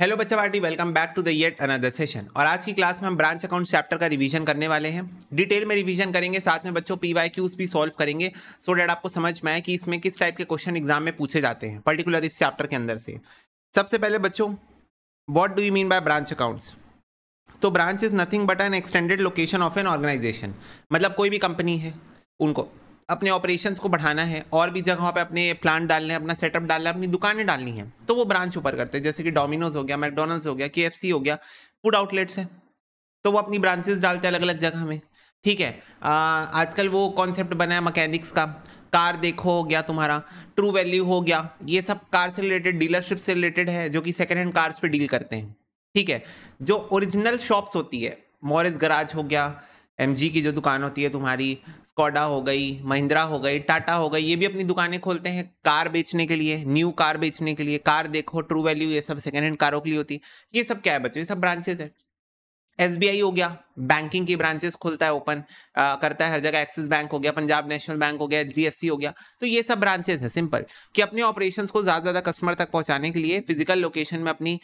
Hello बच्चा party, welcome back to the yet another session. और आज की क्लास में हम ब्रांच अकाउंट चैप्टर का रिवीजन करने वाले हैं। डिटेल में रिवीजन करेंगे, साथ में बच्चों PYQs भी सॉल्व करेंगे सो डैट आपको समझ में आए कि इसमें किस टाइप के क्वेश्चन एग्जाम में पूछे जाते हैं पर्टिकुलर इस चैप्टर के अंदर से। सबसे पहले बच्चों, what do you mean by branch accounts? तो branch is nothing but an extended location of an organisation. मतलब कोई भी कंपनी है, उनको अपने ऑपरेशंस को बढ़ाना है और भी जगहों पे अपने प्लांट डालने हैं, अपना सेटअप डालना है, अपनी दुकानें डालनी है, तो वो ब्रांच ऊपर करते हैं। जैसे कि डोमिनोज हो गया, मैकडोनल्ड्स हो गया, KFC हो गया, फूड आउटलेट्स है, तो वो अपनी ब्रांचेस डालते हैं अलग अलग जगह में। ठीक है। आजकल वो कॉन्सेप्ट बना है मैकेनिक्स का, कार देखो हो गया तुम्हारा, ट्रू वैल्यू हो गया, ये सब कार से रिलेटेड, डीलरशिप से रिलेटेड है, जो कि सेकेंड हैंड कार्स पे डील करते हैं। ठीक है। जो ओरिजिनल शॉप्स होती है, मॉरिस गराज हो गया, MG की जो दुकान होती है तुम्हारी, स्कोडा हो गई, महिंद्रा हो गई, टाटा हो गई, ये भी अपनी दुकानें खोलते हैं कार बेचने के लिए, न्यू कार बेचने के लिए। कार देखो, ट्रू वैल्यू, ये सब सेकेंड हैंड कारों के लिए होती है। ये सब क्या है बच्चों? ये सब ब्रांचेस है। SBI हो गया, बैंकिंग की ब्रांचेस खुलता है, ओपन करता है हर जगह। एक्सिस बैंक हो गया, पंजाब नेशनल बैंक हो गया, HDFC हो गया, तो ये सब ब्रांचेस है। सिंपल कि अपने ऑपरेशंस को ज्यादा ज्यादा कस्टमर तक पहुंचाने के लिए फिजिकल लोकेशन में अपनी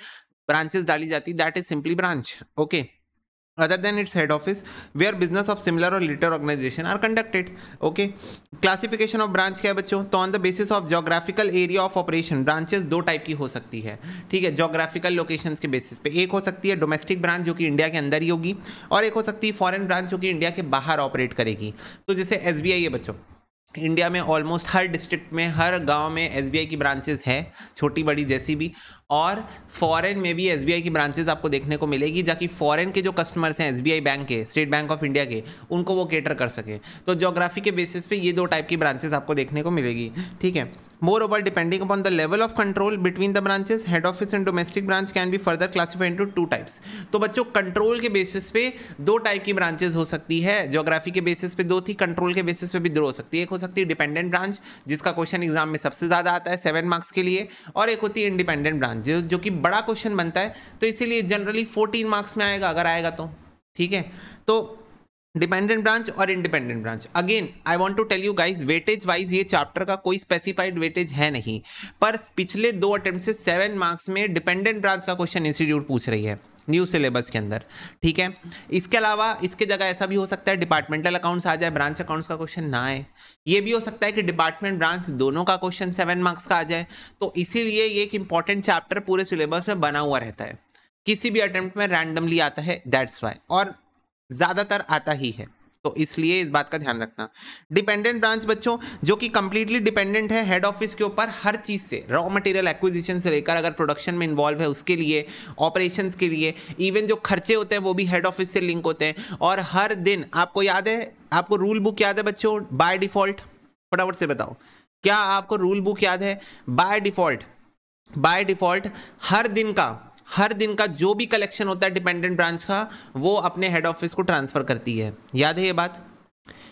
ब्रांचेस डाली जाती, that is simply branch. Okay. other than its head office where business of similar or later organization are conducted. Okay. Classification of branch क्या है बच्चों? तो on the basis of geographical area of operation branches दो type की हो सकती है। ठीक है, geographical locations के बेसिस पे। एक हो सकती है डोमेस्टिक ब्रांच जो कि इंडिया के अंदर ही होगी, और एक हो सकती है फॉरेन ब्रांच जो कि इंडिया के बाहर ऑपरेट करेगी। तो जैसे SBI है बच्चों, इंडिया में ऑलमोस्ट हर डिस्ट्रिक्ट में, हर गांव में SBI की ब्रांचेस है, छोटी बड़ी जैसी भी। और फॉरेन में भी SBI की ब्रांचेस आपको देखने को मिलेगी, जाकि फॉरेन के जो कस्टमर्स हैं SBI बैंक के, स्टेट बैंक ऑफ इंडिया के, उनको वो केटर कर सके। तो ज्योग्राफी के बेसिस पे ये दो टाइप की ब्रांचेस आपको देखने को मिलेगी। ठीक है। More over depending upon the level of control between the branches, head office and domestic branch can be further classified into two types. तो बच्चों, कंट्रोल के बेसिस पे दो टाइप की ब्रांचेस हो सकती है। ज्योग्राफी के बेसिस पे दो थी, कंट्रोल के बेसिस पे भी दो हो सकती है। एक हो सकती है डिपेंडेंट ब्रांच, जिसका क्वेश्चन एग्जाम में सबसे ज्यादा आता है 7 मार्क्स के लिए, और एक होती है इंडिपेंडेंट ब्रांच जो कि बड़ा क्वेश्चन बनता है, तो इसीलिए जनरली 14 मार्क्स में आएगा अगर आएगा तो। ठीक है। तो डिपेंडेंट ब्रांच और independent branch, again I want to tell you guys, weightage wise ये चैप्टर का कोई स्पेसिफाइड वेटेज है नहीं, पर पिछले 2 अटेम्प्ट से 7 मार्क्स में डिपेंडेंट ब्रांच का क्वेश्चन इंस्टीट्यूट पूछ रही है न्यू सिलेबस के अंदर। ठीक है। इसके अलावा इसके जगह ऐसा भी हो सकता है डिपार्टमेंटल अकाउंट्स आ जाए, ब्रांच अकाउंट्स का क्वेश्चन ना आए। ये भी हो सकता है कि डिपार्टमेंट ब्रांच दोनों का क्वेश्चन 7 मार्क्स का आ जाए। तो इसीलिए ये एक इंपॉर्टेंट चैप्टर पूरे सिलेबस में बना हुआ रहता है, किसी भी अटेम्प्ट में रैंडमली आता है, दैट्स वाई, और ज्यादातर आता ही है, तो इसलिए इस बात का ध्यान रखना। डिपेंडेंट ब्रांच बच्चों, जो कि कंप्लीटली डिपेंडेंट है हेड ऑफिस के ऊपर हर चीज से, रॉ मटेरियल एक्विजिशन से लेकर, अगर प्रोडक्शन में इन्वॉल्व है उसके लिए, ऑपरेशंस के लिए, इवन जो खर्चे होते हैं वो भी हेड ऑफिस से लिंक होते हैं। और हर दिन आपको याद है, आपको रूल बुक याद है बच्चों बाय डिफॉल्ट? फटाफट से बताओ, क्या आपको रूल बुक याद है? बाय डिफॉल्ट, बाय डिफॉल्ट हर दिन का जो भी कलेक्शन होता है डिपेंडेंट ब्रांच का, वो अपने हेड ऑफिस को ट्रांसफर करती है। याद है ये बात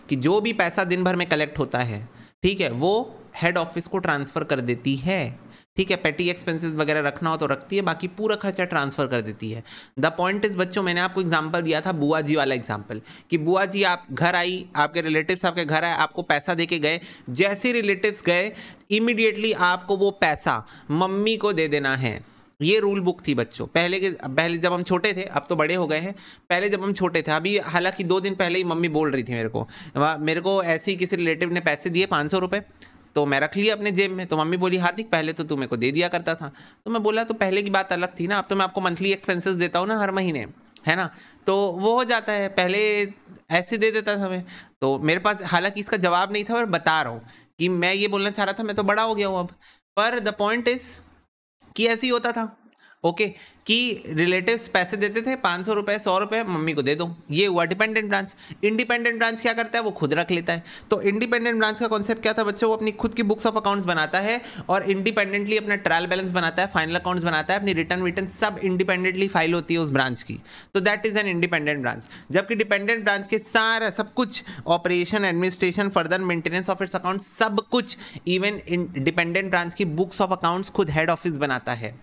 कि जो भी पैसा दिन भर में कलेक्ट होता है, ठीक है, वो हेड ऑफिस को ट्रांसफर कर देती है। ठीक है। पेटी एक्सपेंसेस वगैरह रखना हो तो रखती है, बाकी पूरा खर्चा ट्रांसफर कर देती है। द पॉइंट इज बच्चों, मैंने आपको एग्जांपल दिया था बुआ जी वाला एग्जांपल, कि बुआ जी आप घर आई, आपके रिलेटिव्स आपके घर आए, आपको पैसा दे के गए, जैसे रिलेटिव्स गए इमीडिएटली आपको वो पैसा मम्मी को दे देना है। ये रूल बुक थी बच्चों पहले जब हम छोटे थे, अब तो बड़े हो गए हैं, पहले जब हम छोटे थे, अभी हालांकि 2 दिन पहले ही मम्मी बोल रही थी मेरे को ऐसे ही किसी रिलेटिव ने पैसे दिए 500 रुपये, तो मैं रख लिया अपने जेब में। तो मम्मी बोली हार्दिक पहले तो तू मेरे को दे दिया करता था। तो मैं बोला तो पहले की बात अलग थी ना, अब तो मैं आपको मंथली एक्सपेंसेस देता हूँ ना हर महीने, है ना, तो वो हो जाता है, पहले ऐसे दे देता था मैं। तो मेरे पास हालांकि इसका जवाब नहीं था, और बता रहा हूँ कि मैं ये बोलना चाह रहा था, मैं तो बड़ा हो गया हूँ अब, पर द पॉइंट इज कि ऐसे ही होता था। ओके। कि रिलेटिव्स पैसे देते थे 500 रुपये 100 रुपये, मम्मी को दे दो, ये हुआ डिपेंडेंट ब्रांच। इंडिपेंडेंट ब्रांच क्या करता है? वो खुद रख लेता है। तो इंडिपेंडेंट ब्रांच का कॉन्सेप्ट क्या था बच्चों? वो अपनी खुद की बुक्स ऑफ अकाउंट्स बनाता है और इंडिपेंडेंटली अपना ट्रायल बैलेंस बनाता है, फाइनल अकाउंट्स बनाता है, अपनी रिटर्न सब इंडिपेंडेंटली फाइल होती है उस ब्रांच की। तो that is an independent branch. जबकि डिपेंडेंट ब्रांच के सारा सब कुछ, operation, administration, further maintenance of its account, सब कुछ, इवन डिपेंडेंट ब्रांच की बुक्स ऑफ अकाउंट्स खुद हेड ऑफिस बनाता है।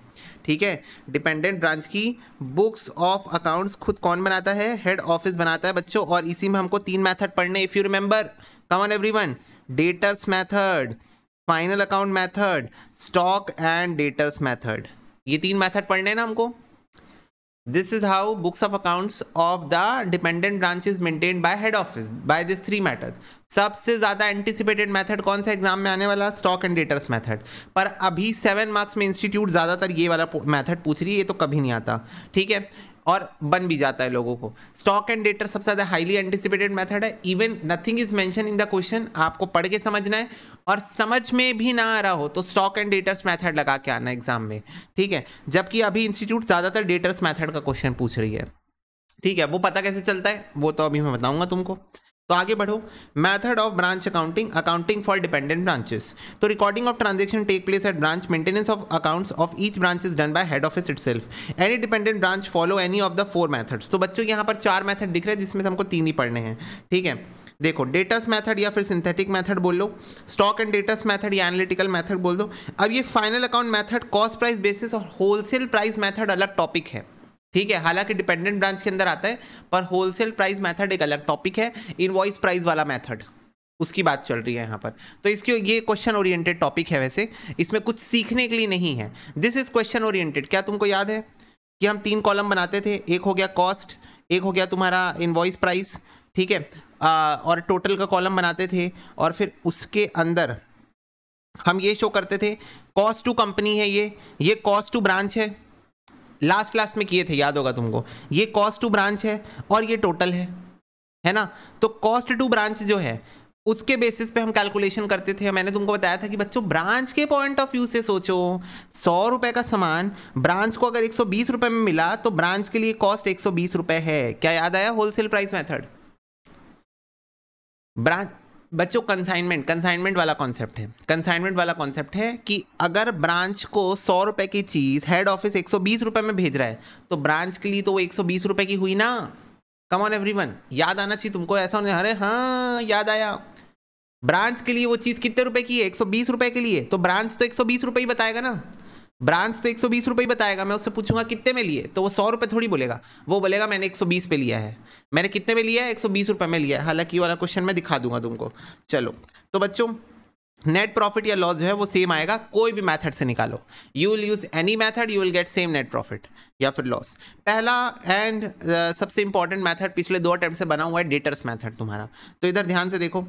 ठीक है। डिपेंडेंट ब्रांच की बुक्स ऑफ अकाउंट्स खुद कौन बनाता है? हेड ऑफिस बनाता है बच्चों। और इसी में हमको 3 मेथड पढ़ने, if you remember, come on everyone, debtors method, final account method, stock and debtors method. ये 3 मेथड पढ़ने ना हमको। This is how books of accounts of the dependent branch is maintained by head office by these 3 methods. सबसे ज्यादा anticipated method कौन सा exam में आने वाला? Stock and debtors method. पर अभी 7 मार्क्स में इंस्टीट्यूट ज्यादातर ये वाला मेथड पूछ रही है, ये तो कभी नहीं आता, ठीक है, और बन भी जाता है लोगों को। स्टॉक एंड डेटर सबसे ज़्यादा हाईली एंटिसिपेटेड मेथड है। Even nothing is mention in the question, आपको पढ़ के समझना है, और समझ में भी ना आ रहा हो तो स्टॉक एंड डेटर्स मेथड लगा के आना एग्जाम में, ठीक है। जबकि अभी इंस्टीट्यूट ज़्यादातर डेटर्स मेथड का क्वेश्चन पूछ रही है, ठीक है। वो पता कैसे चलता है वो तो अभी मैं बताऊंगा तुमको। तो आगे बढ़ो। Method of branch accounting, accounting for dependent branches. तो recording of transaction take place at branch, maintenance of accounts of each branch is done by head office itself. Any dependent branch follow any of the 4 methods. तो बच्चों यहाँ पर 4 method दिख रहे हैं जिसमें से हमको 3 ही पढ़ने हैं, ठीक है। देखो, डेटर्स मेथड या फिर सिंथेटिक मेथड बोल लो, स्टॉक एंड डेटर्स मेथड या एनालिटिकल मेथड बोल दो। अब ये final account method, cost price basis और होलसेल प्राइस मेथड अलग टॉपिक है, ठीक है। हालांकि डिपेंडेंट ब्रांच के अंदर आता है, पर होलसेल प्राइस मेथड एक अलग टॉपिक है। इनवॉइस प्राइस वाला मेथड, उसकी बात चल रही है यहाँ पर। तो इसके ये क्वेश्चन ओरिएंटेड टॉपिक है, वैसे इसमें कुछ सीखने के लिए नहीं है। This is question oriented. क्या तुमको याद है कि हम 3 कॉलम बनाते थे? एक हो गया कॉस्ट, एक हो गया तुम्हारा इनवॉइस प्राइस, ठीक है, और टोटल का कॉलम बनाते थे, और फिर उसके अंदर हम ये शो करते थे कॉस्ट टू कंपनी है, ये कॉस्ट टू ब्रांच है। लास्ट क्लास में किए थे, याद होगा तुमको। ये कॉस्ट टू ब्रांच है और ये टोटल है ना। तो कॉस्ट टू ब्रांच जो है उसके बेसिस पे हम कैलकुलेशन करते थे। मैंने तुमको बताया था कि बच्चों ब्रांच के पॉइंट ऑफ व्यू से सोचो, 100 रुपए का सामान ब्रांच को अगर 120 रुपए में मिला तो ब्रांच के लिए कॉस्ट 120 रुपए है। क्या याद आया? Wholesale price method. ब्रांच बच्चों कंसाइनमेंट वाला कॉन्सेप्ट है। कंसाइनमेंट वाला कॉन्सेप्ट है कि अगर ब्रांच को 100 रुपए की चीज़ हेड ऑफिस 120 रुपए में भेज रहा है तो ब्रांच के लिए तो वो 120 रुपए की हुई ना। कम ऑन एवरीवन, याद आना चाहिए तुमको। ऐसा होने, अरे हाँ याद आया, ब्रांच के लिए वो चीज़ कितने रुपए की है? 120 रुपए के लिए, तो ब्रांच तो 120 रुपए ही बताएगा ना। ब्रांच तो 120 रुपए ही बताएगा। मैं उससे पूछूंगा कितने में लिए, तो वो 100 रुपए थोड़ी बोलेगा, वो बोलेगा मैंने 120 पे लिया है। मैंने कितने में लिया है? 120 रुपए में लिया है। हालांकि ये वाला क्वेश्चन मैं दिखा दूंगा तुमको। चलो, तो बच्चों नेट प्रॉफिट या लॉस जो है वो सेम आएगा, कोई भी मेथड से निकालो। You will use any method, you will get same net profit या फिर लॉस। पहला एंड सबसे इंपॉर्टेंट मेथड पिछले 2 अटेम्प्ट से बना हुआ है, डेटर्स मेथड तुम्हारा। तो इधर ध्यान से देखो।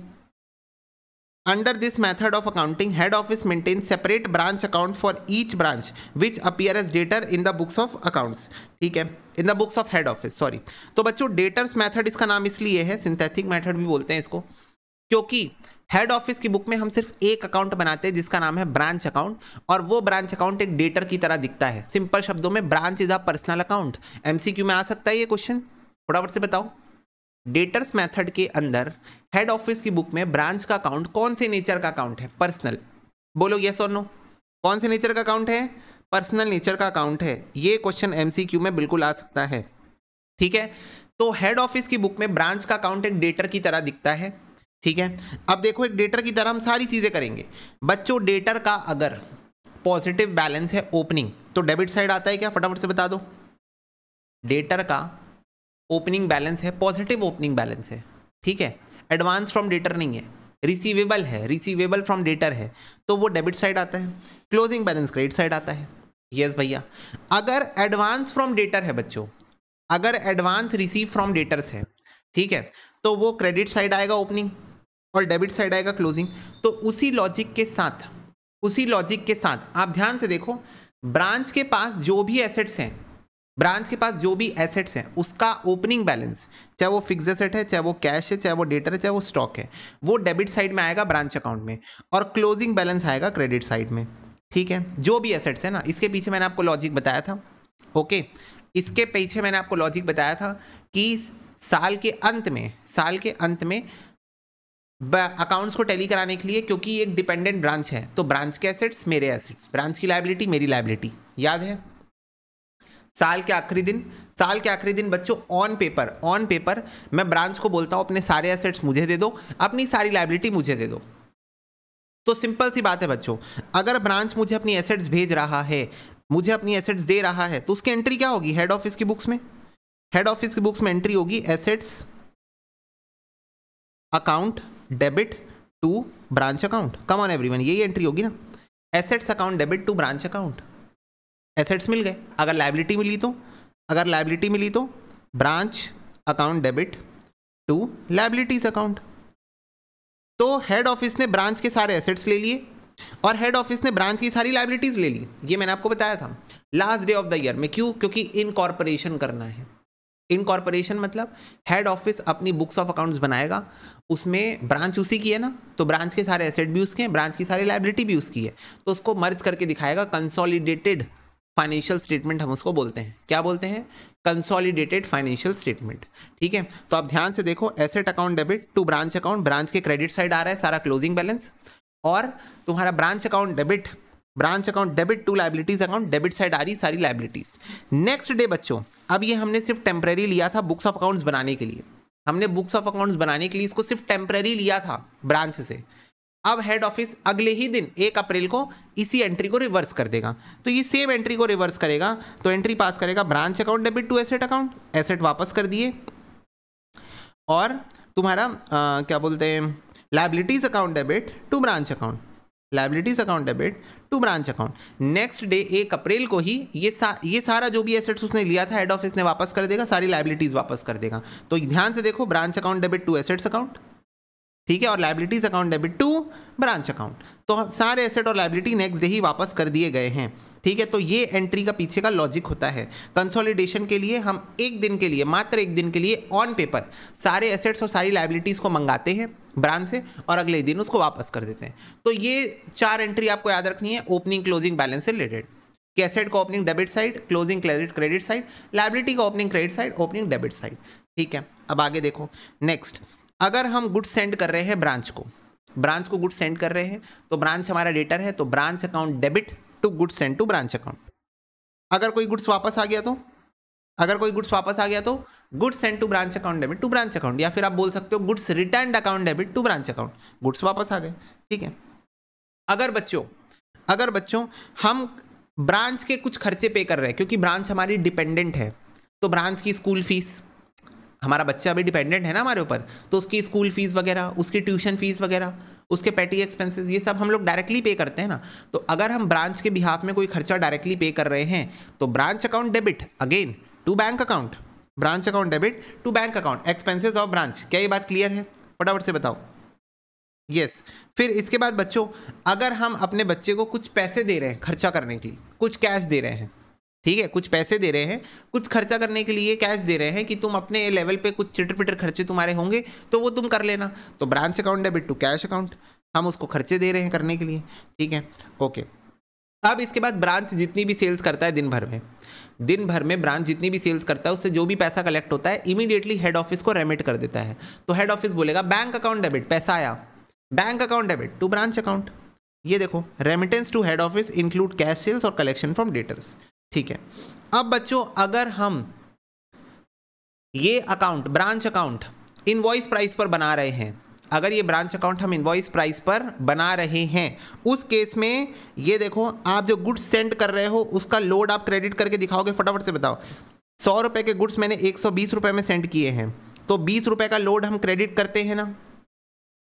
Under this method of accounting, head office maintains separate branch account for each branch, which appear as debtor in the books of accounts. ठीक है, in the books of head office, sorry। तो बच्चों डेटर्स मेथड इसका नाम इसलिए है, synthetic method भी बोलते हैं इसको, क्योंकि हेड ऑफिस की बुक में हम सिर्फ एक अकाउंट बनाते हैं जिसका नाम है ब्रांच अकाउंट, और वो ब्रांच अकाउंट एक डेटर की तरह दिखता है। सिंपल शब्दों में branch is a personal account. MCQ में आ सकता है ये क्वेश्चन, फटाफट से बताओ। डेटर्स मेथड के अंदर हेड ऑफिस की बुक में ब्रांच का अकाउंट कौन से नेचर का अकाउंट है? पर्सनल। बोलो यस और नो। कौन से नेचर का अकाउंट है? पर्सनल नेचर का अकाउंट है। ये क्वेश्चन एमसीक्यू में बिल्कुल आ सकता है, ठीक है। तो हेड ऑफिस की बुक में ब्रांच का अकाउंट एक डेटर की तरह दिखता है, ठीक है। अब देखो, एक डेटर की तरह हम सारी चीजें करेंगे। बच्चों डेटर का अगर पॉजिटिव बैलेंस है ओपनिंग, तो डेबिट साइड आता है क्या? फटाफट से बता दो। डेटर का ओपनिंग बैलेंस है, पॉजिटिव ओपनिंग बैलेंस है, ठीक है। एडवांस फ्रॉम डेटर नहीं है, रिसीवेबल है, रिसीवेबल फ्रॉम डेटर है, तो वो डेबिट साइड आता है। क्लोजिंग बैलेंस क्रेडिट साइड आता है। यस भैया। अगर एडवांस फ्रॉम डेटर है बच्चों, अगर एडवांस रिसीव फ्रॉम डेटर्स है, ठीक है, तो वो क्रेडिट साइड आएगा ओपनिंग, और डेबिट साइड आएगा क्लोजिंग। तो उसी लॉजिक के साथ आप ध्यान से देखो, ब्रांच के पास जो भी एसेट्स हैं, ब्रांच के पास जो भी एसेट्स हैं उसका ओपनिंग बैलेंस, चाहे वो फिक्स एसेट है, चाहे वो कैश है, चाहे वो डेटर है, चाहे वो स्टॉक है, वो डेबिट साइड में आएगा ब्रांच अकाउंट में, और क्लोजिंग बैलेंस आएगा क्रेडिट साइड में, ठीक है। जो भी एसेट्स है ना, इसके पीछे मैंने आपको लॉजिक बताया था, ओके। इसके पीछे मैंने आपको लॉजिक बताया था कि साल के अंत में अकाउंट्स को टैली कराने के लिए, क्योंकि ये एक डिपेंडेंट ब्रांच है, तो ब्रांच के एसेट्स मेरे एसेट्स, ब्रांच की लायबिलिटी मेरी लायबिलिटी, याद है। साल के आखिरी दिन बच्चों ऑन पेपर मैं ब्रांच को बोलता हूं अपने सारे एसेट्स मुझे दे दो, अपनी सारी लायबिलिटी मुझे दे दो। तो सिंपल सी बात है बच्चों, अगर ब्रांच मुझे अपनी एसेट्स भेज रहा है, मुझे अपनी एसेट्स दे रहा है, तो उसकी एंट्री क्या होगी? हेड ऑफिस की बुक्स में, हेड ऑफिस की बुक्स में एंट्री होगी assets account debit to branch account. Come on everyone, यही एंट्री होगी ना, assets account debit to branch account, assets मिल गए। अगर लायबिलिटी मिली तो branch account debit to liabilities account. तो हेड ऑफिस ने ब्रांच के सारे एसेट्स ले लिए और हेड ऑफिस ने ब्रांच की सारी लायबिलिटीज ले ली। ये मैंने आपको बताया था last day of the year में। क्यों? क्योंकि इनकॉर्पोरेशन करना है। इनकॉर्पोरेशन मतलब हेड ऑफिस अपनी बुक्स ऑफ अकाउंट्स बनाएगा, उसमें ब्रांच उसी की है ना, तो ब्रांच के सारे एसेट भी उसके हैं, ब्रांच की सारी लायबिलिटी भी उसकी है, तो उसको मर्ज करके दिखाएगा। कंसोलिडेटेड फाइनेंशियल स्टेटमेंट हम उसको बोलते हैं। क्या बोलते हैं? Consolidated financial statement. ठीक है, तो आप ध्यान से देखो, asset account debit to branch account, branch के क्रेडिट साइड आ रहा है सारा क्लोजिंग बैलेंस, और तुम्हारा branch account debit to liabilities account, debit side आ रही सारी लायबिलिटीज। नेक्स्ट डे बच्चों, अब ये हमने सिर्फ टेम्परेरी लिया था बुक्स ऑफ अकाउंट्स बनाने के लिए, हमने बुक्स ऑफ अकाउंट्स बनाने के लिए इसको सिर्फ टेम्परेरी लिया था ब्रांच से। अब हेड ऑफिस अगले ही दिन 1 अप्रैल को इसी एंट्री को रिवर्स कर देगा। तो ये सेम एंट्री को रिवर्स करेगा, तो एंट्री पास करेगा branch account debit to asset account, asset वापस कर दिए, और तुम्हारा क्या बोलते हैं, liabilities account debit to branch account, liabilities account debit to branch account. Next day 1 अप्रैल को ही ये सारा जो भी एसेट्स उसने लिया था हेड ऑफिस ने वापस कर देगा, सारी लायबिलिटीज वापस कर देगा। तो ध्यान से देखो, branch account debit to assets account, ठीक है, और liabilities account debit to branch account. तो सारे एसेट और लायबिलिटी नेक्स्ट डे ही वापस कर दिए गए हैं। ठीक है, तो ये एंट्री का पीछे का लॉजिक होता है। कंसोलिडेशन के लिए हम एक दिन के लिए, मात्र एक दिन के लिए ऑन पेपर सारे एसेट्स और सारी लायबिलिटीज को मंगाते हैं ब्रांच से और अगले दिन उसको वापस कर देते हैं। तो ये 4 एंट्री आपको याद रखनी है ओपनिंग क्लोजिंग बैलेंस से रिलेटेड। कि एसेट का opening debit side, closing credit side, liability का opening credit side, opening debit side. ठीक है, अब आगे देखो। नेक्स्ट, अगर हम गुड्स सेंड कर रहे हैं ब्रांच को गुड्स सेंड कर रहे हैं, तो ब्रांच हमारा डेटर है, तो branch account debit to goods send to branch account. अगर कोई गुड्स वापस आ गया तो goods send to branch account debit to branch account, या फिर आप बोल सकते हो goods return account debit to branch account, goods वापस आ गए। ठीक है, अगर बच्चों हम ब्रांच के कुछ खर्चे पे कर रहे हैं, क्योंकि ब्रांच हमारी डिपेंडेंट है, तो ब्रांच की स्कूल फीस, हमारा बच्चा अभी डिपेंडेंट है ना हमारे ऊपर, तो उसकी स्कूल फीस वगैरह, उसकी ट्यूशन फीस वगैरह, उसके पेटी एक्सपेंसेस, ये सब हम लोग डायरेक्टली पे करते हैं ना। तो अगर हम ब्रांच के बिहाफ में कोई खर्चा डायरेक्टली पे कर रहे हैं, तो branch account debit again to bank account, branch account debit to bank account, expenses of branch. क्या ये बात क्लियर है? फटाफट से बताओ। यस। फिर इसके बाद बच्चों, अगर हम अपने बच्चे को कुछ पैसे दे रहे हैं खर्चा करने के लिए, कुछ कैश दे रहे हैं, ठीक है, कुछ पैसे दे रहे हैं, कुछ खर्चा करने के लिए कैश दे रहे हैं कि तुम अपने लेवल पे कुछ चिटर पिटर खर्चे तुम्हारे होंगे तो वो तुम कर लेना, तो branch account debit to cash account, हम उसको खर्चे दे रहे हैं करने के लिए। ठीक है, ओके। अब इसके बाद ब्रांच जितनी भी सेल्स करता है दिन भर में ब्रांच जितनी भी सेल्स करता है, उससे जो भी पैसा कलेक्ट होता है इमीडिएटली हेड ऑफिस को रेमिट कर देता है। तो हेड ऑफिस बोलेगा बैंक अकाउंट डेबिट, पैसा आया, bank account debit to branch account. ये देखो, remittance to head office include cash sales और कलेक्शन फ्रॉम डेटर्स। ठीक है, अब बच्चों अगर हम ये account, branch account invoice price पर बना रहे हैं, अगर ये ब्रांच अकाउंट हम इनवॉइस प्राइस पर बना रहे हैं, उस केस में ये देखो, आप जो गुड्स सेंड कर रहे हो उसका लोड आप क्रेडिट करके दिखाओगे। फटाफट से बताओ। 100 रुपये के गुड्स मैंने 120 रुपये में सेंड किए हैं, तो 20 रुपये का लोड हम क्रेडिट करते हैं ना,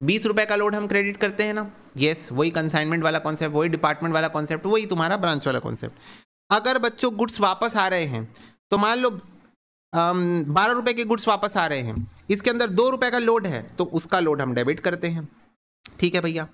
20 रुपये का लोड हम क्रेडिट करते हैं ना। यस, वही कंसाइनमेंट वाला कॉन्सेप्ट, वही डिपार्टमेंट वाला कॉन्सेप्ट, वही तुम्हारा ब्रांच वाला कॉन्सेप्ट। अगर बच्चों गुड्स वापस आ रहे हैं, तो मान लो 12 रुपये के गुड्स वापस आ रहे हैं, इसके अंदर 2 रुपये का लोड है, तो उसका लोड हम डेबिट करते हैं। ठीक है भैया।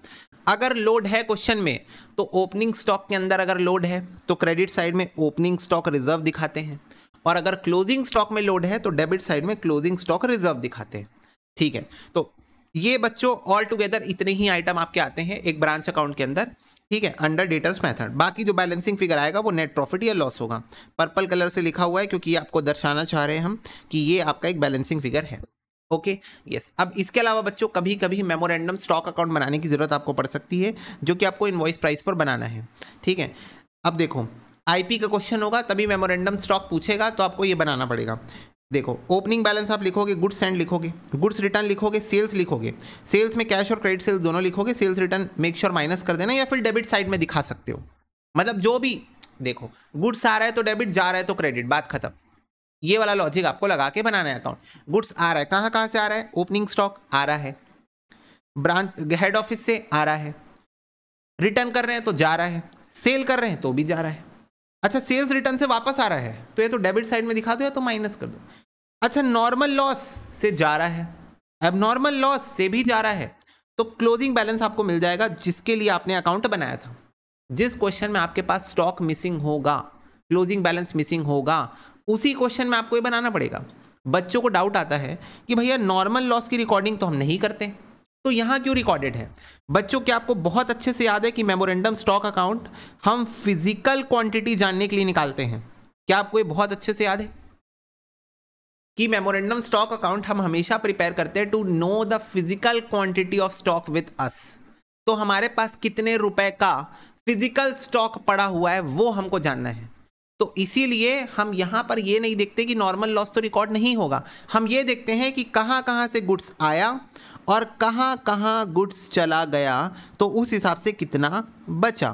अगर लोड है क्वेश्चन में, तो ओपनिंग स्टॉक के अंदर अगर लोड है तो क्रेडिट साइड में ओपनिंग स्टॉक रिजर्व दिखाते हैं, और अगर क्लोजिंग स्टॉक में लोड है तो डेबिट साइड में क्लोजिंग स्टॉक रिजर्व दिखाते हैं। ठीक है, तो ये बच्चों ऑल टुगेदर इतने ही आइटम आपके आते हैं एक ब्रांच अकाउंट के अंदर। ठीक है, अंडर डेटर्स मेथड। बाकी जो बैलेंसिंग फिगर आएगा वो नेट प्रॉफिट या लॉस होगा। पर्पल कलर से लिखा हुआ है क्योंकि आपको दर्शाना चाह रहे हैं हम कि ये आपका एक बैलेंसिंग फिगर है। Okay, yes. अब इसके अलावा बच्चों कभी कभी मेमोरेंडम स्टॉक अकाउंट बनाने की जरूरत आपको पड़ सकती है, जो कि आपको इनवॉइस प्राइस पर बनाना है। ठीक है, अब देखो आईपी का क्वेश्चन होगा तभी मेमोरेंडम स्टॉक पूछेगा, तो आपको ये बनाना पड़ेगा। देखो, ओपनिंग बैलेंस आप लिखोगे, गुड्स सेंड लिखोगे, गुड्स रिटर्न लिखोगे, सेल्स लिखोगे, सेल्स में कैश और क्रेडिट सेल्स दोनों लिखोगे, sales return make sure minus कर देना, या फिर डेबिट साइड में दिखा सकते हो। मतलब जो भी देखो, गुड्स आ रहा है तो डेबिट, जा रहा है तो क्रेडिट, बात खत्म। ये वाला लॉजिक आपको लगा के बनाना है अकाउंट। गुड्स आ रहा है, कहाँ कहाँ से आ रहा है? ओपनिंग स्टॉक आ रहा है, ब्रांच हेड ऑफिस से आ रहा है, रिटर्न कर रहे हैं तो जा रहा है, सेल कर रहे हैं तो भी जा रहा है। अच्छा सेल्स रिटर्न से वापस आ रहा है तो ये तो डेबिट साइड में दिखा दो या तो माइनस कर दो। अच्छा नॉर्मल लॉस से जा रहा है, एबनॉर्मल लॉस से भी जा रहा है, तो क्लोजिंग बैलेंस आपको मिल जाएगा जिसके लिए आपने अकाउंट बनाया था। जिस क्वेश्चन में आपके पास स्टॉक मिसिंग होगा, क्लोजिंग बैलेंस मिसिंग होगा, उसी क्वेश्चन में आपको ये बनाना पड़ेगा। बच्चों को डाउट आता है कि भैया नॉर्मल लॉस की रिकॉर्डिंग तो हम नहीं करते, तो यहाँ क्यों रिकॉर्डेड है? बच्चों क्या आपको बहुत अच्छे से याद है कि मेमोरेंडम स्टॉक अकाउंट हम फिजिकल क्वांटिटी जानने के लिए निकालते हैं? क्या आपको ये बहुत अच्छे से याद है कि मेमोरेंडम स्टॉक अकाउंट हम हमेशा प्रिपेयर करते हैं to know the physical quantity of stock with us? तो हमारे पास कितने रुपए का फिजिकल स्टॉक पड़ा हुआ है वो हमको जानना है। तो इसीलिए हम यहां पर ये नहीं देखते कि नॉर्मल लॉस तो रिकॉर्ड नहीं होगा, हम ये देखते हैं कि कहां कहां से गुड्स आया और कहां कहां गुड्स चला गया, तो उस हिसाब से कितना बचा,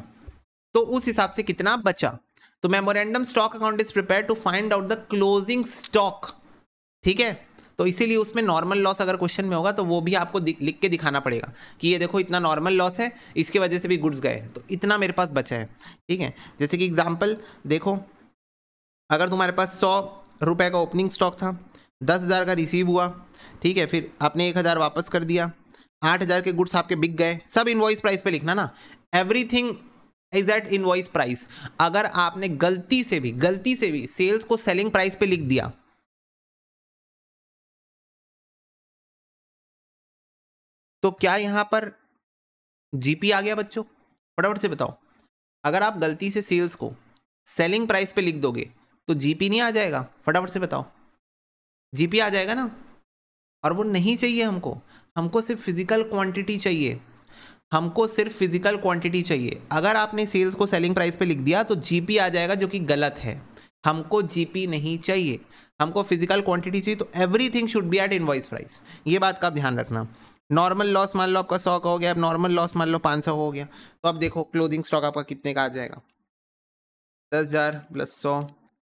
तो उस हिसाब से कितना बचा। तो memorandum stock account is prepare to find out the closing stock, ठीक है। तो इसीलिए उसमें नॉर्मल लॉस अगर क्वेश्चन में होगा तो वो भी आपको लिख के दिखाना पड़ेगा कि ये देखो इतना नॉर्मल लॉस है, इसकी वजह से भी गुड्स गए, तो इतना मेरे पास बचा है, ठीक है। जैसे कि एग्जांपल देखो, अगर तुम्हारे पास 100 रुपए का ओपनिंग स्टॉक था, 10,000 का रिसीव हुआ, ठीक है, फिर आपने 1,000 वापस कर दिया, 8,000 के गुड्स आपके बिक गए, सब इनवॉइस प्राइस पे लिखना ना, everything is at invoice price. अगर आपने गलती से भी सेल्स को सेलिंग प्राइस पे लिख दिया तो क्या यहां पर जीपी आ गया? बच्चों फटाफट से बताओ, अगर आप गलती से सेल्स को सेलिंग प्राइस पे लिख दोगे तो जीपी नहीं आ जाएगा? फटाफट से बताओ, जीपी आ जाएगा ना? और वो नहीं चाहिए हमको, हमको सिर्फ फिजिकल क्वांटिटी चाहिए, हमको सिर्फ फिजिकल क्वांटिटी चाहिए। अगर आपने सेल्स को सेलिंग प्राइस पे लिख दिया तो जीपी आ जाएगा, जो कि गलत है। हमको जीपी नहीं चाहिए, हमको फिजिकल क्वांटिटी चाहिए। तो everything should be at invoice price, ये बात का आप ध्यान रखना। नॉर्मल लॉस मान लो आपका 100 का हो गया, अब नॉर्मल लॉस मान लो 500 हो गया, तो अब देखो क्लोजिंग स्टॉक आपका कितने का आ जाएगा? 10,000 plus 100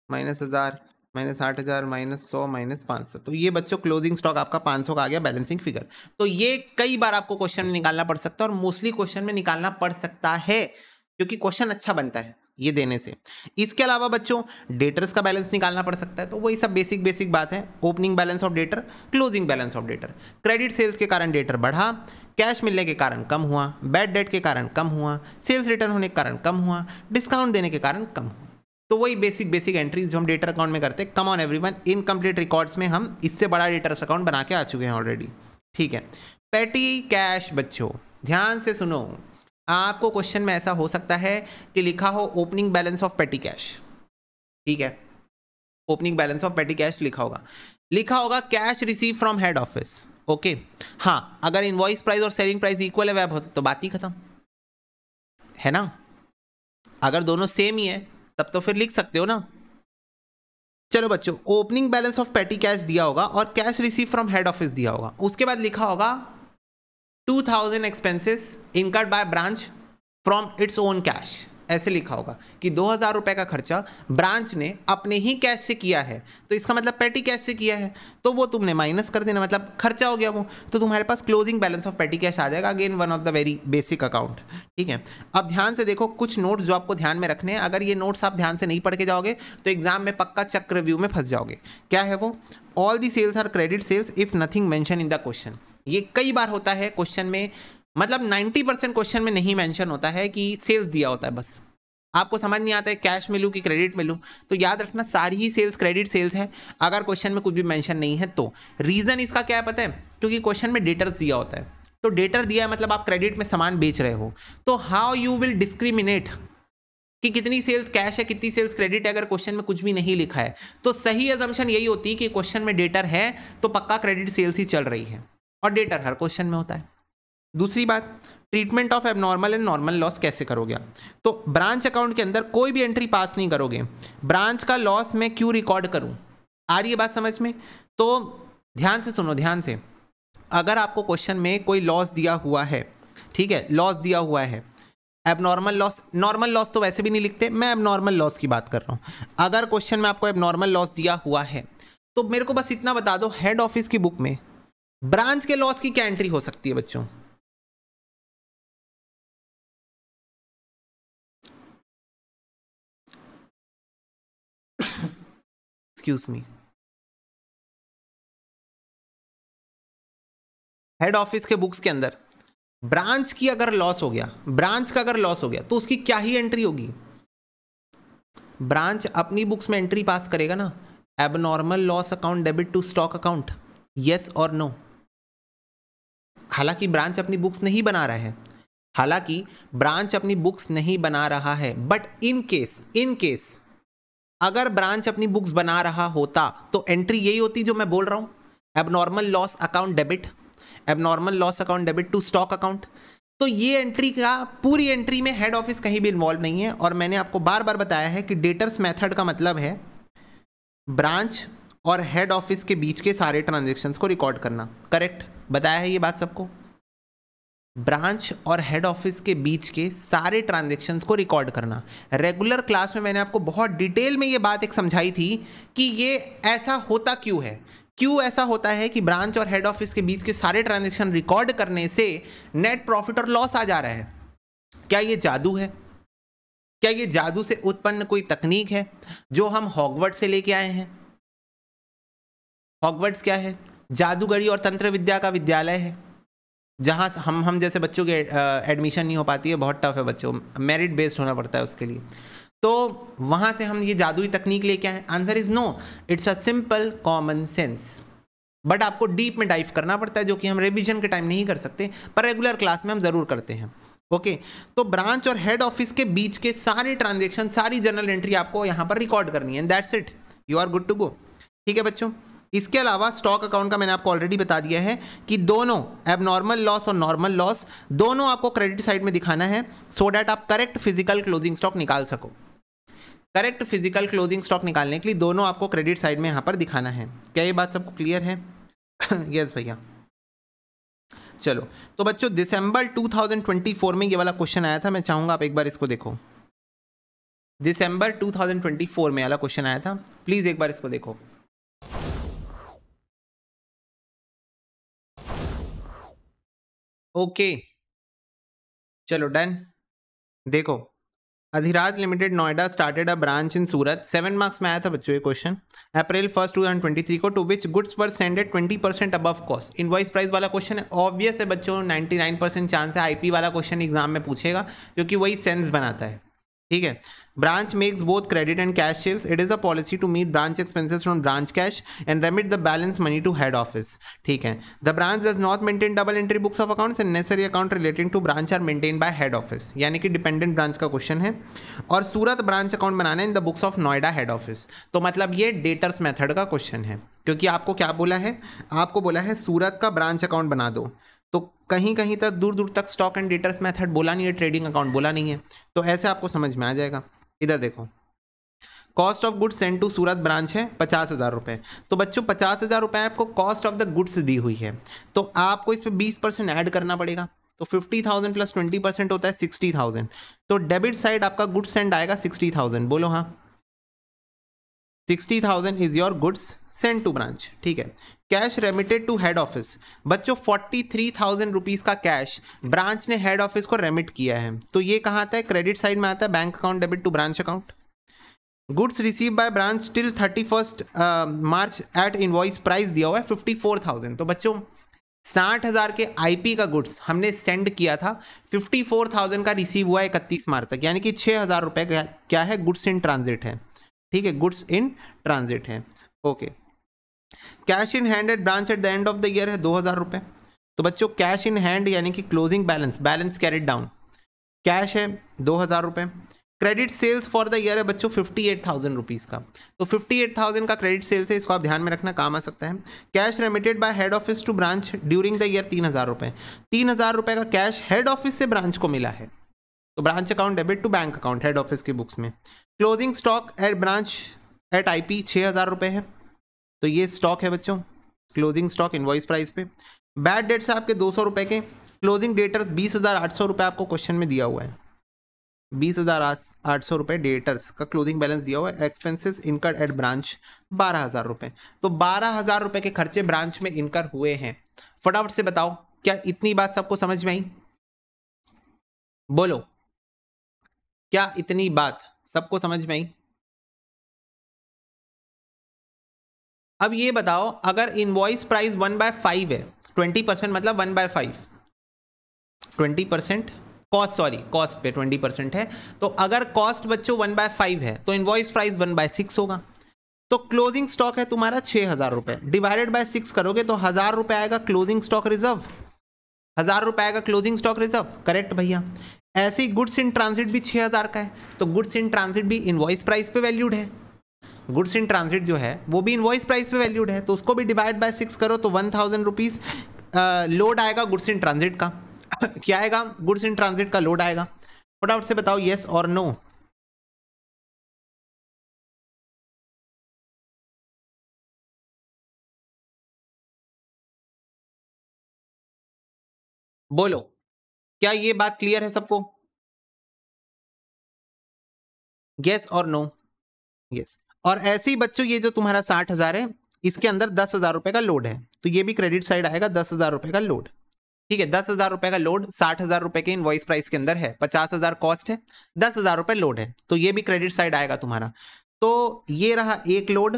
minus 1,000 minus 8,000 minus 100 minus 500, तो ये बच्चों क्लोजिंग स्टॉक आपका 500 का आ गया बैलेंसिंग फिगर। तो ये कई बार आपको क्वेश्चन में निकालना पड़ सकता है, और मोस्टली क्वेश्चन में निकालना पड़ सकता है क्योंकि क्वेश्चन अच्छा बनता है ये देने से। इसके अलावा बच्चों डेटर्स का बैलेंस निकालना पड़ सकता है, तो वही सब बेसिक बात है, opening balance of debtor, closing balance of debtor. Credit sales के कारण डेटर बढ़ा, कैश मिलने के कारण कम हुआ, बैड डेट के कारण कम हुआ, सेल्स रिटर्न होने के कारण कम हुआ, डिस्काउंट देने के कारण कम हुआ। तो वही बेसिक एंट्रीज जो हम डेटर अकाउंट में करते हैं। कम ऑन एवरीवन, इनकम्प्लीट रिकॉर्ड्स में हम इससे बड़ा डेटर्स अकाउंट बना के आ चुके हैं ऑलरेडी, ठीक है। पेटी कैश बच्चों ध्यान से सुनो, आपको क्वेश्चन में ऐसा हो सकता है कि लिखा हो opening balance of petty cash, ठीक है, opening balance of petty cash लिखा होगा cash receive from head office, okay. हाँ, अगर इनवॉइस प्राइस और सेलिंग प्राइस इक्वल है वेब तो बात ही खत्म है ना। अगर दोनों सेम ही है तब तो फिर लिख सकते हो ना। चलो बच्चों, opening balance of petty cash दिया होगा और cash receive from head office दिया होगा, उसके बाद लिखा होगा 2,000 expenses incurred by branch from its own cash, ऐसे लिखा होगा कि 2,000 रुपए का खर्चा ब्रांच ने अपने ही कैश से किया है, तो इसका मतलब पेटी कैश से किया है, तो वो तुमने माइनस कर देना, मतलब खर्चा हो गया वो, तो तुम्हारे पास closing balance of petty cash आ जाएगा। Again one of the very basic account, ठीक है। अब ध्यान से देखो, कुछ नोट्स जो आपको ध्यान में रखने हैं, अगर ये नोट्स आप ध्यान से नहीं पढ़ के जाओगे तो एग्जाम में पक्का चक्रव्यूह में फंस जाओगे। क्या है वो? All the sales are credit sales if nothing mention in the question. ये कई बार होता है क्वेश्चन में, मतलब 90% क्वेश्चन में नहीं मेंशन होता है कि सेल्स दिया होता है, बस आपको समझ नहीं आता है कैश मिलूँ कि क्रेडिट मिलूँ, तो याद रखना सारी ही सेल्स क्रेडिट सेल्स है अगर क्वेश्चन में कुछ भी मेंशन नहीं है तो। रीज़न इसका क्या है पता है? क्योंकि क्वेश्चन में डेटर्स दिया होता है, तो डेटर दिया है मतलब आप क्रेडिट में सामान बेच रहे हो, तो हाउ यू विल डिस्क्रिमिनेट कि कितनी सेल्स कैश है कितनी सेल्स क्रेडिट है अगर क्वेश्चन में कुछ भी नहीं लिखा है? तो सही अजम्पशन यही होती है कि क्वेश्चन में डेटर है तो पक्का क्रेडिट सेल्स ही चल रही है, और डेटर हर क्वेश्चन में होता है। दूसरी बात, treatment of abnormal and normal loss कैसे करोगे? तो ब्रांच अकाउंट के अंदर कोई भी एंट्री पास नहीं करोगे। ब्रांच का लॉस मैं क्यों रिकॉर्ड करूं? आ रही है बात समझ में? तो ध्यान से सुनो, ध्यान से, अगर आपको क्वेश्चन में कोई लॉस दिया हुआ है, ठीक है, लॉस दिया हुआ है, एबनॉर्मल लॉस, नॉर्मल लॉस तो वैसे भी नहीं लिखते, मैं एबनॉर्मल लॉस की बात कर रहा हूं। अगर क्वेश्चन में आपको एबनॉर्मल लॉस दिया हुआ है तो मेरे को बस इतना बता दो, हेड ऑफिस की बुक में ब्रांच के लॉस की क्या एंट्री हो सकती है बच्चों? एक्सक्यूज मी, हेड ऑफिस के बुक्स के अंदर ब्रांच की अगर लॉस हो गया, ब्रांच का अगर लॉस हो गया तो उसकी क्या ही एंट्री होगी? ब्रांच अपनी बुक्स में एंट्री पास करेगा ना, abnormal loss account debit to stock account, yes और नो। हालांकि ब्रांच अपनी बुक्स नहीं बना रहा है, हालांकि ब्रांच अपनी बुक्स नहीं बना रहा है, बट इन केस अगर ब्रांच अपनी बुक्स बना रहा होता तो एंट्री यही होती जो मैं बोल रहा हूं, abnormal loss account debit, abnormal loss account debit to stock account. तो ये एंट्री का पूरी एंट्री में हेड ऑफिस कहीं भी इन्वॉल्व नहीं है। और मैंने आपको बार बार बताया है कि डेटर्स मेथड का मतलब है ब्रांच और हेड ऑफिस के बीच के सारे ट्रांजेक्शन्स को रिकॉर्ड करना। करेक्ट बताया है ये बात सबको? ब्रांच और हेड ऑफिस के बीच के सारे ट्रांजेक्शन्स को रिकॉर्ड करना। रेगुलर क्लास में मैंने आपको बहुत डिटेल में ये बात एक समझाई थी कि ये ऐसा होता क्यों है, क्यों ऐसा होता है कि ब्रांच और हेड ऑफिस के बीच के सारे ट्रांजेक्शन रिकॉर्ड करने से नेट प्रॉफिट और लॉस आ जा रहा है। क्या ये जादू है? क्या ये जादू से उत्पन्न कोई तकनीक है जो हम हॉगवर्ट्स से लेके आए हैं? हॉगवर्ट्स क्या है? जादूगरी और तंत्र विद्या का विद्यालय है, जहाँ हम जैसे बच्चों की एडमिशन नहीं हो पाती है, बहुत टफ है बच्चों, मेरिट बेस्ड होना पड़ता है उसके लिए। तो वहाँ से हम ये जादुई तकनीक लेके आए? Answer is no, it's a simple common sense. But आपको डीप में डाइव करना पड़ता है, जो कि हम रिवीजन के टाइम नहीं कर सकते, पर रेगुलर क्लास में हम ज़रूर करते हैं। ओके तो ब्रांच और हेड ऑफिस के बीच के सारे ट्रांजेक्शन, सारी जर्नल एंट्री आपको यहाँ पर रिकॉर्ड करनी है, that's it, you are good to go. ठीक है बच्चों, इसके अलावा स्टॉक अकाउंट का मैंने आपको ऑलरेडी बता दिया है कि दोनों एबनॉर्मल लॉस और नॉर्मल लॉस दोनों आपको क्रेडिट साइड में दिखाना है, सो डैट आप करेक्ट फिजिकल क्लोजिंग स्टॉक निकाल सको। करेक्ट फिजिकल क्लोजिंग स्टॉक निकालने के लिए दोनों आपको क्रेडिट साइड में यहाँ पर दिखाना है। क्या ये बात सबको क्लियर है? यस भैया। चलो तो बच्चों दिसंबर 2024 में ये वाला क्वेश्चन आया था, मैं चाहूंगा आप एक बार इसको देखो। दिसंबर 2024 में वाला क्वेश्चन आया था, प्लीज एक बार इसको देखो। ओके चलो डन। देखो, Adhiraj limited Noida started a branch in Surat, 7 marks में आया था बच्चों ये क्वेश्चन, अप्रैल 1 2023 को, to which goods were sended 20% above cost. Invoice price वाला क्वेश्चन है, ऑब्वियस है बच्चों, 99% चांस है आईपी वाला क्वेश्चन एग्जाम में पूछेगा, क्योंकि वही सेंस बनाता है। ठीक है, branch makes both credit and cash sales, it is a policy to meet branch expenses from branch cash and remit the balance money to head office. ठीक है, the branch does not maintain double entry books of accounts and necessary account relating to branch are maintain by head office, यानी कि dependent branch का question है। और सूरत branch account बनाना है इन the books of Noida head office, तो मतलब ये डेटर्स मेथड का क्वेश्चन है, क्योंकि आपको क्या बोला है, आपको बोला है सूरत का ब्रांच अकाउंट बना दो, तो कहीं कहीं तक दूर दूर तक स्टॉक एंड डेटर्स मेथड बोला नहीं है, ट्रेडिंग अकाउंट बोला नहीं है, तो ऐसे आपको समझ में आ जाएगा। इधर देखो, cost of goods send to Surat branch है 50,000 रुपये, तो बच्चों 50,000 रुपये आपको कॉस्ट ऑफ द गुड्स दी हुई है, तो आपको इस पर 20% ऐड करना पड़ेगा, तो 50,000 प्लस 20% होता है 60,000, तो डेबिट साइड आपका गुड्स सेंड आएगा 60,000, बोलो हाँ, 60,000 is your goods send to branch. ठीक है, cash remitted to head office, बच्चों 43,000 रुपीज़ का कैश ब्रांच ने हेड ऑफिस को रेमिट किया है, तो ये कहाँ आता है, क्रेडिट साइड में आता है, bank account debit to branch account. Goods receive by branch till 31 मार्च एट इनवॉइस प्राइस दिया हुआ है 54,000, तो बच्चों 60,000 के आईपी का गुड्स हमने सेंड किया था, 54,000 का रिसीव हुआ है 31 मार्च तक, यानी कि 6,000 रुपये का क्या है, गुड्स इन ट्रांजिट है। ठीक है, गुड्स इन ट्रांजिट है। Okay, cash in hand eight branch eight the end of the year है 2,000 रुपये, तो बच्चों कैश इन हैंड यानी कि closing balance, balance carried down, cash है 2,000 रुपये। Credit sales for the year है बच्चों 58,000 रुपीज़ का, तो 58,000 का क्रेडिट सेल्स है, इसको आप ध्यान में रखना, काम आ सकता है। Cash remitted by head office to branch during the year 3,000 रुपये, 3,000 रुपये का कैश हेड ऑफिस से ब्रांच को मिला है, तो branch account debit to bank account head office की बुक्स में। Closing stock at branch at IP 6,000 रुपये है, तो ये स्टॉक है बच्चों, क्लोजिंग स्टॉक इनवॉइस प्राइस पे। बैड डेट्स आपके 200 रुपये के, क्लोजिंग डेटर्स 20,800 रुपये आपको क्वेश्चन में दिया हुआ है, 20,800 रुपये डेटर्स का क्लोजिंग बैलेंस दिया हुआ है। एक्सपेंसेस इनकर्ड एट ब्रांच 12,000 रुपये, तो 12,000 रुपये के खर्चे ब्रांच में इनकर हुए हैं। फटाफट से बताओ, क्या इतनी बात सबको समझ में आई? बोलो, क्या इतनी बात सबको समझ में आई? अब ये बताओ, अगर इनवॉइस प्राइस 1/5 है, 20% मतलब 1/5, 20% कॉस्ट, सॉरी कॉस्ट पे 20% है, तो अगर कॉस्ट बच्चों 1/5 है तो इनवॉइस प्राइस 1/6 होगा। तो क्लोजिंग स्टॉक है तुम्हारा 6,000 रुपए, डिवाइडेड बाय 6 करोगे तो 1,000 रुपए आएगा क्लोजिंग स्टॉक रिजर्व, 1,000 रुपए आएगा क्लोजिंग स्टॉक रिजर्व, करेक्ट भैया। ऐसे ही गुड्स इन ट्रांजिट भी 6,000 का है, तो गुड्स इन ट्रांजिट भी इनवॉइस प्राइस पे वैल्यूड है, गुड्स इन ट्रांजिट जो है वो भी इनवॉइस प्राइस पे वैल्यूड है, तो उसको भी डिवाइड बाय 6 करो तो 1,000 रुपीज लोड आएगा गुड्स इन ट्रांजिट का। क्या आएगा? गुड्स इन ट्रांजिट का लोड आएगा। फटाफट से बताओ यस और नो। बोलो, क्या ये बात क्लियर है सबको? यस और नो? यस। और ऐसे ही बच्चों ये जो तुम्हारा 60,000 है, इसके अंदर 10,000 रुपए का लोड है, तो ये भी क्रेडिट साइड आएगा 10,000 रुपए का लोड। ठीक है, 10,000 रुपए का लोड 60,000 रुपए के इनवॉइस प्राइस के अंदर है, 50,000 कॉस्ट है, 10,000 रुपए लोड है, तो ये भी क्रेडिट साइड आएगा तुम्हारा। तो ये रहा एक लोड,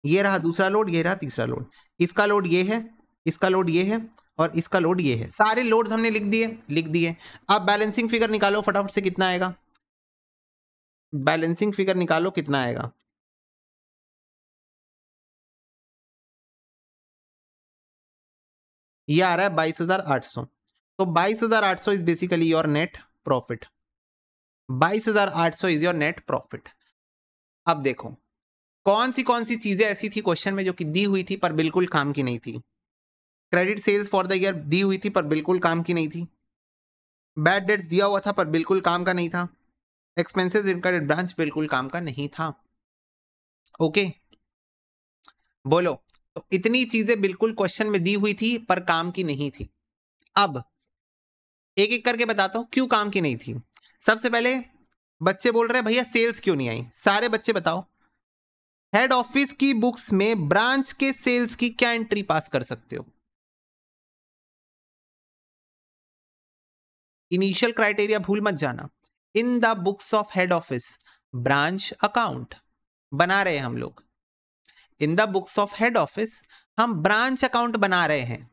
ये रहा दूसरा लोड, ये रहा तीसरा लोड, इसका लोड ये है, इसका लोड ये है, और इसका लोड ये है। सारे लोड्स हमने लिख दिए। अब बैलेंसिंग फिगर निकालो फटाफट से, कितना आएगा? बैलेंसिंग फिगर निकालो, कितना आएगा? ये आ रहा है 22,800। तो 22,800 is basically your net profit, 22,800 is your net profit. अब देखो कौन सी चीजें ऐसी थी क्वेश्चन में जो कि दी हुई थी पर बिल्कुल काम की नहीं थी। Credit sales for the year दी हुई थी पर बिल्कुल काम की नहीं थी। बैड डेट्स दिया हुआ था पर बिल्कुल काम का नहीं था। एक्सपेंसेस इनकर्ड ब्रांच बिल्कुल काम का नहीं था। ओके, बोलो। तो इतनी चीजें बिल्कुल क्वेश्चन में दी हुई थी पर काम की नहीं थी। अब एक एक करके बताता हूं क्यों काम की नहीं थी। सबसे पहले बच्चे बोल रहे हैं भैया सेल्स क्यों नहीं आई, सारे बच्चे बताओ। हेड ऑफिस की बुक्स में ब्रांच के सेल्स की क्या एंट्री पास कर सकते हो? इनिशियल क्राइटेरिया भूल मत जाना। इन the books of head office branch account बना रहे हैं हम लोग। इन the books of head office हम ब्रांच अकाउंट बना रहे हैं,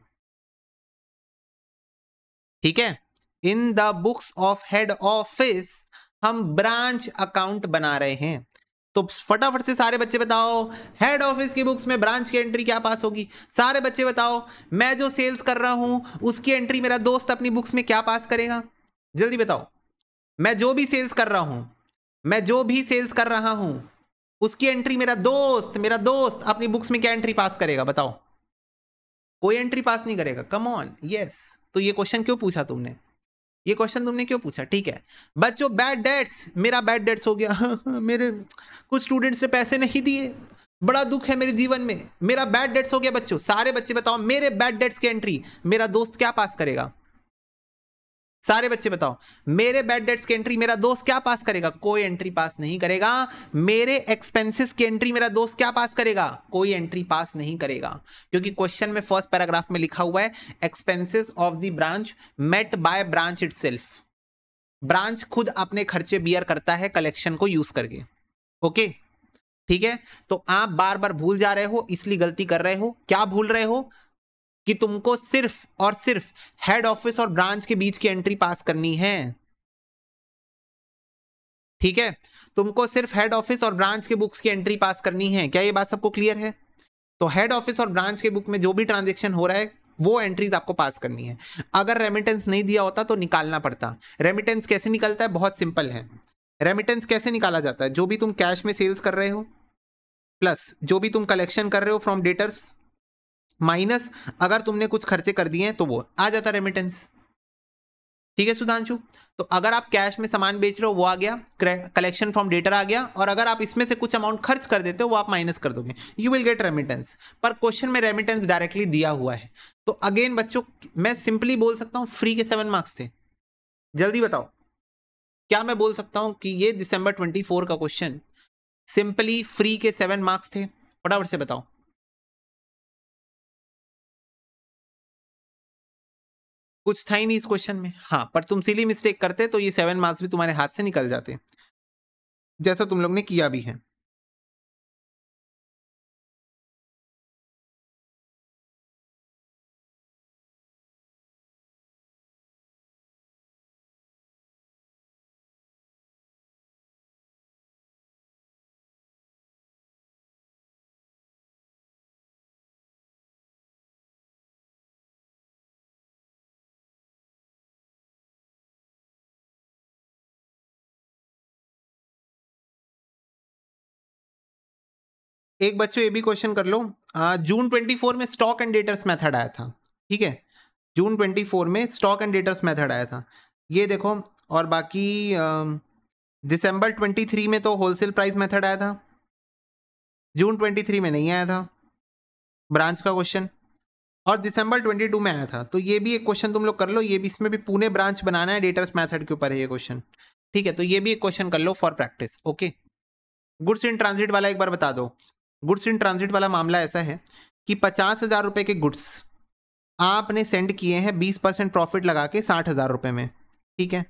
ठीक है। इन the books of head office हम ब्रांच अकाउंट बना रहे हैं। तो फटाफट से सारे बच्चे बताओ, हेड ऑफिस की बुक्स में ब्रांच की एंट्री क्या पास होगी? सारे बच्चे बताओ, मैं जो सेल्स कर रहा हूं उसकी एंट्री मेरा दोस्त अपनी बुक्स में क्या पास करेगा? जल्दी बताओ। मैं जो भी सेल्स कर रहा हूं, मैं जो भी सेल्स कर रहा हूं उसकी एंट्री मेरा दोस्त अपनी बुक्स में क्या एंट्री पास करेगा? बताओ। कोई एंट्री पास नहीं करेगा। Come on, yes. तो ये क्वेश्चन क्यों पूछा तुमने? ये क्वेश्चन तुमने क्यों पूछा? ठीक है बच्चों, बैड डेट्स, मेरा बैड डेट्स हो गया मेरे कुछ स्टूडेंट्स ने पैसे नहीं दिए, बड़ा दुख है मेरे जीवन में, मेरा बैड डेट्स हो गया। बच्चों सारे बच्चे बताओ, मेरे बैड डेट्स की एंट्री मेरा दोस्त क्या पास करेगा? सारे बच्चे बताओ, मेरे बैड डेट्स की एंट्री मेरा दोस्त क्या पास करेगा? कोई एंट्री पास नहीं करेगा। मेरे एक्सपेंसेस की एंट्री मेरा दोस्त क्या पास करेगा? कोई एंट्री पास नहीं करेगा, क्योंकि क्वेश्चन में फर्स्ट पैराग्राफ में लिखा हुआ है expenses of the branch met by branch itself. Branch खुद अपने खर्चे बियर करता है कलेक्शन को यूज करके। ओके, ठीक है। तो आप बार बार भूल जा रहे हो, इसलिए गलती कर रहे हो। क्या भूल रहे हो? कि तुमको सिर्फ और सिर्फ हेड ऑफिस और ब्रांच के बीच की एंट्री पास करनी है, ठीक है। तुमको सिर्फ हेड ऑफिस और ब्रांच के बुक्स की एंट्री पास करनी है। क्या ये बात सबको क्लियर है? तो हेड ऑफिस और ब्रांच के बुक में जो भी ट्रांजेक्शन हो रहा है वो एंट्रीज आपको पास करनी है। अगर रेमिटेंस नहीं दिया होता तो निकालना पड़ता। रेमिटेंस कैसे निकलता है? बहुत सिंपल है। रेमिटेंस कैसे निकाला जाता है? जो भी तुम कैश में सेल्स कर रहे हो प्लस जो भी तुम कलेक्शन कर रहे हो फ्रॉम डेटर्स माइनस अगर तुमने कुछ खर्चे कर दिए हैं तो वो आ जाता रेमिटेंस। ठीक है सुधांशु, तो अगर आप कैश में सामान बेच रहे हो वो आ गया, कलेक्शन फ्रॉम डेटर आ गया, और अगर आप इसमें से कुछ अमाउंट खर्च कर देते हो वो आप माइनस कर दोगे, यू विल गेट रेमिटेंस। पर क्वेश्चन में रेमिटेंस डायरेक्टली दिया हुआ है। तो अगेन बच्चों, मैं सिंपली बोल सकता हूँ फ्री के 7 मार्क्स थे। जल्दी बताओ, क्या मैं बोल सकता हूँ कि ये दिसंबर 24 का क्वेश्चन सिंपली फ्री के 7 मार्क्स थे? फटाफट से बताओ। कुछ था ही नहीं इस क्वेश्चन में। हाँ, पर तुम सिली मिस्टेक करते तो ये 7 मार्क्स भी तुम्हारे हाथ से निकल जाते, जैसा तुम लोग ने किया भी है। एक बच्चों ये भी क्वेश्चन कर लो, जून 24 में स्टॉक एंड डेटर्स मेथड आया था, ठीक है, जून 24 में स्टॉक एंड डेटर्स मेथड आया था, ये देखो। और बाकी दिसंबर 23 में तो होलसेल प्राइस मेथड आया था, जून 23 में नहीं आया था ब्रांच का क्वेश्चन, और दिसंबर 22 में आया था। तो ये भी एक क्वेश्चन तुम लोग कर लो, ये भी, इसमें भी पुणे ब्रांच बनाना है, डेटर्स मेथड के ऊपर है ये क्वेश्चन, ठीक है। तो ये भी एक क्वेश्चन कर लो for practice, okay. Goods in transit वाला एक बार बता दो। गुड्स इन ट्रांजिट वाला मामला ऐसा है कि 50,000 रुपए के गुड्स आपने सेंड किए हैं 20% प्रॉफिट लगा के 60,000 रुपए में, ठीक है।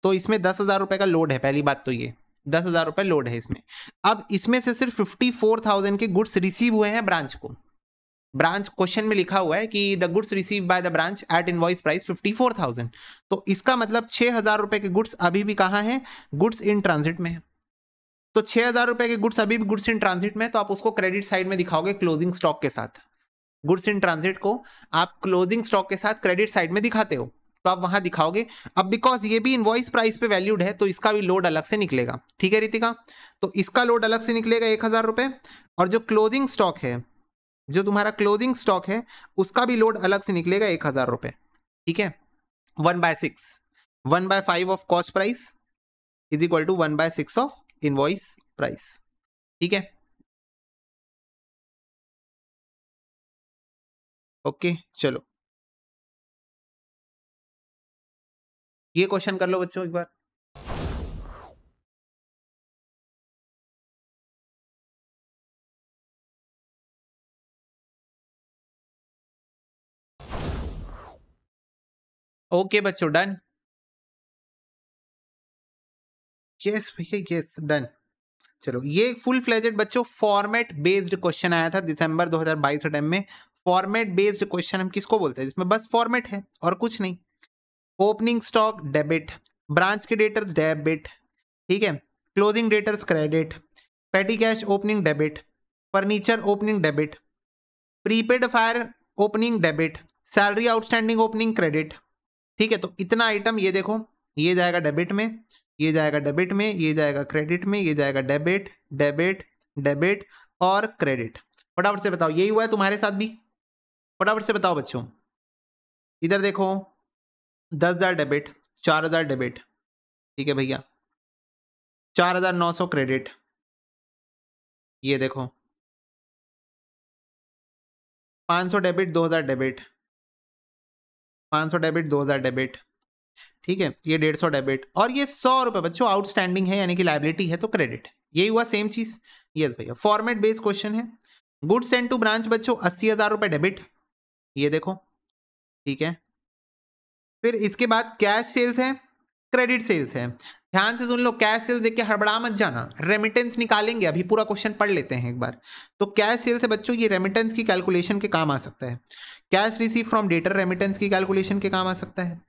तो इसमें 10,000 रुपए का लोड है, पहली बात तो ये 10,000 रुपए लोड है इसमें। अब इसमें से सिर्फ 54,000 के गुड्स रिसीव हुए हैं ब्रांच को। ब्रांच क्वेश्चन में लिखा हुआ है कि the goods receive by the branch at invoice price 54,000। तो इसका मतलब 6,000 रुपए के गुड्स अभी भी कहाँ है, गुड्स इन ट्रांजिट में है। तो 6,000 रुपए के गुड्स अभी भी गुड्स इन ट्रांजिट में, तो आप उसको क्रेडिट साइड में दिखाओगे क्लोजिंग स्टॉक के साथ। गुड्स इन ट्रांजिट को आप क्लोजिंग स्टॉक के साथ क्रेडिट साइड में दिखाते हो, तो आप वहां दिखाओगे। अब बिकॉज ये भी इनवॉइस प्राइस पे वैल्यूड है, तो इसका भी लोड अलग से निकलेगा, ठीक है रितिका। तो इसका लोड अलग से निकलेगा 1,000 रुपए, और जो क्लोजिंग स्टॉक है, जो तुम्हारा क्लोजिंग स्टॉक है, उसका भी लोड अलग से निकलेगा 1,000 रुपए, ठीक है। 1/6, 1/5 of cost price is equal to 1/6 of invoice price, ठीक है। ओके चलो, ये क्वेश्चन कर लो बच्चों एक बार। ओके बच्चों डन, यस भैया यस डन। चलो ये एक फुल फ्लेजेड बच्चों फॉर्मेट बेस्ड क्वेश्चन आया था दिसंबर 2022 टाइम में। फॉर्मेट बेस्ड क्वेश्चन हम किसको बोलते हैं, जिसमें बस फॉर्मेट है और कुछ नहीं। ओपनिंग स्टॉक डेबिट, ब्रांच के डेटर्स डेबिट, ठीक है, क्लोजिंग डेटर्स क्रेडिट, पेटी cash opening debit, furniture opening debit, prepaid fire opening debit, salary outstanding opening credit, ठीक है। तो इतना आइटम ये देखो, ये जाएगा डेबिट में, ये जाएगा डेबिट में, ये जाएगा क्रेडिट में, ये जाएगा डेबिट डेबिट डेबिट और क्रेडिट। फटाफट से बताओ, यही हुआ है तुम्हारे साथ भी? फटाफट से बताओ बच्चों। इधर देखो 10,000 डेबिट, 4,000 डेबिट, ठीक है भैया, 4,900 क्रेडिट, ये देखो 500 डेबिट, 2,000 डेबिट, 500 डेबिट, 2,000 डेबिट, ठीक है, ये 150 डेबिट, और ये 100 रुपए बच्चों आउटस्टैंडिंग है, यानी कि लाइबिलिटी है तो क्रेडिट। यही हुआ सेम चीज, यस भैया फॉर्मेट बेस्ड क्वेश्चन है। गुड सेंड टू ब्रांच बच्चों 80,000 रुपए डेबिट, ये देखो, ठीक है। फिर इसके बाद कैश सेल्स है, क्रेडिट सेल्स है। ध्यान से सुन लो, कैश सेल्स देख के हड़बड़ा मत जाना, रेमिटेंस निकालेंगे, अभी पूरा क्वेश्चन पढ़ लेते हैं एक बार। तो कैश सेल्स है बच्चों, ये रेमिटेंस की कैलकुलेशन के काम आ सकता है। Cash receive from debtor remittance की कैलकुलेशन के काम आ सकता है।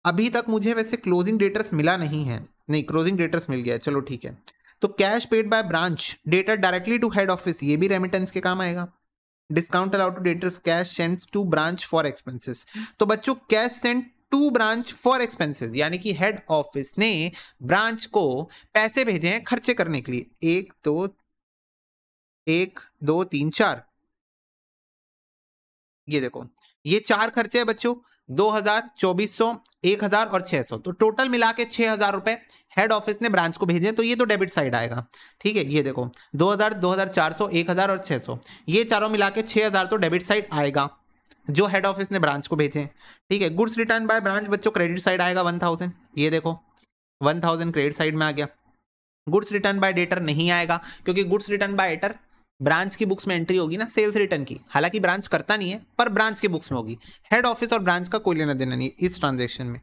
अभी तक मुझे वैसे क्लोजिंग डेटर्स मिला नहीं है, नहीं क्लोजिंग डेटर्स मिल गया, चलो ठीक है। तो cash paid by branch debtor directly to head office, ये भी रेमिटेंस के काम आएगा। Discount allowed to debtors cash send to branch for expenses, तो बच्चों cash send to branch for expenses, यानी कि हेड ऑफिस ने ब्रांच को पैसे भेजे हैं खर्चे करने के लिए। 1 2 3 4, ये देखो ये 4 खर्चे हैं बच्चों, 2,000, 2,400, 1,000 और 600, तो टोटल मिला के 6,000 रुपए हेड ऑफिस ने ब्रांच को भेजे, तो ये तो डेबिट साइड आएगा, ठीक है। ये देखो 2,000, 2,400, 1,000 और 600, ये चारों मिला के 6,000 तो डेबिट साइड आएगा जो हेड ऑफिस ने ब्रांच को भेजे, ठीक है। गुड्स रिटर्न बाय ब्रांच बच्चों क्रेडिट साइड आएगा 1,000, ये देखो 1,000 क्रेडिट साइड में आ गया। गुड्स रिटर्न बाय डेटर नहीं आएगा, क्योंकि goods return bye debtor branch की बुक्स में एंट्री होगी ना सेल्स रिटर्न की, हालांकि ब्रांच करता नहीं है पर ब्रांच की बुक्स में होगी। हेड ऑफिस और ब्रांच का कोई लेना देना नहीं है इस ट्रांजेक्शन में।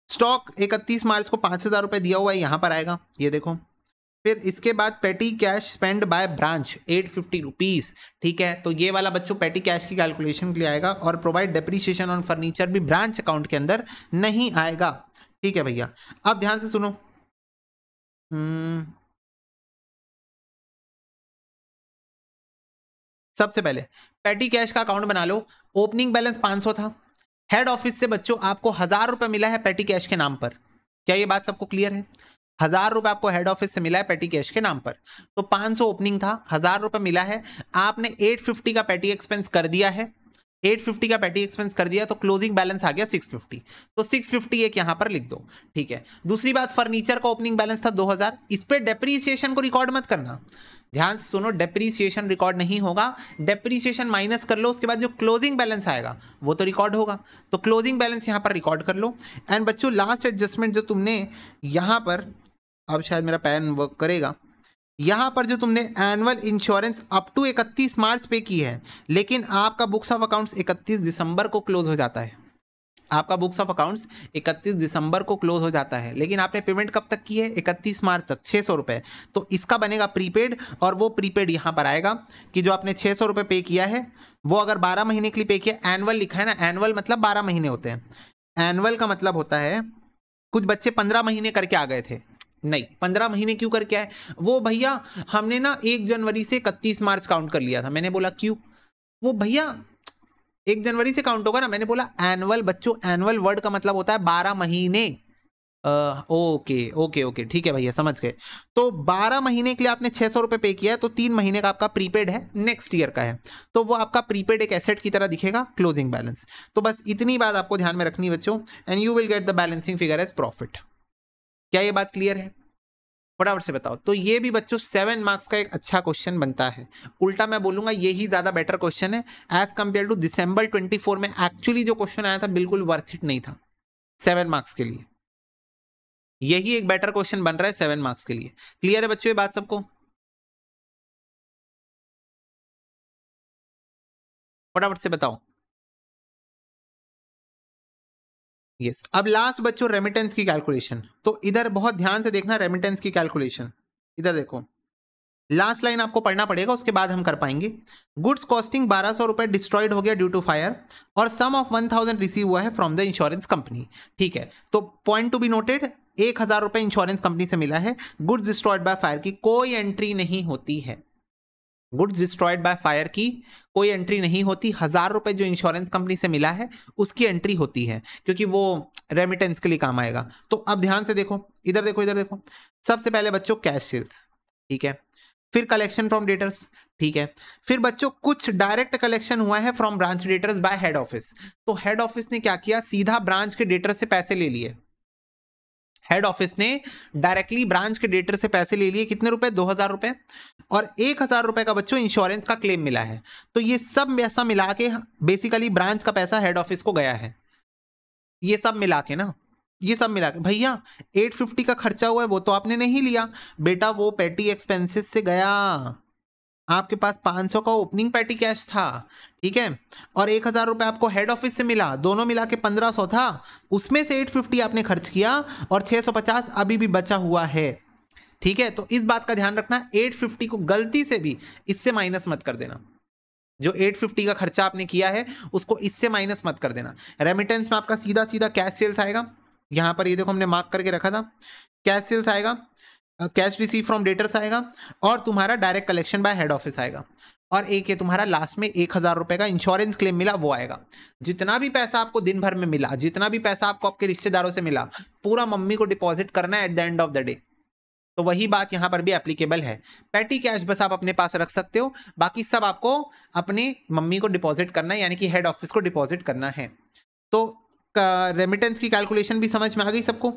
स्टॉक 31 मार्च को 5,000 रुपए दिया हुआ है, यहां पर आएगा, ये देखो। फिर इसके बाद पेटी cash spend by branch 850 rupees, ठीक है। तो ये वाला बच्चों पेटी कैश की कैलकुलेशन के लिए आएगा, और प्रोवाइड डेप्रीशिएशन ऑन फर्नीचर भी ब्रांच अकाउंट के अंदर नहीं आएगा, ठीक है भैया। अब ध्यान से सुनो, सबसे पहले पेटी कैश का अकाउंट बना लो। ओपनिंग बैलेंस 500 था, हेड ऑफिस से बच्चों आपको 1,000 रुपए मिला है पेटी कैश के नाम पर, क्या ये बात सबको क्लियर है? ₹1000 आपको हेड ऑफिस से मिला है पेटी कैश के नाम पर, तो 500 ओपनिंग था, ₹1000 मिला है, आपने 850 का पेटी एक्सपेंस कर दिया है, 850 का पेटी एक्सपेंस कर दिया तो क्लोजिंग बैलेंस आ गया 650, तो 650 एक यहां पर लिख दो। ठीक है, दूसरी बात, फर्नीचर का ओपनिंग बैलेंस था 2000, इस पे डेप्रीसिएशन को रिकॉर्ड मत करना, ध्यान से सुनो, डेप्रीसिएशन रिकॉर्ड नहीं होगा, डेप्रीसिएशन माइनस कर लो, उसके बाद जो क्लोजिंग बैलेंस आएगा वो तो रिकॉर्ड होगा, तो क्लोजिंग बैलेंस यहां पर रिकॉर्ड कर लो। एंड बच्चों लास्ट एडजस्टमेंट जो तुमने यहां पर, अब शायद मेरा पैन वर्क करेगा, यहां पर जो तुमने एनुअल इंश्योरेंस अप टू 31 मार्च पे की है, लेकिन आपका बुक्स ऑफ अकाउंट्स 31 दिसंबर को क्लोज हो जाता है, आपका बुक्स ऑफ अकाउंट्स 31 दिसंबर को क्लोज हो जाता है, लेकिन आपने पेमेंट कब तक की है, 31 मार्च तक, 600 रुपये, तो इसका बनेगा प्रीपेड, और वो प्रीपेड यहाँ पर आएगा कि जो आपने 600 रुपये पे किया है, वो अगर 12 महीने के लिए पे किया, एनुअल लिखा है ना, एनुअल मतलब 12 महीने होते हैं, एनुअल का मतलब होता है, कुछ बच्चे 15 महीने करके आ गए थे, नहीं 15 महीने क्यों करके आए, वो भैया हमने ना 1 जनवरी से 31 मार्च काउंट कर लिया था, मैंने बोला क्यों, वो भैया 1 जनवरी से काउंट होगा ना, मैंने बोला एनुअल, बच्चों एनुअल वर्ड का मतलब होता है 12 महीने, ओके ओके ओके ठीक है भैया समझ गए, तो 12 महीने के लिए आपने 600 रुपये पे किया है, तो 3 महीने का आपका प्रीपेड है, नेक्स्ट ईयर का है, तो वो आपका प्रीपेड एक एसेट की तरह दिखेगा, क्लोजिंग बैलेंस। तो बस इतनी बात आपको ध्यान में रखनी बच्चों, and you will get the balancing figure as profit. क्या ये बात क्लियर है, फटाफट से बताओ। तो ये भी बच्चों 7 मार्क्स का एक अच्छा क्वेश्चन बनता है, उल्टा मैं बोलूंगा यही ज्यादा बेटर क्वेश्चन है एज कंपेयर टू दिसंबर 24 में एक्चुअली जो क्वेश्चन आया था बिल्कुल वर्थ इट नहीं था 7 मार्क्स के लिए, यही एक बेटर क्वेश्चन बन रहा है 7 मार्क्स के लिए। क्लियर है बच्चों ये बात सबको, फटाफट से बताओ। यस, अब लास्ट बच्चों रेमिटेंस की कैलकुलेशन, तो इधर बहुत ध्यान से देखना, रेमिटेंस की कैलकुलेशन इधर देखो, लास्ट लाइन आपको पढ़ना पड़ेगा, उसके बाद हम कर पाएंगे। गुड्स कॉस्टिंग 1200 रुपए डिस्ट्रॉयड हो गया ड्यू टू फायर, और सम ऑफ 1000 रिसीव हुआ है फ्रॉम द इंश्योरेंस कंपनी। ठीक है, तो पॉइंट टू बी नोटेड, 1000 रुपए इंश्योरेंस कंपनी से मिला है, गुड्स डिस्ट्रॉयड बाय फायर की कोई एंट्री नहीं होती है, गुड्स डिस्ट्रॉयड बाय फायर की कोई एंट्री नहीं होती, 1000 रुपए जो इंश्योरेंस कंपनी से मिला है उसकी एंट्री होती है, क्योंकि वो रेमिटेंस के लिए काम आएगा। तो अब ध्यान से देखो, इधर देखो, इधर देखो, सबसे पहले बच्चों कैश सेल्स, ठीक है, फिर कलेक्शन फ्रॉम डेटर्स, ठीक है, फिर बच्चों कुछ डायरेक्ट कलेक्शन हुआ है from branch debtors bye head office, तो हेड ऑफिस ने क्या किया, सीधा ब्रांच के डेटर से पैसे ले लिए, हेड ऑफिस ने डायरेक्टली ब्रांच के डेटर से पैसे ले लिए, कितने रुपए, 2000 रुपए, और 1000 रुपए का बच्चों इंश्योरेंस का क्लेम मिला है, तो ये सब पैसा मिला के बेसिकली ब्रांच का पैसा हेड ऑफिस को गया है, ये सब मिला के ना, ये सब मिला के भैया 850 का खर्चा हुआ है वो तो आपने नहीं लिया बेटा, वो पेटी एक्सपेंसेस से गया, आपके पास 500 का ओपनिंग पेटी कैश था, ठीक है, और 1000 रुपए आपको हेड ऑफिस से मिला, दोनों मिला के 1500 था, उसमें से 850 आपने खर्च किया और 650 अभी भी बचा हुआ है। ठीक है, तो इस बात का ध्यान रखना, 850 को गलती से भी इससे माइनस मत कर देना, जो 850 का खर्चा आपने किया है उसको इससे माइनस मत कर देना। रेमिटेंस में आपका सीधा सीधा कैश सेल्स आएगा, यहां पर ये देखो हमने मार्क करके रखा था, कैश सेल्स आएगा, कैश रिसीव फ्रॉम डेटर्स आएगा, और तुम्हारा direct collection bye head office आएगा, और एक है तुम्हारा लास्ट में 1000 रुपए का इंश्योरेंस क्लेम मिला वो आएगा। जितना भी पैसा आपको दिन भर में मिला, जितना भी पैसा आपको आपके रिश्तेदारों से मिला, पूरा मम्मी को डिपॉजिट करना है eight the end of the day, तो वही बात यहां पर भी एप्लीकेबल है। पेटी कैश बस आप अपने पास रख सकते हो, बाकी सब आपको अपने मम्मी को डिपॉजिट करना है, यानी कि हेड ऑफिस को डिपॉजिट करना है। तो रेमिटेंस की कैलकुलेशन भी समझ में आ गई सबको,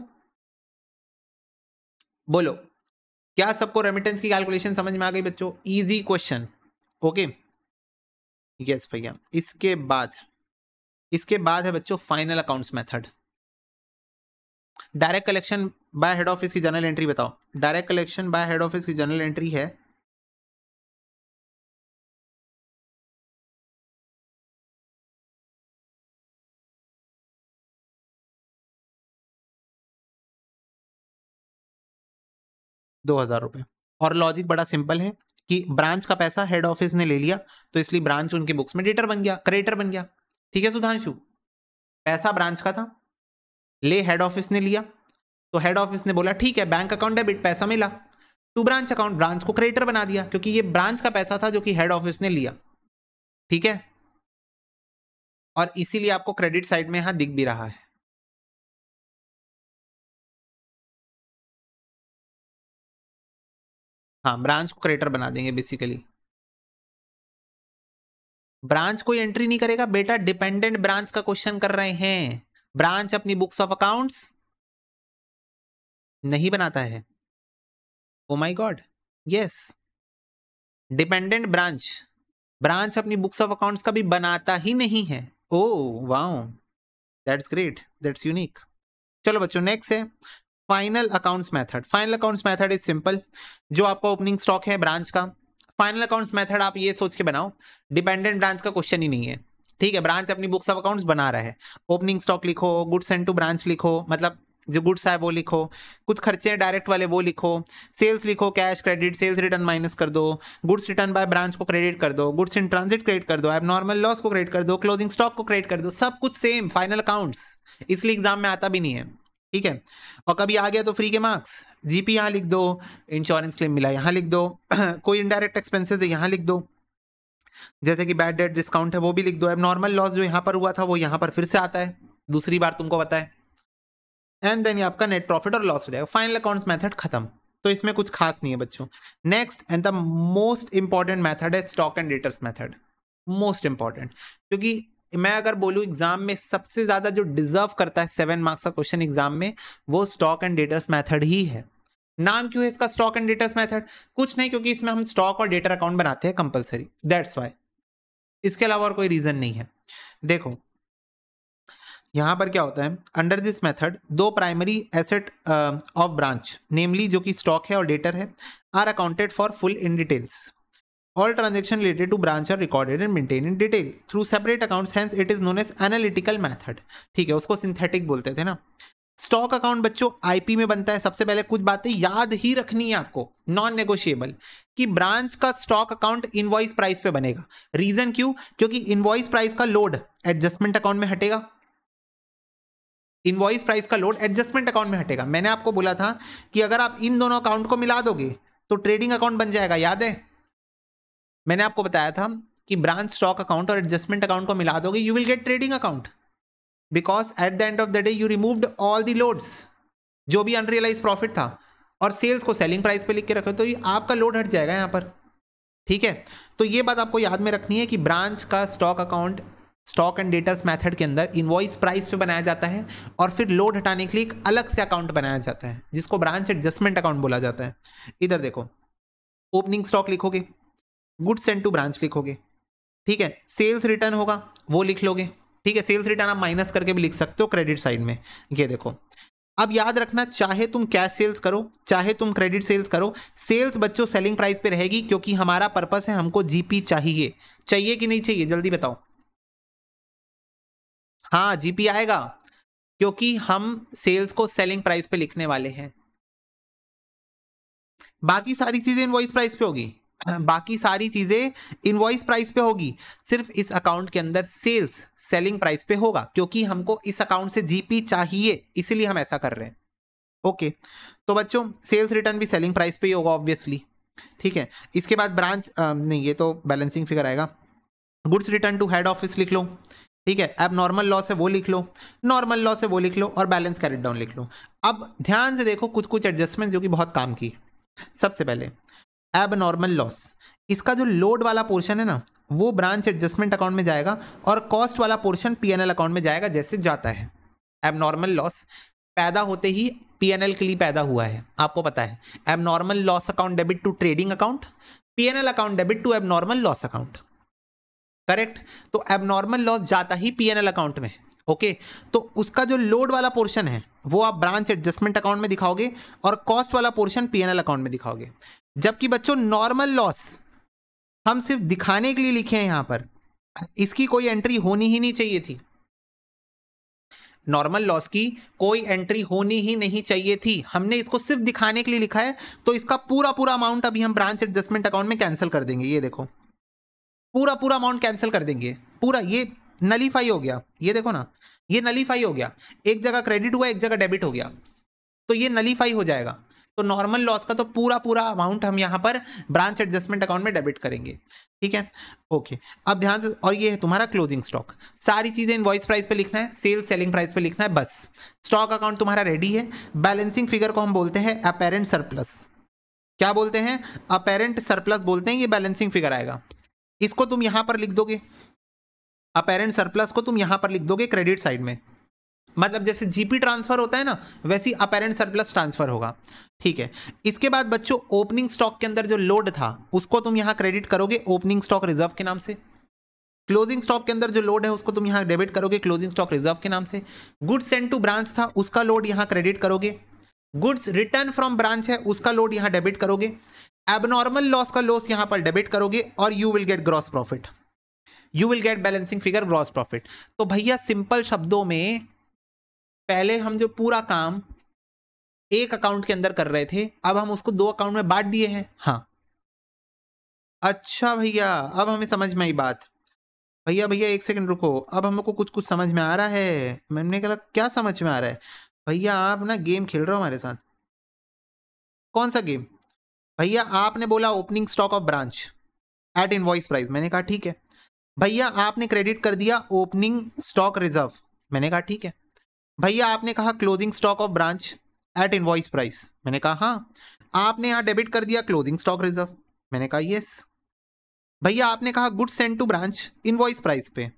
बोलो क्या सबको रेमिटेंस की कैलकुलेशन समझ में आ गई बच्चों, इजी क्वेश्चन, ओके यस भैया। इसके बाद है बच्चों final accounts method. Direct collection bye head office की जनरल एंट्री बताओ, direct collection bye head office की जनरल एंट्री है 2000 रुपए, और लॉजिक बड़ा सिंपल है कि ब्रांच का पैसा हेड ऑफिस ने ले लिया, तो इसलिए ब्रांच उनके बुक्स में डेटर बन गया, क्रेडिटर बन गया। ठीक है सुधांशु, पैसा ब्रांच का था, ले हेड ऑफिस ने लिया, तो हेड ऑफिस ने बोला ठीक है बैंक अकाउंट डेबिट, पैसा मिला टू ब्रांच अकाउंट, ब्रांच को क्रेडिटर बना दिया, क्योंकि ये ब्रांच का पैसा था जो कि हेड ऑफिस ने लिया। ठीक है, और इसीलिए आपको क्रेडिट साइड में यहां दिख भी रहा है। हाँ, ब्रांच को क्रेडिटर बना देंगे बेसिकली। ब्रांच कोई एंट्री नहीं करेगा बेटा, डिपेंडेंट ब्रांच का क्वेश्चन कर रहे हैं। ब्रांच अपनी बुक्स ऑफ अकाउंट्स नहीं बनाता है। Oh my God, yes, dependent branch अपनी बुक्स ऑफ अकाउंट्स का भी बनाता ही नहीं है। Oh wow, that's great, that's unique. चलो बच्चों, नेक्स्ट है final accounts method. Final accounts method is simple. जो आपका ओपनिंग स्टॉक है ब्रांच का, फाइनल अकाउंट्स मेथड आप ये सोच के बनाओ, डिपेंडेंट ब्रांच का क्वेश्चन ही नहीं है। ठीक है, ब्रांच अपनी बुक्स ऑफ अकाउंट्स बना रहा है। ओपनिंग स्टॉक लिखो, गुड्स सेंट टू ब्रांच लिखो, मतलब जो गुड्स है वो लिखो, कुछ खर्चे हैं डायरेक्ट वाले वो लिखो, सेल्स लिखो, cash credit, sales return minus कर दो, गुड्स रिटर्न बाय ब्रांच को क्रेडिट कर दो, गुड्स इन ट्रांजिट क्रेडिट कर दो, एबनॉर्मल लॉस को क्रेडिट कर दो, क्लोजिंग स्टॉक को क्रेडिट कर दो, सब कुछ सेम फाइनल अकाउंट्स। इसलिए एग्जाम में आता भी नहीं है। ठीक है, और कभी आ गया तो फ्री के मार्क्स। जीपी यहाँ लिख दो, इंश्योरेंस क्लेम मिला यहाँ लिख दो, कोई इनडायरेक्ट एक्सपेंसेस है यहाँ लिख दो, जैसे कि बैड डेट डिस्काउंट है वो भी लिख दो, एबनॉर्मल लॉस जो यहाँ पर हुआ था वो यहाँ पर फिर से आता है, दूसरी बार तुमको पता है, एंड देन ये आपका नेट प्रॉफिट और लॉस हो जाएगा। फाइनल अकाउंट्स मेथड खत्म। तो इसमें कुछ खास नहीं है बच्चों। Next and the most important method है stock and debtors method. Most important, क्योंकि मैं अगर बोलूं एग्जाम में सबसे ज्यादा जो डिजर्व करता है 7 मार्क्स का क्वेश्चन एग्जाम में, वो स्टॉक एंड डेटर्स मेथड ही है। नाम क्यों है इसका स्टॉक एंड डेटर्स मेथड? कुछ नहीं, क्योंकि इसमें हम स्टॉक और डेटर अकाउंट बनाते हैं कंपलसरी, दैट्स वाई। इसके अलावा और कोई रीजन नहीं है। देखो यहां पर क्या होता है, अंडर दिस मेथड दो primary asset of branch, namely जो कि स्टॉक है और डेटर है, are accounted for full in details. All transaction related to branch are recorded and maintained in detail through separate accounts, hence it is known as analytical method। ठीक है, उसको synthetic बोलते थे ना। स्टॉक अकाउंट बच्चों IP में बनता है। सबसे पहले कुछ बातें याद ही रखनी है आपको, नॉन नेगोशिएबल, कि ब्रांच का स्टॉक अकाउंट इनवॉइस प्राइस पे बनेगा। रीजन क्यों? क्योंकि इनवॉइस प्राइस का लोड एडजस्टमेंट अकाउंट में हटेगा। इनवॉइस प्राइस का लोड एडजस्टमेंट अकाउंट में हटेगा। मैंने आपको बोला था कि अगर आप इन दोनों अकाउंट को मिला दोगे तो ट्रेडिंग अकाउंट बन जाएगा, याद है? मैंने आपको बताया था कि ब्रांच स्टॉक अकाउंट और एडजस्टमेंट अकाउंट को मिला दोगे, you will gate trading account, because at the end of the day you removed all the loads, जो भी अनरियलाइज प्रॉफिट था, और सेल्स को सेलिंग प्राइस पे लिख के रखो तो ये आपका लोड हट जाएगा यहाँ पर। ठीक है, तो ये बात आपको याद में रखनी है कि ब्रांच का stock account stock and debtors method के अंदर इनवॉइस प्राइस पे बनाया जाता है, और फिर लोड हटाने के लिए एक अलग से अकाउंट बनाया जाता है जिसको ब्रांच एडजस्टमेंट अकाउंट बोला जाता है। इधर देखो, ओपनिंग स्टॉक लिखोगे, गुड्स सेंट टू ब्रांच लिखोगे, ठीक है, सेल्स रिटर्न होगा वो लिख लोगे, ठीक है, सेल्स रिटर्न आप माइनस करके भी लिख सकते हो क्रेडिट साइड में। ये देखो, अब याद रखना, चाहे तुम कैश सेल्स करो चाहे तुम क्रेडिट सेल्स करो, सेल्स बच्चों सेलिंग प्राइस पे रहेगी, क्योंकि हमारा पर्पस है, हमको जीपी चाहिए। चाहिए कि नहीं चाहिए, जल्दी बताओ। हाँ, जीपी आएगा, क्योंकि हम सेल्स को सेलिंग प्राइस पे लिखने वाले हैं। बाकी सारी चीजें इनवॉइस प्राइस पे होगी, बाकी सारी चीजें इनवॉइस प्राइस पे होगी, सिर्फ इस अकाउंट के अंदर सेल्स सेलिंग प्राइस पे होगा, क्योंकि हमको इस अकाउंट से जीपी चाहिए, इसीलिए हम ऐसा कर रहे हैं। ओके, तो बच्चों सेल्स रिटर्न भी सेलिंग प्राइस पे ही होगा ऑब्वियसली। ठीक है, इसके बाद ब्रांच नहीं, ये तो बैलेंसिंग फिगर आएगा। Goods return to head office लिख लो, ठीक है, अब नॉर्मल लॉस है वो लिख लो, नॉर्मल लॉस है वो लिख लो, और बैलेंस कैरिड डाउन लिख लो। अब ध्यान से देखो कुछ कुछ एडजस्टमेंट जो कि बहुत काम की। सबसे पहले एब नॉर्मल लॉस, इसका जो लोड वाला पोर्शन है ना, वो ब्रांच एडजस्टमेंट अकाउंट में जाएगा, और कॉस्ट वाला पोर्शन पीएनएल अकाउंट में जाएगा, जैसे जाता है। एब नॉर्मल लॉस पैदा होते ही पीएनएल के लिए पैदा हुआ है, आपको पता है। Abnormal loss account debit to trading account, PNL account debit to abnormal loss account, correct. तो एबनॉर्मल लॉस जाता ही पीएनएल अकाउंट में। ओके, तो उसका जो लोड वाला पोर्शन है वो आप ब्रांच एडजस्टमेंट अकाउंट में दिखाओगे, और कॉस्ट वाला पोर्शन पीएनएल अकाउंट में दिखाओगे। जबकि बच्चों नॉर्मल लॉस हम सिर्फ दिखाने के लिए लिखे हैं, यहां पर इसकी कोई एंट्री होनी ही नहीं चाहिए थी। नॉर्मल लॉस की कोई एंट्री होनी ही नहीं चाहिए थी, हमने इसको सिर्फ दिखाने के लिए लिखा है। तो इसका पूरा पूरा अमाउंट अभी हम ब्रांच एडजस्टमेंट अकाउंट में कैंसिल कर देंगे। ये देखो, पूरा पूरा अमाउंट कैंसिल कर देंगे, पूरा ये नलीफाई हो गया। ये देखो ना, ये नलीफाई हो गया, एक जगह क्रेडिट हुआ एक जगह डेबिट हो गया, तो ये नलीफाई हो जाएगा। तो नॉर्मल लॉस का तो पूरा पूरा अमाउंट हम यहाँ पर ब्रांच एडजस्टमेंट अकाउंट में डेबिट करेंगे। ठीक है, ओके, अब ध्यान से, और ये है तुम्हारा क्लोजिंग स्टॉक। सारी चीजें इनवॉइस प्राइस पे लिखना है, सेल सेलिंग प्राइस पे लिखना है, बस। स्टॉक अकाउंट तुम्हारा रेडी है। बैलेंसिंग फिगर को हम बोलते हैं अपेरेंट सरप्लस। क्या बोलते हैं, अपेरेंट सरप्लस बोलते हैं, ये बैलेंसिंग फिगर आएगा। इसको तुम यहां पर लिख दोगे, अपेरेंट सरप्लस को तुम यहां पर लिख दोगे क्रेडिट साइड में, मतलब जैसे जीपी ट्रांसफर होता है ना, वैसी अपेरेंट सरप्लस ट्रांसफर होगा। ठीक है, इसके बाद बच्चों ओपनिंग स्टॉक के अंदर जो लोड था उसको तुम यहां क्रेडिट करोगे ओपनिंग स्टॉक रिजर्व के नाम से। क्लोजिंग स्टॉक के अंदर जो लोड है उसको तुम यहां डेबिट करोगे क्लोजिंग स्टॉक रिजर्व के नाम से। गुड्स सेंड टू ब्रांच था, उसका लोड यहां क्रेडिट करोगे। गुड्स रिटर्न फ्रॉम ब्रांच है, उसका लोड यहां डेबिट करोगे। एबनॉर्मल लॉस का लॉस यहां पर डेबिट करोगे और you will gate gross profit, you will gate balancing figure gross profit. तो भैया सिंपल शब्दों में पहले हम जो पूरा काम एक अकाउंट के अंदर कर रहे थे, अब हम उसको दो अकाउंट में बांट दिए हैं। हाँ अच्छा भैया, अब हमें समझ में आई बात। भैया भैया एक सेकंड रुको, अब हमको कुछ कुछ समझ में आ रहा है। मैंने कहा क्या समझ में आ रहा है? भैया आप ना गेम खेल रहे हो हमारे साथ। कौन सा गेम? भैया आपने बोला opening stock of branch at invoice price, मैंने कहा ठीक है। भैया आपने क्रेडिट कर दिया ओपनिंग स्टॉक रिजर्व, मैंने कहा ठीक है। भैया आपने कहा closing stock of branch at invoice price, मैंने कहा हाँ। आपने यहाँ डेबिट कर दिया क्लोजिंग स्टॉक रिजर्व, मैंने कहा यस। भैया आपने कहा goods send to branch invoice price पे,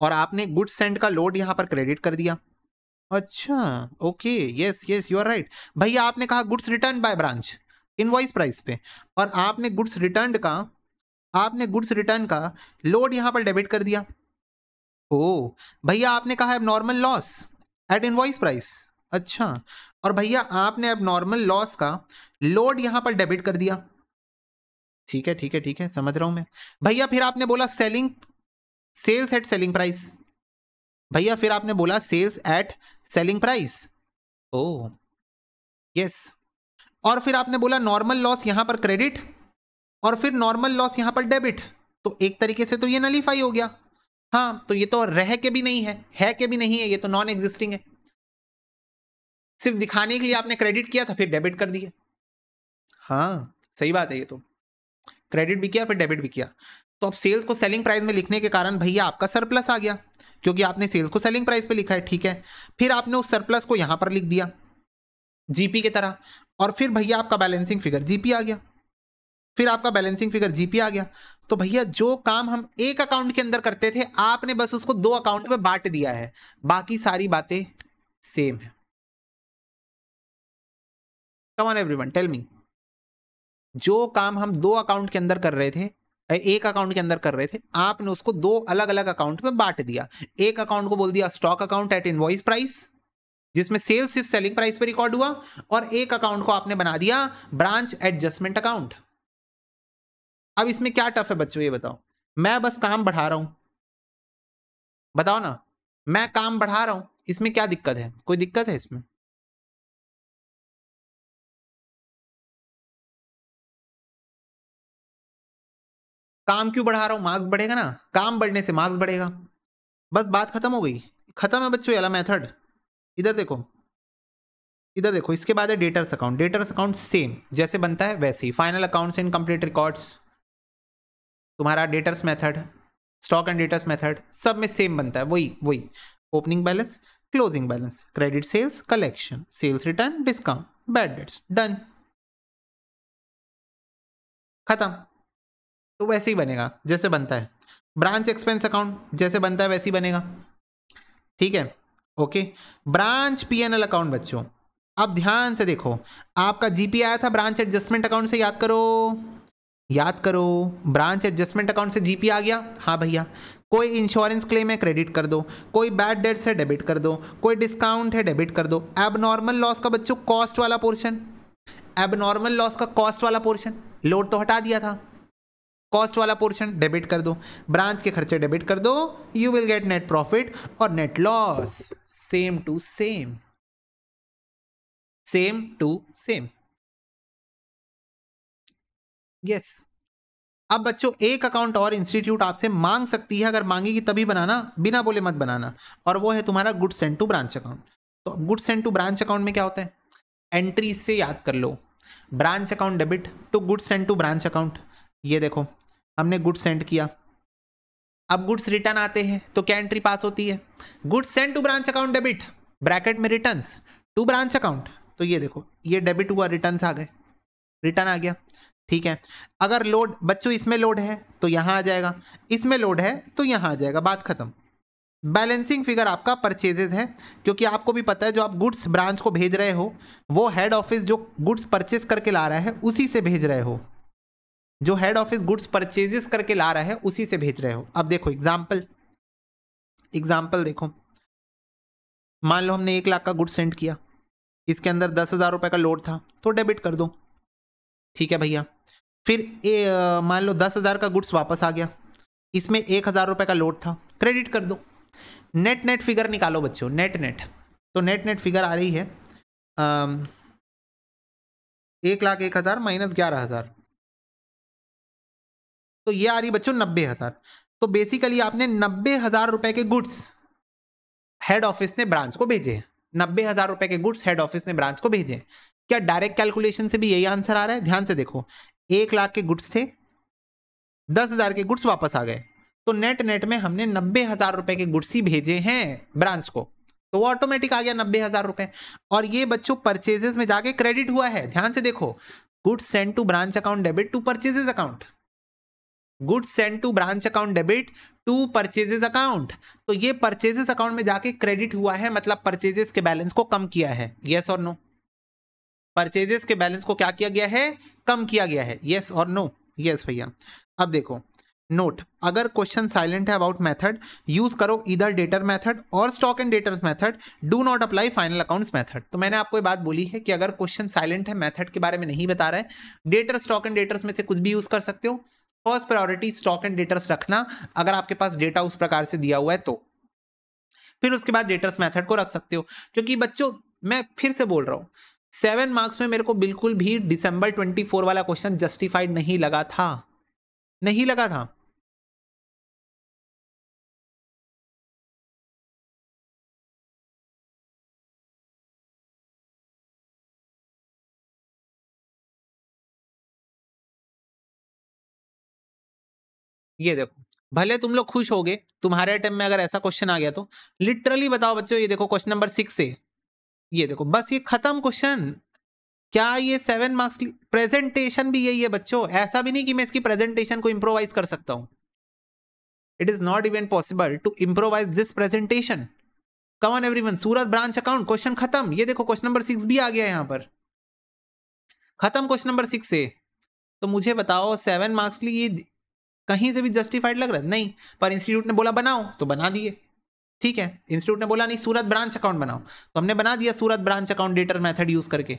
और आपने गुड्स सेंड का लोड यहाँ पर क्रेडिट कर दिया। अच्छा okay, yes yes you are right. भैया आपने कहा goods return by branch invoice price पे, और आपने गुड्स रिटर्न का लोड यहां पर डेबिट कर दिया। ओ भैया आपने कहा abnormal loss at invoice price, अच्छा, और भैया आपने एबनॉर्मल लॉस का लोड यहां पर डेबिट कर दिया। ठीक है ठीक है ठीक है, समझ रहा हूं मैं। भैया फिर आपने बोला सेल्स एट सेलिंग प्राइस, भैया फिर आपने बोला सेल्स एट सेलिंग प्राइस, ओ यस, और फिर आपने बोला नॉर्मल लॉस यहां पर क्रेडिट और फिर नॉर्मल लॉस यहां पर डेबिट, तो एक तरीके से तो ये नलीफाई हो गया। हाँ तो ये तो रह के भी नहीं है के भी नहीं है, ये तो नॉन एग्जिस्टिंग है। सिर्फ दिखाने के लिए आपने क्रेडिट किया था फिर डेबिट कर दिया। हाँ सही बात है, ये तो क्रेडिट भी किया फिर डेबिट भी किया। तो अब सेल्स को सेलिंग प्राइस में लिखने के कारण भैया आपका सरप्लस आ गया, क्योंकि आपने सेल्स को सेलिंग प्राइस पे लिखा है। ठीक है, फिर आपने उस सरप्लस को यहां पर लिख दिया जीपी की तरह, और फिर भैया आपका बैलेंसिंग फिगर जीपी आ गया, फिर आपका बैलेंसिंग फिगर जीपी आ गया। तो भैया जो काम हम एक अकाउंट के अंदर करते थे आपने बस उसको दो अकाउंट में बांट दिया है, बाकी सारी बातें सेम है। Come on everyone tell me, जो काम हम दो अकाउंट के अंदर कर रहे थे, एक अकाउंट के अंदर कर रहे थे, आपने उसको दो अलग अलग अकाउंट में बांट दिया। एक अकाउंट को बोल दिया stock account at invoice price, जिसमें सेल्स सिर्फ सेलिंग प्राइस पे रिकॉर्ड हुआ, और एक अकाउंट को आपने बना दिया ब्रांच एडजस्टमेंट अकाउंट। अब इसमें क्या टफ है बच्चों ये बताओ? मैं बस काम बढ़ा रहा हूं, बताओ ना, मैं काम बढ़ा रहा हूं, इसमें क्या दिक्कत है? कोई दिक्कत है इसमें? काम क्यों बढ़ा रहा हूं? मार्क्स बढ़ेगा ना, काम बढ़ने से मार्क्स बढ़ेगा, बस बात खत्म हो गई। खत्म है बच्चों ये वाला मेथड। इधर देखो, इधर देखो, इसके बाद है debtors account. Debtors account same जैसे बनता है वैसे ही, फाइनल अकाउंट्स इनकम्प्लीट रिकॉर्ड्स, तुम्हारा debtors method, stock and debtors method, सब में सेम बनता है, वही वही। Opening balance, closing balance, credit sales, collection, sales return, discount, bad debts, done, खत्म। तो वैसे ही बनेगा जैसे बनता है। ब्रांच एक्सपेंस अकाउंट जैसे बनता है वैसे ही बनेगा, ठीक है ओके। ब्रांच पीएनएल अकाउंट बच्चों, अब ध्यान से देखो, आपका जीपी आया था ब्रांच एडजस्टमेंट अकाउंट से, याद करो, याद करो, ब्रांच एडजस्टमेंट अकाउंट से जीपी आ गया। हाँ भैया, कोई इंश्योरेंस क्लेम है क्रेडिट कर दो, कोई बैड डेट्स है डेबिट कर दो, कोई डिस्काउंट है डेबिट कर दो। एबनॉर्मल लॉस का बच्चों कॉस्ट वाला पोर्शन, एबनॉर्मल लॉस का कॉस्ट वाला पोर्शन, लोड तो हटा दिया था, कॉस्ट वाला पोर्शन डेबिट कर दो, ब्रांच के खर्चे डेबिट कर दो, you will get net profit और net loss, same to same, same to same, yes. अब बच्चों एक अकाउंट और इंस्टीट्यूट आपसे मांग सकती है, अगर मांगेगी तभी बनाना, बिना बोले मत बनाना, और वो है तुम्हारा goods send to branch account. तो goods send to branch account में क्या होता है? एंट्री से याद कर लो, branch account debit to goods send to branch account. ये देखो हमने गुड्स सेंड किया, अब गुड्स रिटर्न आते हैं तो क्या एंट्री पास होती है? Goods send to branch account debit, bracket में रिटर्न्स टू ब्रांच अकाउंट। तो ये देखो ये डेबिट हुआ, रिटर्न्स आ गए, रिटर्न आ गया। ठीक है, अगर लोड बच्चों इसमें लोड है तो यहां आ जाएगा, इसमें लोड है तो यहां आ जाएगा, बात खत्म। बैलेंसिंग फिगर आपका परचेजेस है, क्योंकि आपको भी पता है जो आप गुड्स ब्रांच को भेज रहे हो वो हेड ऑफिस जो गुड्स परचेज करके ला रहा है उसी से भेज रहे हो, जो हेड ऑफिस गुड्स परचेजेस करके ला रहा है उसी से भेज रहे हो। अब देखो एग्जाम्पल देखो, मान लो हमने 1 लाख का गुड्स सेंड किया, इसके अंदर 10,000 रुपए का लोड था तो डेबिट कर दो। ठीक है भैया, फिर मान लो 10,000 का गुड्स वापस आ गया, इसमें 1,000 रुपए का लोड था, क्रेडिट कर दो। नेट फिगर निकालो बच्चों, नेट तो नेट फिगर आ रही है 1,01,000 माइनस 11,000, तो ये आ रही बच्चों 90,000। तो बेसिकली आपने 90,000 रुपए के गुड्स हेड ऑफिस ने ब्रांच को भेजे हैं, 90,000 रुपए के गुड्स हेड ऑफिस ने ब्रांच को भेजे हैं। क्या डायरेक्ट कैलकुलेशन से भी यही आंसर आ रहा है? ध्यान से देखो, 1 लाख के गुड्स थे, 10,000 के गुड्स वापस आ गए, तो नेट में हमने 90,000 रुपए के गुड्स ही भेजे हैं ब्रांच को, तो वो ऑटोमेटिक आ गया 90,000 रुपए। और ये बच्चों परचेजेस में जाके क्रेडिट हुआ है, ध्यान से देखो, goods send to branch account debit to purchases account, goods send to branch account debit to purchases account, तो ये परचेजेस अकाउंट में जाके क्रेडिट हुआ है, मतलब परचेजेस के बैलेंस को कम किया है, यस और नो? परचेजेस के बैलेंस को क्या किया गया है? कम किया गया है, यस और नो? यस भैया। अब देखो नोट, अगर क्वेश्चन साइलेंट है अबाउट मेथड, यूज करो इधर डेटर मेथड और stock and debtors method, do not apply final accounts method. तो मैंने आपको ये बात बोली है कि अगर क्वेश्चन साइलेंट है, मेथड के बारे में नहीं बता रहा है, डेटर स्टॉक एंड डेटर्स में से कुछ भी यूज कर सकते हो। First priority stock and debtors रखना अगर आपके पास डेटा उस प्रकार से दिया हुआ है तो, फिर उसके बाद डेटर्स मेथड को रख सकते हो। क्योंकि बच्चों मैं फिर से बोल रहा हूं, 7 मार्क्स में मेरे को बिल्कुल भी दिसंबर 24 वाला क्वेश्चन जस्टिफाइड नहीं लगा था, नहीं लगा था। ये देखो, भले तुम लोग खुश होगे तुम्हारे अटेम्प्ट में अगर ऐसा क्वेश्चन आ गया तो, लिटरली बताओ बच्चों, ये देखो क्वेश्चन नंबर 6 से, ये देखो बस ये खत्म क्वेश्चन। क्या ये 7 मार्क्स की प्रेजेंटेशन भी यही है बच्चों, ऐसा भी नहीं कि मैं इसकी प्रेजेंटेशन को इंप्रोवाइज कर सकता हूं, it is not even possible to improvise this presentation. Come on everyone, Surat branch account question खत्म। ये देखो क्वेश्चन नंबर 6 भी आ गया यहां पर, खत्म क्वेश्चन नंबर 6 से। तो मुझे बताओ 7 मार्क्स के लिए ये कहीं से भी जस्टिफाइड लग रहा है? नहीं, पर इंस्टीट्यूट ने बोला बनाओ तो बना दिए। ठीक है, इंस्टीट्यूट ने बोला नहीं सूरत ब्रांच अकाउंट बनाओ, तो हमने बना दिया Surat branch account debtor method use करके।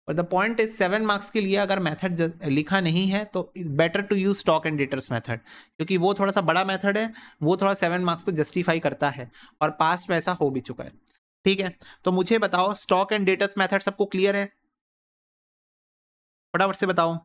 और द पॉइंट इज 7 मार्क्स के लिए अगर मेथड लिखा नहीं है तो it's better to use stock and debtors method, क्योंकि वो थोड़ा सा बड़ा मेथड है, वो थोड़ा 7 मार्क्स को जस्टिफाई करता है, और पास्ट में ऐसा हो भी चुका है। ठीक है, तो मुझे बताओ स्टॉक एंड डेटर्स मेथड सबको क्लियर है? फटाफट से बताओ।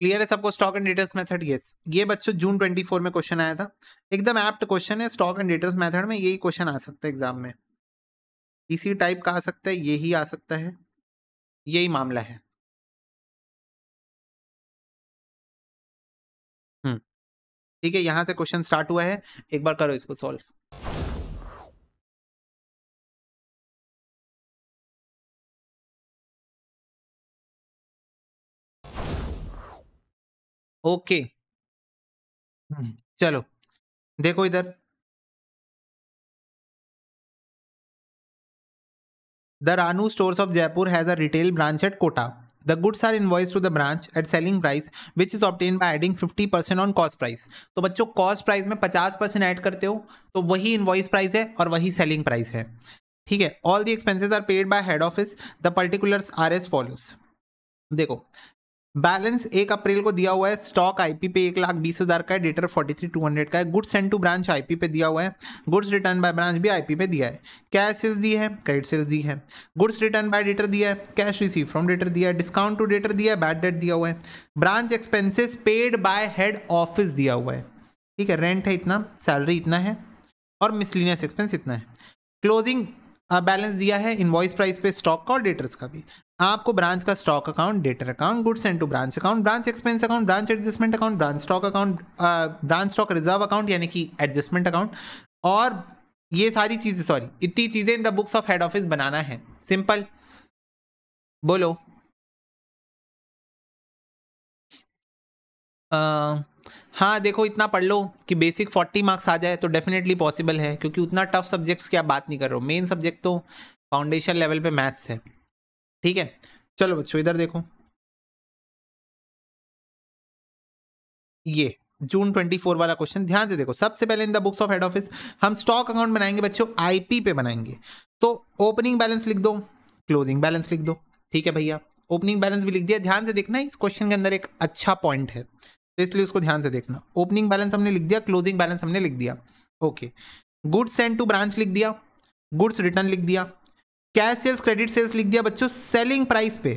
क्लियर है सबको stock and debtors method? Yes, ये बच्चों जून 24 में क्वेश्चन आया था, एकदम एप्ट क्वेश्चन है। स्टॉक एंड डेटर्स मेथड में यही क्वेश्चन आ सकता है एग्जाम में, इसी टाइप का आ सकता है, यही आ सकता है, यही मामला है। ठीक है, यहां से क्वेश्चन स्टार्ट हुआ है, एक बार करो इसको सॉल्व। ओके, चलो देखो इधर, the Ranu stores of Jaipur has a retail branch at Kota. The goods are invoiced to the branch at selling price which is obtained by adding 50% on cost price. तो बच्चों cost price में 50% add करते हो तो वही invoice price है और वही सेलिंग प्राइस है। ठीक है, all the expenses are paid by head office, the particulars are as follows. देखो बैलेंस 1 अप्रैल को दिया हुआ है, स्टॉक आईपी पे 1,20,000 का है, डेटर 43,200 का है, goods send to branch IP पे दिया हुआ है, गुड्स रिटर्न बाय ब्रांच भी आईपी पे दिया है, कैश सेल्स दी है, क्रेडिट सेल्स दी है, गुड्स रिटर्न बाय डेटर दिया है, कैश रिसीव फ्रॉम डेटर दिया है, डिस्काउंट टू डेटर दिया है, बैड डेट दिया हुआ है, branch expenses paid by head office दिया हुआ है, ठीक है, रेंट है इतना, सैलरी इतना है और मिसलिनियस एक्सपेंस इतना है, क्लोजिंग बैलेंस दिया है इनवॉइस प्राइस पे स्टॉक का और डेटर्स का भी, आपको ब्रांच का stock account, debtor account, goods send to branch account, branch expense account, branch adjustment account, branch stock account, branch stock reserve account यानी कि एडजस्टमेंट अकाउंट, और ये सारी चीजें, सॉरी इतनी चीजें in the books of head office बनाना है। सिंपल, बोलो। हाँ देखो इतना पढ़ लो कि बेसिक 40 मार्क्स आ जाए तो डेफिनेटली पॉसिबल है, क्योंकि उतना टफ सब्जेक्ट्स की आप बात नहीं कर रहे हो, मेन सब्जेक्ट तो फाउंडेशन लेवल पे मैथ्स है। ठीक है, चलो बच्चों इधर देखो, ये जून 24 वाला क्वेश्चन ध्यान से देखो। सबसे पहले इन the books of head office हम स्टॉक अकाउंट बनाएंगे बच्चों, आईपी पे बनाएंगे, तो ओपनिंग बैलेंस लिख दो, क्लोजिंग बैलेंस लिख दो। ठीक है भैया, ओपनिंग बैलेंस भी लिख दिया। ध्यान से देखना, इस क्वेश्चन के अंदर एक अच्छा पॉइंट है तो इसलिए उसको ध्यान से देखना। ओपनिंग बैलेंस हमने लिख दिया, क्लोजिंग बैलेंस हमने लिख दिया, okay. Goods send to branch लिख दिया, गुड्स रिटर्न लिख दिया, कैश सेल्स क्रेडिट सेल्स लिख दिया बच्चों, सेलिंग प्राइस पे,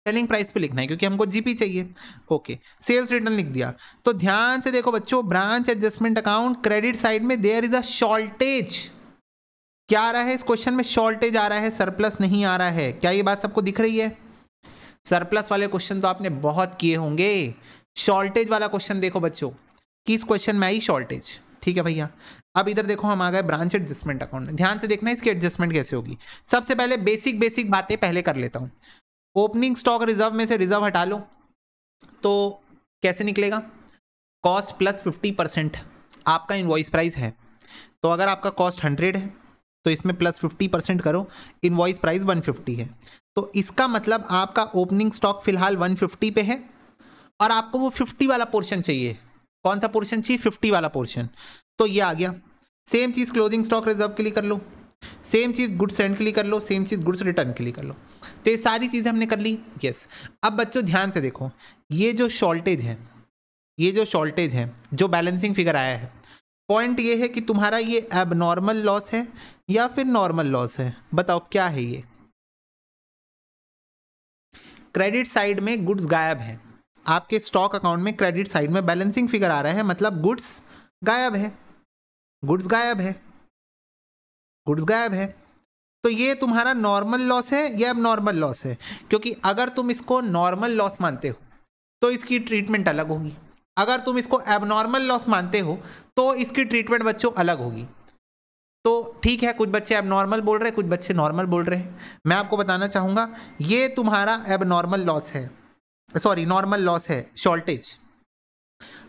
सेलिंग प्राइस पे लिखना है क्योंकि हमको जीपी चाहिए, ओके। सेल्स रिटर्न लिख दिया। तो ध्यान से देखो बच्चों, branch adjustment account credit side में देयर इज अ शॉर्टेज। क्या आ रहा है इस क्वेश्चन में? शॉर्टेज आ रहा है, सरप्लस नहीं आ रहा है। क्या ये बात सबको दिख रही है? सरप्लस वाले क्वेश्चन तो आपने बहुत किए होंगे, शॉर्टेज वाला क्वेश्चन देखो बच्चों, कि इस क्वेश्चन में आई शॉर्टेज। ठीक है भैया, अब इधर देखो हम आ गए ब्रांच एडजस्टमेंट अकाउंट में। ध्यान से देखना इसकी एडजस्टमेंट कैसे होगी। सबसे पहले बेसिक बेसिक बातें पहले कर लेता हूं। ओपनिंग स्टॉक रिजर्व में से रिजर्व हटा लो तो कैसे निकलेगा? कॉस्ट प्लस 50% आपका इनवॉइस प्राइस है, तो अगर आपका कॉस्ट 100 है तो इसमें प्लस 50% करो, इनवॉइस प्राइस 150 है, तो इसका मतलब आपका ओपनिंग स्टॉक फिलहाल 150 पे है और आपको वो 50 वाला पोर्शन चाहिए। कौन सा पोर्शन चाहिए? 50 वाला पोर्शन, तो ये आ गया। सेम चीज़ क्लोजिंग स्टॉक रिजर्व के लिए कर लो, सेम चीज़ गुड्स सेंड के लिए कर लो, सेम चीज़ गुड्स रिटर्न के लिए कर लो। तो ये सारी चीज़ें हमने कर ली, यस। अब बच्चों ध्यान से देखो, ये जो शॉर्टेज है, ये जो शॉर्टेज है, जो बैलेंसिंग फिगर आया है, पॉइंट ये है कि तुम्हारा ये एबनॉर्मल लॉस है या फिर नॉर्मल लॉस है? बताओ क्या है ये? क्रेडिट साइड में गुड्स गायब है, आपके स्टॉक अकाउंट में क्रेडिट साइड में बैलेंसिंग फिगर आ रहा है, मतलब गुड्स गायब है, गुड्स गायब है, गुड्स गायब है। तो ये तुम्हारा नॉर्मल लॉस है या अब नॉर्मल लॉस है? क्योंकि अगर तुम इसको नॉर्मल लॉस मानते हो तो इसकी ट्रीटमेंट अलग होगी, अगर तुम इसको एबनॉर्मल लॉस मानते हो तो इसकी ट्रीटमेंट बच्चों अलग होगी। तो ठीक है, कुछ बच्चे एबनॉर्मल बोल रहे हैं, कुछ बच्चे नॉर्मल बोल रहे हैं। मैं आपको बताना चाहूंगा ये तुम्हारा एबनॉर्मल लॉस है, सॉरी नॉर्मल लॉस है, शॉर्टेज,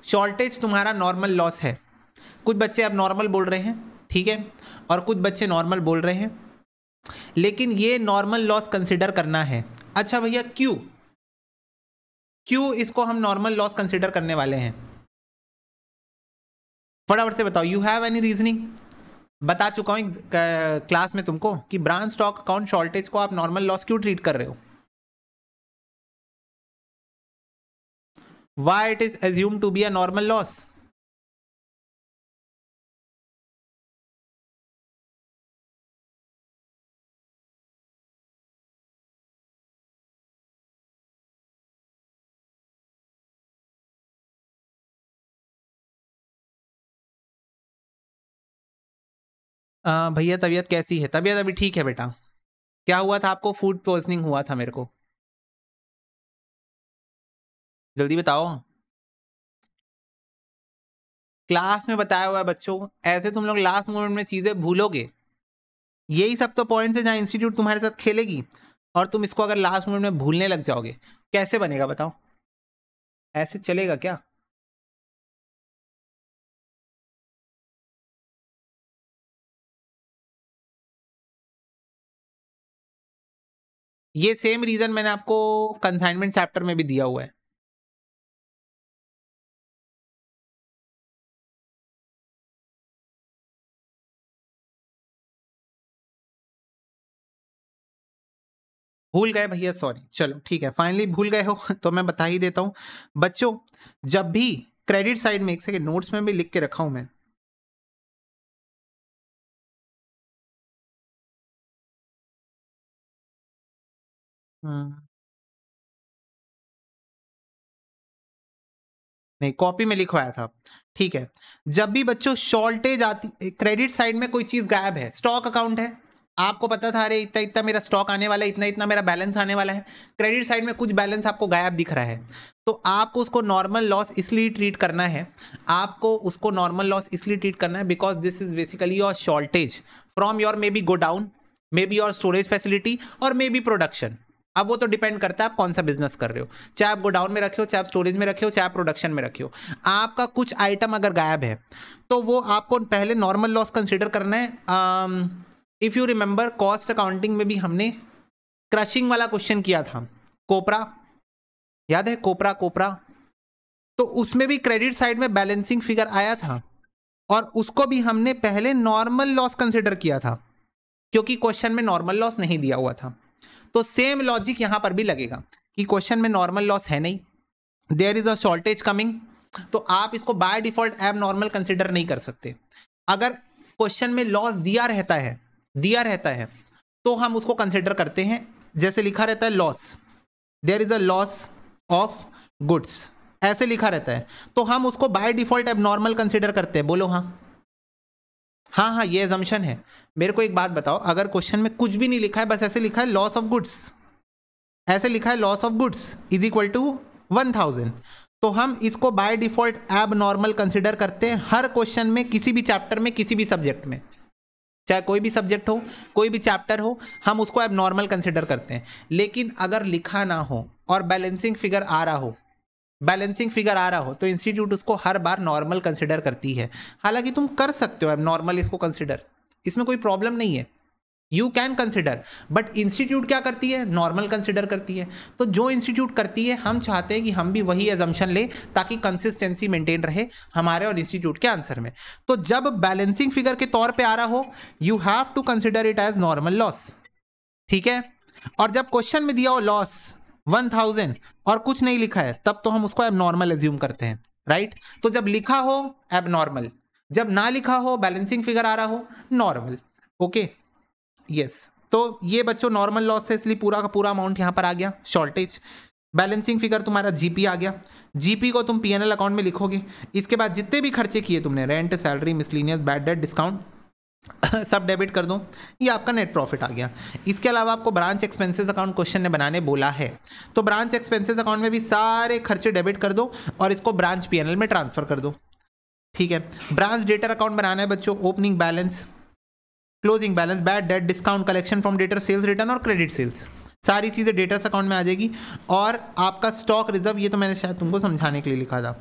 शॉर्टेज तुम्हारा नॉर्मल लॉस है। कुछ बच्चे अब नॉर्मल बोल रहे हैं, ठीक है, और कुछ बच्चे नॉर्मल बोल रहे हैं, लेकिन ये नॉर्मल लॉस कंसिडर करना है। अच्छा भैया क्यों, क्यों इसको हम नॉर्मल लॉस कंसिडर करने वाले हैं? फटाफट से बताओ, यू हैव एनी रीजनिंग? बता चुका हूं क्लास में तुमको कि ब्रांच स्टॉक अकाउंट शॉर्टेज को आप नॉर्मल लॉस क्यों ट्रीट कर रहे हो? Why it is assume to be a normal loss? भैया तबीयत कैसी है? तबीयत अभी ठीक है बेटा। क्या हुआ था आपको? फूड पॉइजनिंग हुआ था मेरे को, जल्दी बताओ। क्लास में बताया हुआ है बच्चों, ऐसे तुम लोग लास्ट मोमेंट में चीजें भूलोगे। यही सब तो पॉइंट्स है जहां इंस्टीट्यूट तुम्हारे साथ खेलेगी, और तुम इसको अगर लास्ट मोमेंट में भूलने लग जाओगे, कैसे बनेगा बताओ? ऐसे चलेगा क्या? ये सेम रीजन मैंने आपको कंसाइनमेंट चैप्टर में भी दिया हुआ है। भूल गए भैया, सॉरी, चलो ठीक है, फाइनली भूल गए हो तो मैं बता ही देता हूं बच्चों, जब भी क्रेडिट साइड में, एक सेकंड, नोट्स में भी लिख के रखा हूं मैं, नहीं कॉपी में लिखवाया था, ठीक है। जब भी बच्चों शॉर्टेज आती, क्रेडिट साइड में कोई चीज गायब है, स्टॉक अकाउंट है, आपको पता था अरे इतना इतना मेरा स्टॉक आने वाला है, इतना इतना मेरा बैलेंस आने वाला है, क्रेडिट साइड में कुछ बैलेंस आपको गायब दिख रहा है, तो आपको उसको नॉर्मल लॉस इसलिए ट्रीट करना है, आपको उसको नॉर्मल लॉस इसलिए ट्रीट करना है because this is basically your shortage from your may be godown, may be your storage facility और मे बी प्रोडक्शन। अब वो तो डिपेंड करता है आप कौन सा बिजनेस कर रहे हो, चाहे आप गोडाउन में रखे हो, चाहे आप स्टोरेज में रखे हो, चाहे आप प्रोडक्शन में रखे हो, आपका कुछ आइटम अगर गायब है तो वो आपको पहले नॉर्मल लॉस कंसिडर करना है। If you remember cost accounting में भी हमने क्रशिंग वाला क्वेश्चन किया था, कोपरा याद है, कोपरा कोपरा, तो उसमें भी क्रेडिट साइड में बैलेंसिंग फिगर आया था और उसको भी हमने पहले नॉर्मल लॉस कंसिडर किया था क्योंकि क्वेश्चन में नॉर्मल लॉस नहीं दिया हुआ था। तो सेम लॉजिक यहां पर भी लगेगा कि क्वेश्चन में नॉर्मल लॉस है नहीं, there is a shortage coming, तो आप इसको by default abnormal consider नहीं कर सकते। अगर क्वेश्चन में लॉस दिया रहता है तो हम उसको कंसिडर करते हैं, जैसे लिखा रहता है loss, there is a loss of goods, ऐसे लिखा रहता है, तो हम उसको by default abnormal consider करते हैं। बोलो हाँ हाँ हाँ, ये एजम्पशन है। मेरे को एक बात बताओ, अगर क्वेश्चन में कुछ भी नहीं लिखा है, बस ऐसे लिखा है लॉस ऑफ गुड्स, ऐसे लिखा है loss of goods is equal to 1000, तो हम इसको by default abnormal consider करते हैं हर क्वेश्चन में, किसी भी चैप्टर में, किसी भी सब्जेक्ट में, चाहे कोई भी सब्जेक्ट हो, कोई भी चैप्टर हो, हम उसको एब नॉर्मल कंसिडर करते हैं। लेकिन अगर लिखा ना हो और बैलेंसिंग फिगर आ रहा हो तो इंस्टीट्यूट उसको हर बार नॉर्मल कंसिडर करती है। हालांकि तुम कर सकते हो अब नॉर्मल इसको कंसिडर, इसमें कोई प्रॉब्लम नहीं है, you can consider, but institute क्या करती है, नॉर्मल कंसिडर करती है। तो जो इंस्टीट्यूट करती है हम चाहते हैं कि हम भी वही एजम्पशन लें ताकि कंसिस्टेंसी मेंटेन रहे हमारे और इंस्टीट्यूट के आंसर में। तो जब बैलेंसिंग फिगर के तौर पे आ रहा हो, you have to consider it as normal loss, ठीक है। और जब क्वेश्चन में दिया हो लॉस 1000 और कुछ नहीं लिखा है, तब तो हम उसको एब नॉर्मल एज्यूम करते हैं, राइट। तो जब लिखा हो एब नॉर्मल, जब ना लिखा हो बैलेंसिंग फिगर आ रहा हो नॉर्मल, ओके यस। तो ये बच्चों नॉर्मल लॉस है, इसलिए पूरा का पूरा अमाउंट यहाँ पर आ गया शॉर्टेज। बैलेंसिंग फिगर तुम्हारा जीपी आ गया, जीपी को तुम पीएनएल अकाउंट में लिखोगे, इसके बाद जितने भी खर्चे किए तुमने, rent, salary, miscellaneous, bad debt, discount, सब डेबिट कर दो, ये आपका नेट प्रॉफिट आ गया। इसके अलावा आपको ब्रांच एक्सपेंसेस अकाउंट क्वेश्चन ने बनाने बोला है, तो ब्रांच एक्सपेंसेस अकाउंट में भी सारे खर्चे डेबिट कर दो और इसको ब्रांच पीएनएल में ट्रांसफर कर दो, ठीक है। ब्रांच डेटर अकाउंट बनाना है बच्चों, opening balance, closing balance, bad debt, discount, collection from debtor, sales return और क्रेडिट सेल्स, सारी चीज़ें डेटर्स अकाउंट में आ जाएगी। और आपका स्टॉक रिजर्व, ये तो मैंने शायद तुमको समझाने के लिए लिखा था,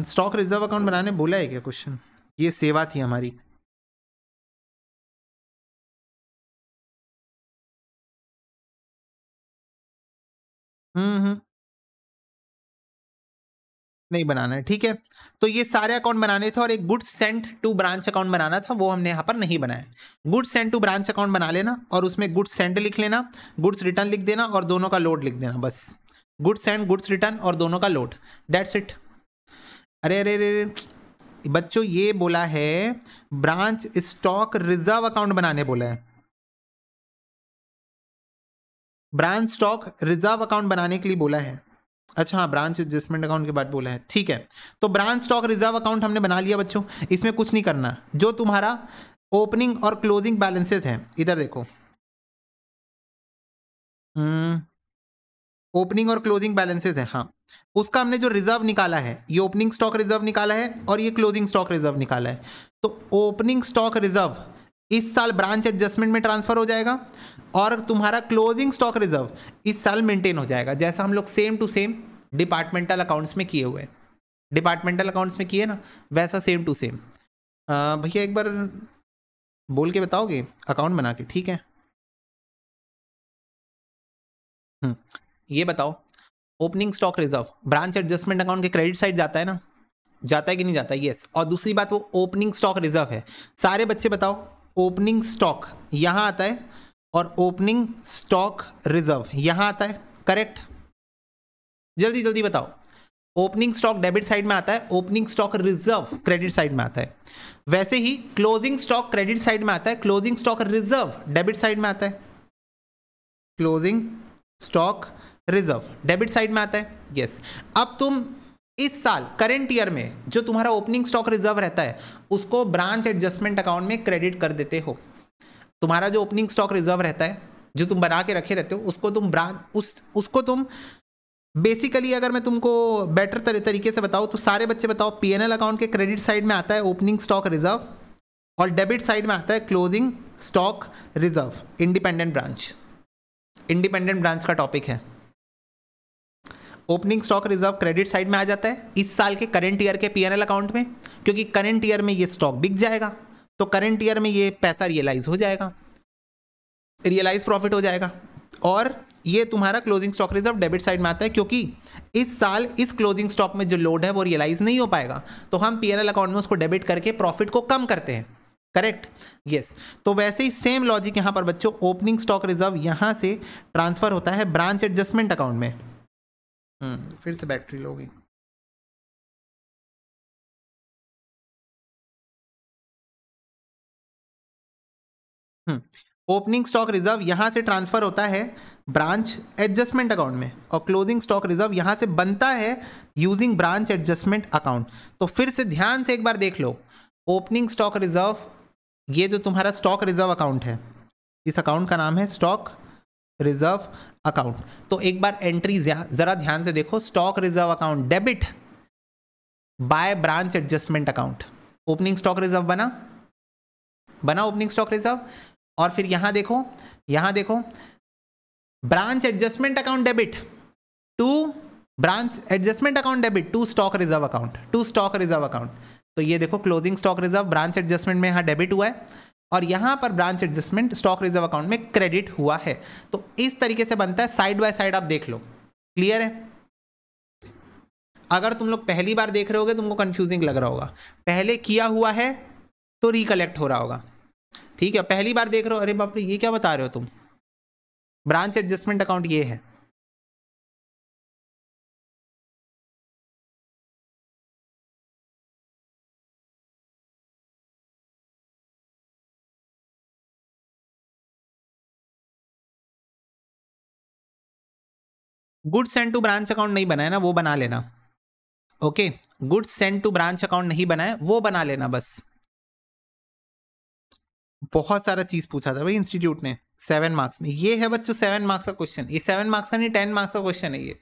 स्टॉक रिजर्व अकाउंट बनाने बोला है क्या क्वेश्चन, ये सेवा थी हमारी। नहीं बनाना है, ठीक है। तो ये सारे अकाउंट बनाने थे और एक goods sent to branch account बनाना था, वो हमने यहाँ पर नहीं बनाया। Goods sent to branch account बना लेना और उसमें गुड्स सेंट लिख लेना, गुड्स रिटर्न लिख देना और दोनों का लोड लिख देना, बस गुड्स सेंट, गुड्स रिटर्न और दोनों का लोड, डेट्स इट। अरे अरे अरे बच्चों, ये बोला है ब्रांच स्टॉक रिजर्व अकाउंट बनाने बोला है, ब्रांच स्टॉक रिजर्व अकाउंट बनाने के लिए बोला है। अच्छा हाँ, ब्रांच एडजस्टमेंट अकाउंट के बाद बोला है, ठीक है। तो ब्रांच स्टॉक रिजर्व अकाउंट हमने बना लिया बच्चों, इसमें कुछ नहीं करना, जो तुम्हारा ओपनिंग और क्लोजिंग बैलेंसेस हैं, इधर देखो, ओपनिंग और क्लोजिंग बैलेंसेस है, हाँ, उसका हमने जो रिजर्व निकाला है, ये ओपनिंग स्टॉक रिजर्व निकाला है और ये क्लोजिंग स्टॉक रिजर्व निकाला है। तो ओपनिंग स्टॉक रिजर्व इस साल ब्रांच एडजस्टमेंट में ट्रांसफर हो जाएगा और तुम्हारा क्लोजिंग स्टॉक रिजर्व इस साल मेंटेन हो जाएगा, जैसा हम लोग same to same departmental accounts में किए हुए, डिपार्टमेंटल अकाउंट्स में किए ना, वैसा सेम टू सेम। भैया एक बार बोल के बताओगे अकाउंट बना के, ठीक है। ये बताओ, opening stock reserve branch adjustment account के क्रेडिट साइड जाता है ना, जाता है कि नहीं जाता है, यस। और दूसरी बात, वो ओपनिंग स्टॉक रिजर्व है, सारे बच्चे बताओ, ओपनिंग स्टॉक यहाँ आता है और ओपनिंग स्टॉक रिजर्व यहां आता है, करेक्ट? जल्दी जल्दी बताओ। ओपनिंग स्टॉक डेबिट साइड में आता है, opening stock reserve credit side में आता है। वैसे ही क्लोजिंग स्टॉक क्रेडिट साइड में आता है, closing stock reserve debit side में आता है। Closing stock reserve debit side में आता है, यस। अब तुम इस साल करंट ईयर में जो तुम्हारा ओपनिंग स्टॉक रिजर्व रहता है उसको ब्रांच एडजस्टमेंट अकाउंट में क्रेडिट कर देते हो। तुम्हारा जो ओपनिंग स्टॉक रिजर्व रहता है जो तुम बना के रखे रहते हो उसको तुम उसको तुम बेसिकली, अगर मैं तुमको बेटर तरीके से बताऊं तो सारे बच्चे बताओ, पीएनएल अकाउंट के क्रेडिट साइड में आता है ओपनिंग स्टॉक रिजर्व और डेबिट साइड में आता है closing stock reserve. Independent branch, independent branch का टॉपिक है। Opening stock reserve credit side में आ जाता है इस साल के करंट ईयर के पीएनएल अकाउंट में, क्योंकि करंट ईयर में ये स्टॉक बिक जाएगा तो करंट ईयर में ये पैसा रियलाइज हो जाएगा, रियलाइज प्रॉफिट हो जाएगा। और ये तुम्हारा closing stock reserve debit side में आता है, क्योंकि इस साल इस क्लोजिंग स्टॉक में जो लोड है वो रियलाइज नहीं हो पाएगा, तो हम पीएनएल अकाउंट में उसको डेबिट करके प्रॉफिट को कम करते हैं, करेक्ट? यस। तो वैसे ही सेम लॉजिक यहां पर बच्चों, ओपनिंग स्टॉक रिजर्व यहां से ट्रांसफर होता है ब्रांच एडजस्टमेंट अकाउंट में। फिर से बैटरी लो गई। ओपनिंग स्टॉक रिजर्व यहां से ट्रांसफर होता है ब्रांच एडजस्टमेंट अकाउंट में और क्लोजिंग स्टॉक रिजर्व यहां से बनता है यूजिंग ब्रांच एडजस्टमेंट अकाउंट। तो फिर से ध्यान से एक बार देख लो, ओपनिंग स्टॉक रिजर्व ये जो तुम्हारा स्टॉक रिजर्व अकाउंट है, इस अकाउंट का नाम है स्टॉक रिजर्व अकाउंट। तो एक बार एंट्री जरा ध्यान से देखो, stock reserve account debit by branch adjustment account. Opening stock reserve बना ओपनिंग स्टॉक रिजर्व, और फिर यहां देखो branch adjustment account debit to branch adjustment account debit to stock reserve account. तो ये देखो closing stock reserve branch adjustment में यहां डेबिट हुआ है और यहां पर branch adjustment stock reserve account में क्रेडिट हुआ है। तो इस तरीके से बनता है, साइड बाय साइड आप देख लो, क्लियर है? अगर तुम लोग पहली बार देख रहे होगे तुमको कंफ्यूजिंग लग रहा होगा, पहले किया हुआ है तो रिकलेक्ट हो रहा होगा, ठीक है? पहली बार देख रहे हो, अरे बाप रे ये क्या बता रहे हो तुम, ब्रांच एडजस्टमेंट अकाउंट ये है। Goods send to branch account नहीं बना है ना, वो बना लेना, okay? Goods send to branch account नहीं बना है, वो बना लेना बस। बहुत सारा चीज पूछा था भाई इंस्टीट्यूट ने 7 मार्क्स में, ये है बच्चों 7 मार्क्स का क्वेश्चन। ये 7 मार्क्स का नहीं, 10 मार्क्स का क्वेश्चन है ये,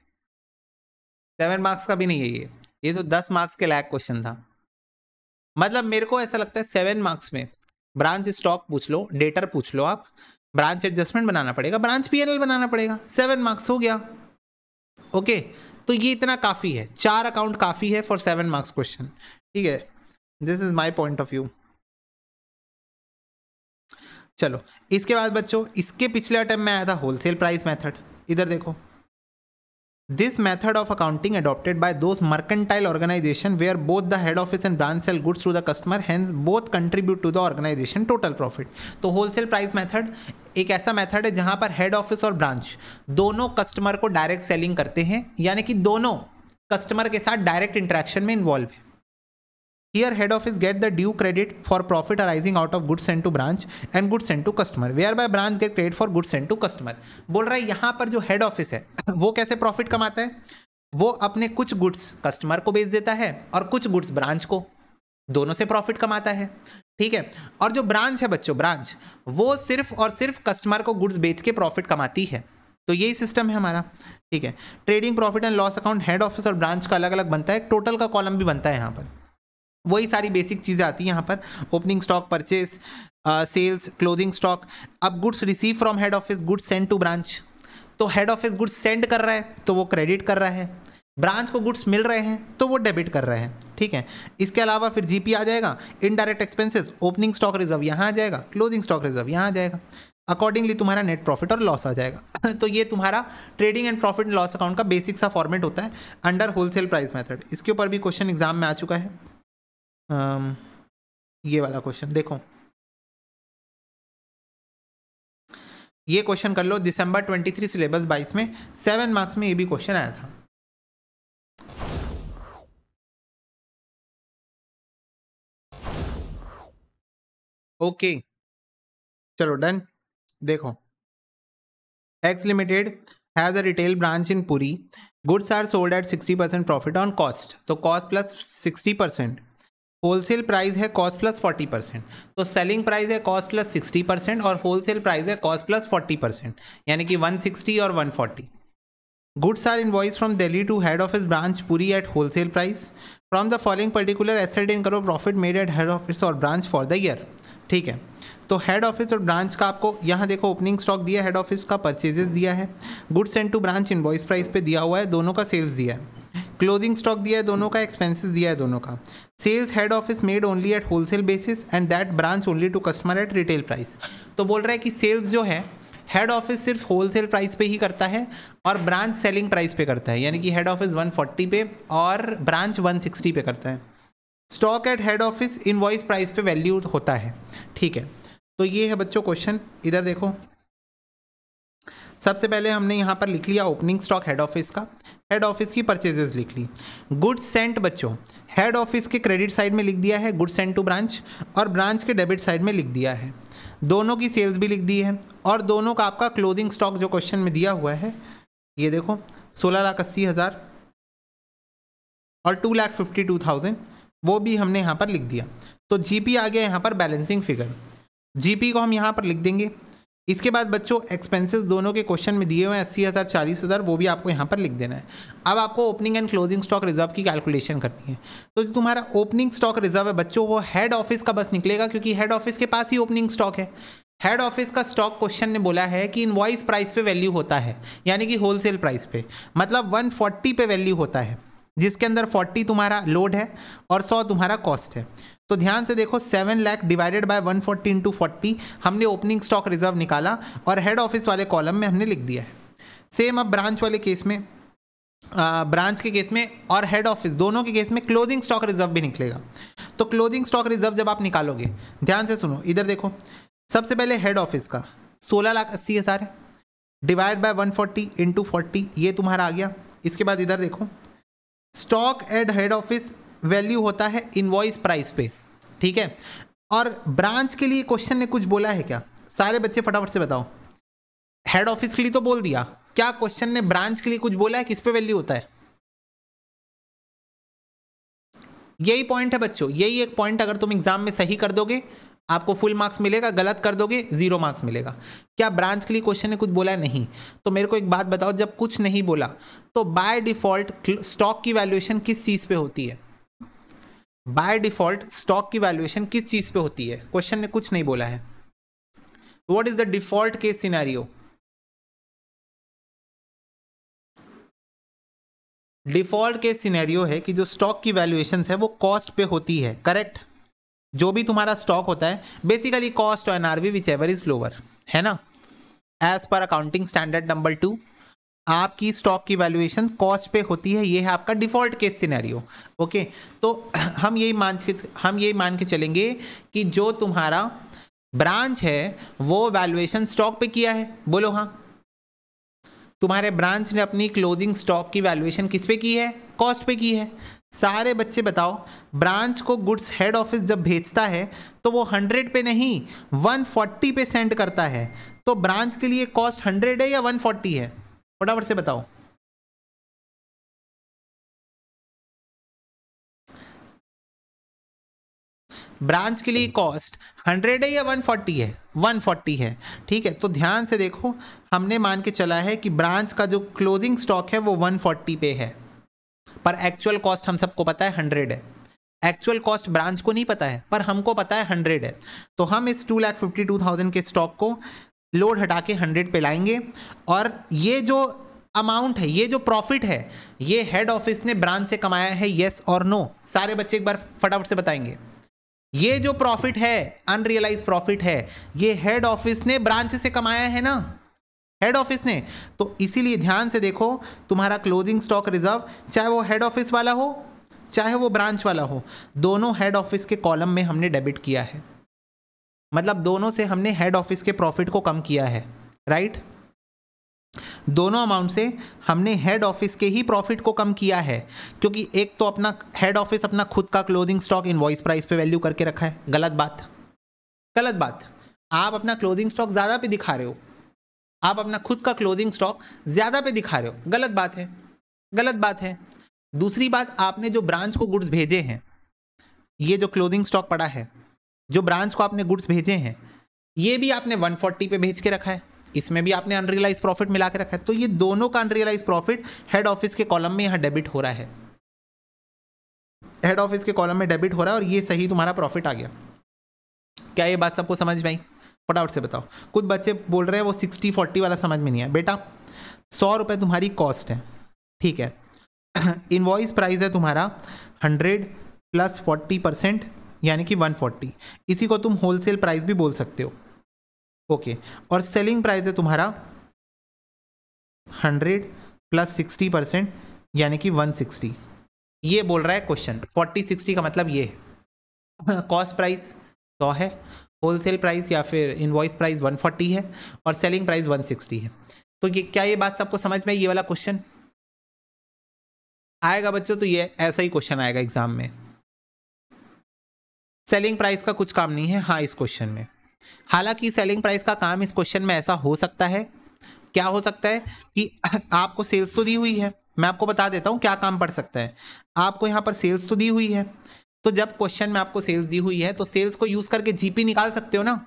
7 मार्क्स का भी नहीं है ये तो 10 मार्क्स के लायक क्वेश्चन था। मतलब मेरे को ऐसा लगता है 7 मार्क्स में ब्रांच स्टॉक पूछ लो, डेटर पूछ लो, आप ब्रांच एडजस्टमेंट बनाना पड़ेगा, ब्रांच पीएनएल बनाना पड़ेगा, 7 मार्क्स हो गया, ओके? तो ये इतना काफी है, 4 अकाउंट काफी है फॉर 7 मार्क्स क्वेश्चन, ठीक है? This is my point of view. चलो इसके बाद बच्चों, इसके पिछले अटेम्प्ट में आया था होलसेल प्राइस मेथड। इधर देखो, this method of accounting adopted by those mercantile organization where both the head office and branch sell goods to the customer, hence both contribute to the organization total profit। तो wholesale price method एक ऐसा method है जहां पर head office और branch दोनों customer को direct selling करते हैं, यानी कि दोनों कस्टमर के साथ डायरेक्ट इंटरेक्शन में इन्वॉल्व है। Here head office get the due credit for profit arising out of goods sent to branch and goods sent to customer, whereby branch get credit for goods sent to customer। बोल रहा है यहाँ पर जो head office है वो कैसे profit कमाता है, वो अपने कुछ गुड्स कस्टमर को बेच देता है और कुछ गुड्स ब्रांच को, दोनों से प्रॉफिट कमाता है, ठीक है? और जो ब्रांच है बच्चों, ब्रांच वो सिर्फ और सिर्फ कस्टमर को गुड्स बेच के प्रॉफिट कमाती है। तो यही सिस्टम है हमारा, ठीक है? Trading profit and loss account head office और ब्रांच का अलग अलग बनता है, टोटल का कॉलम भी बनता है यहाँ पर, वही सारी बेसिक चीज़ें आती हैं यहाँ पर, opening stock, purchase, sales, closing stock. अब goods receive from head office, goods send to branch, तो हेड ऑफिस गुड्स सेंड कर रहा है तो वो क्रेडिट कर रहा है, ब्रांच को गुड्स मिल रहे हैं तो वो डेबिट कर रहे हैं, ठीक है? इसके अलावा फिर जीपी आ जाएगा, indirect expenses, opening stock reserve यहाँ आ जाएगा, क्लोजिंग स्टॉक रिजर्व यहाँ आ जाएगा, अकॉर्डिंगली तुम्हारा नेट प्रॉफिट और लॉस आ जाएगा। तो ये तुम्हारा trading and profit and loss account का बेसिक सा फॉर्मेट होता है अंडर होलसेल प्राइस मेथड। इसके ऊपर भी क्वेश्चन एग्जाम में आ चुका है, ये वाला क्वेश्चन देखो, ये क्वेश्चन कर लो, दिसंबर 23 सिलेबस 22 में 7 मार्क्स में ये भी क्वेश्चन आया था। ओके चलो डन। देखो, X limited has a retail branch in Puri, goods are sold at 60% profit on cost, तो कॉस्ट प्लस 60%, होलसेल प्राइस है कॉस्ट प्लस 40%, तो सेलिंग प्राइस है कॉस्ट प्लस 60% और होलसेल प्राइस है कॉस्ट प्लस 40%, यानी कि 160 और 140। Goods are invoice from Delhi to head office branch Puri at wholesale price, from the following particular asset in करो profit made at head office और branch for the year. ठीक है, तो हेड ऑफिस और ब्रांच का आपको यहाँ देखो ओपनिंग स्टॉक दिया है, हेड ऑफिस का परचेजेस दिया है, goods send to branch invoice price पे दिया हुआ है, दोनों का सेल्स दिया है, क्लोजिंग स्टॉक दिया है दोनों का, एक्सपेंसेस दिया है दोनों का, sales head office made only at wholesale basis and that branch only to customer at retail price. तो बोल रहा है कि सेल्स जो है हेड ऑफिस सिर्फ होलसेल प्राइस पे ही करता है और ब्रांच सेलिंग प्राइस पे करता है, यानी कि हेड ऑफिस 140 पे और ब्रांच 160 पे करता है। Stock at head office invoice price पे वैल्यू होता है। ठीक है, तो ये है बच्चों क्वेश्चन। इधर देखो, सबसे पहले हमने यहाँ पर लिख लिया ओपनिंग स्टॉक हेड ऑफिस का, हेड ऑफिस की परचेजेस लिख ली। गुड्स सेंट बच्चों हेड ऑफिस के क्रेडिट साइड में लिख दिया है, गुड्स सेंट टू ब्रांच, और ब्रांच के डेबिट साइड में लिख दिया है। दोनों की सेल्स भी लिख दी है और दोनों का आपका क्लोजिंग स्टॉक जो क्वेश्चन में दिया हुआ है, ये देखो 16,80,000 और 2,52,000, वो भी हमने यहाँ पर लिख दिया। तो जीपी आ गया यहाँ पर बैलेंसिंग फिगर, जीपी को हम यहाँ पर लिख देंगे। इसके बाद बच्चों एक्सपेंसेस दोनों के क्वेश्चन में दिए हुए हैं 80,000 40,000, वो भी आपको यहाँ पर लिख देना है। अब आपको opening and closing stock reserve की कैलकुलेशन करनी है। तो जो तुम्हारा ओपनिंग स्टॉक रिजर्व है बच्चों, वो हेड ऑफिस का बस निकलेगा, क्योंकि हेड ऑफिस के पास ही ओपनिंग स्टॉक है। हेड ऑफिस का स्टॉक क्वेश्चन ने बोला है कि इनवॉइस प्राइस पे वैल्यू होता है, यानी कि होलसेल प्राइस पे, मतलब 140 पे वैल्यू होता है, जिसके अंदर 40 तुम्हारा लोड है और 100 तुम्हारा कॉस्ट है। तो ध्यान से देखो, 7 लाख डिवाइडेड बाय 140 इंटू 40 हमने ओपनिंग स्टॉक रिजर्व निकाला और हेड ऑफिस वाले कॉलम में हमने लिख दिया है। सेम अब ब्रांच वाले केस में, ब्रांच के केस में और हेड ऑफिस दोनों के केस में क्लोजिंग स्टॉक रिजर्व भी निकलेगा। तो क्लोजिंग स्टॉक रिजर्व जब आप निकालोगे, ध्यान से सुनो, इधर देखो, सबसे पहले हेड ऑफिस का 16,80,000 है, डिवाइड बाय 140 इंटू 40, ये तुम्हारा आ गया। इसके बाद इधर देखो, stock at head office value होता है इनवॉइस प्राइस पे। ठीक है, और ब्रांच के लिए क्वेश्चन ने कुछ बोला है क्या? सारे बच्चे फटाफट से बताओ। हेड ऑफिस के लिए तो बोल दिया, क्या क्वेश्चन ने ब्रांच के लिए कुछ बोला है, किस पे वैल्यू होता है? यही पॉइंट है बच्चों, यही एक पॉइंट अगर तुम एग्जाम में सही कर दोगे आपको फुल मार्क्स मिलेगा, गलत कर दोगे 0 मार्क्स मिलेगा। क्या ब्रांच के लिए क्वेश्चन ने कुछ बोला है? नहीं। तो मेरे को एक बात बताओ, जब कुछ नहीं बोला तो बाय डिफॉल्ट स्टॉक की वैल्यूएशन किस चीज पे होती है? बाय डिफॉल्ट स्टॉक की वैल्यूएशन किस चीज पे होती है? क्वेश्चन ने कुछ नहीं बोला है। What is the default case scenario? Default case scenario है कि जो स्टॉक की वैल्यूएशन है वो कॉस्ट पे होती है, करेक्ट? जो भी तुम्हारा स्टॉक होता है बेसिकली कॉस्ट और NRV which ever is lower, है ना? As per accounting standard number 2 आपकी स्टॉक की वैल्यूएशन कॉस्ट पे होती है, ये है आपका डिफॉल्ट केस सिनेरियो। ओके, तो हम यही मान के चलेंगे कि जो तुम्हारा ब्रांच है वो वैल्यूएशन स्टॉक पे किया है। बोलो हाँ। तुम्हारे ब्रांच ने अपनी क्लोजिंग स्टॉक की वैल्यूएशन किस पे की है? कॉस्ट पे की है। सारे बच्चे बताओ, ब्रांच को गुड्स हेड ऑफिस जब भेजता है तो वो 100 पे नहीं 140 पे सेंड करता है। तो ब्रांच के लिए कॉस्ट 100 है या 140 है? फटाफट से बताओ। ब्रांच के लिए कॉस्ट 100 है या 140 है? 140 है। ठीक है, तो ध्यान से देखो, हमने मान के चला है कि ब्रांच का जो क्लोजिंग स्टॉक है वो 140 पे है, पर एक्चुअल कॉस्ट हम सबको पता है 100 है। एक्चुअल कॉस्ट ब्रांच को नहीं पता है, पर हमको पता है 100 है। तो हम इस 2,52,000 के स्टॉक को लोड हटा के 100 पे लाएंगे, और ये जो अमाउंट है, ये जो प्रॉफिट है, ये हेड ऑफिस ने ब्रांच से कमाया है, येस और नो? सारे बच्चे एक बार फटाफट से बताएंगे। ये जो प्रॉफिट है, अनरियलाइज प्रॉफिट है, ये हेड ऑफिस ने ब्रांच से कमाया है ना, हेड ऑफिस ने। तो इसीलिए ध्यान से देखो, तुम्हारा क्लोजिंग स्टॉक रिजर्व चाहे वो हेड ऑफिस वाला हो चाहे वो ब्रांच वाला हो, दोनों हेड ऑफिस के कॉलम में हमने डेबिट किया है। मतलब दोनों से हमने हेड ऑफिस के प्रॉफिट को कम किया है, राइट। दोनों अमाउंट से हमने हेड ऑफिस के ही प्रॉफिट को कम किया है, क्योंकि एक तो अपना हेड ऑफिस अपना खुद का क्लोजिंग स्टॉक इनवॉइस प्राइस पे वैल्यू करके रखा है। गलत बात, गलत बात। आप अपना क्लोजिंग स्टॉक ज़्यादा पे दिखा रहे हो, आप अपना खुद का क्लोजिंग स्टॉक ज़्यादा पे दिखा रहे हो, गलत बात है, गलत बात है। दूसरी बात, आपने जो ब्रांच को गुड्स भेजे हैं, ये जो क्लोजिंग स्टॉक पड़ा है, जो ब्रांच को आपने गुड्स भेजे हैं, ये भी आपने 140 पे भेज के रखा है, इसमें भी आपने अनरियलाइज प्रॉफिट मिला के रखा है। तो ये दोनों का अनरियलाइज प्रॉफिट हेड ऑफिस के कॉलम में यहाँ डेबिट हो रहा है, हेड ऑफिस के कॉलम में डेबिट हो रहा है, और ये सही तुम्हारा प्रॉफिट आ गया। क्या ये बात सबको समझ में आई? फटाफट से बताओ। कुछ बच्चे बोल रहे हैं वो 60-40 वाला समझ में नहीं है। बेटा 100 रुपये तुम्हारी कॉस्ट है, ठीक है। इनवॉइस प्राइस है तुम्हारा 100 + 40% यानी कि 140। इसी को तुम होलसेल प्राइस भी बोल सकते हो, ओके। और सेलिंग प्राइस है तुम्हारा 100 + 60% यानी कि 160। ये बोल रहा है क्वेश्चन। 40-60 का मतलब ये है, कॉस्ट प्राइस 100 है, होलसेल प्राइस या फिर इनवॉइस प्राइस 140 है, और सेलिंग प्राइस 160 है। तो ये क्या ये बात सबको समझ में? ये वाला क्वेश्चन आएगा बच्चों, तो ये ऐसा ही क्वेश्चन आएगा एग्जाम में। सेलिंग प्राइस का कुछ काम नहीं है हाँ इस क्वेश्चन में। हालांकि सेलिंग प्राइस का काम इस क्वेश्चन में ऐसा हो सकता है, क्या हो सकता है कि आपको सेल्स तो दी हुई है, मैं आपको बता देता हूं क्या काम पड़ सकता है। आपको यहां पर सेल्स तो दी हुई है, तो जब क्वेश्चन में आपको सेल्स दी हुई है तो सेल्स को यूज करके जीपी निकाल सकते हो ना,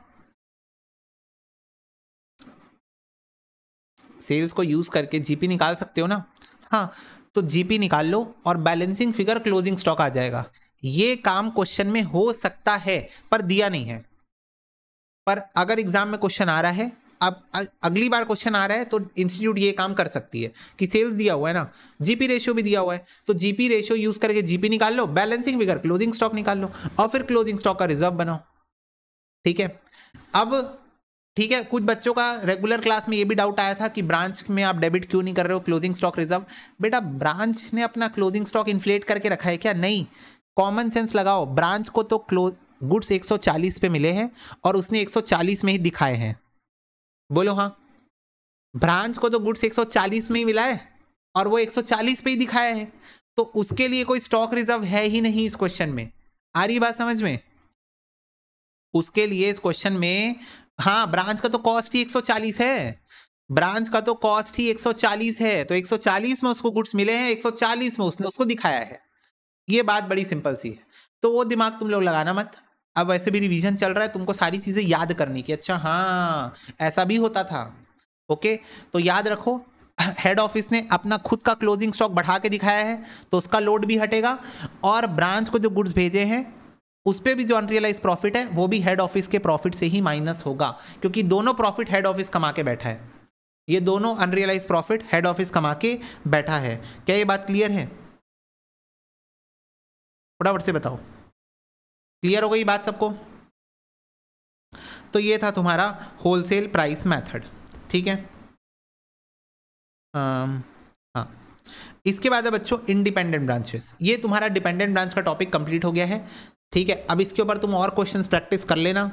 सेल्स को यूज करके जीपी निकाल सकते हो ना। हाँ, तो जीपी निकाल लो और बैलेंसिंग फिगर क्लोजिंग स्टॉक आ जाएगा। ये काम क्वेश्चन में हो सकता है पर दिया नहीं है। पर अगर एग्जाम में क्वेश्चन आ रहा है, अब अगली बार क्वेश्चन आ रहा है, तो इंस्टीट्यूट ये काम कर सकती है कि सेल्स दिया हुआ है ना, जीपी रेशियो भी दिया हुआ है, तो जीपी रेशियो यूज करके जीपी निकाल लो, बैलेंसिंग फिगर क्लोजिंग स्टॉक निकाल लो, और फिर क्लोजिंग स्टॉक का रिजर्व बनाओ। ठीक है। अब ठीक है, कुछ बच्चों का रेगुलर क्लास में ये भी डाउट आया था कि ब्रांच में आप डेबिट क्यों नहीं कर रहे हो क्लोजिंग स्टॉक रिजर्व। बेटा ब्रांच ने अपना क्लोजिंग स्टॉक इन्फ्लेट करके रखा है क्या? नहीं, कॉमन सेंस लगाओ। ब्रांच को तो गुड्स 140 पे मिले हैं और उसने 140 में ही दिखाए हैं। बोलो हाँ, ब्रांच को तो गुड्स 140 में ही मिला है और वो 140 पे ही दिखाया है, तो उसके लिए कोई स्टॉक रिजर्व है ही नहीं इस क्वेश्चन में। आ रही बात समझ में? उसके लिए इस क्वेश्चन में हाँ, ब्रांच का तो कॉस्ट ही 140 है, ब्रांच का तो कॉस्ट ही 140 है, तो 140 में उसको गुड्स मिले हैं, 140 में उसने उसको दिखाया है। ये बात बड़ी सिंपल सी है, तो वो दिमाग तुम लोग लगाना मत। अब वैसे भी रिवीजन चल रहा है, तुमको सारी चीजें याद करनी कि अच्छा हाँ ऐसा भी होता था। ओके, तो याद रखो, हेड ऑफिस ने अपना खुद का क्लोजिंग स्टॉक बढ़ा के दिखाया है तो उसका लोड भी हटेगा, और ब्रांच को जो गुड्स भेजे हैं उस पर भी जो अनरियलाइज प्रॉफिट है वो भी हेड ऑफिस के प्रॉफिट से ही माइनस होगा, क्योंकि दोनों प्रॉफिट हेड ऑफिस कमा के बैठा है। ये दोनों अनरियलाइज प्रॉफिट हेड ऑफिस कमा के बैठा है। क्या ये बात क्लियर है? फटाफट से बताओ, क्लियर हो गई बात सबको? तो ये था तुम्हारा होलसेल प्राइस मेथड। ठीक है। हाँ, इसके बाद है बच्चों इंडिपेंडेंट ब्रांचेस। ये तुम्हारा डिपेंडेंट ब्रांच का टॉपिक कंप्लीट हो गया है। ठीक है, अब इसके ऊपर तुम और क्वेश्चंस प्रैक्टिस कर लेना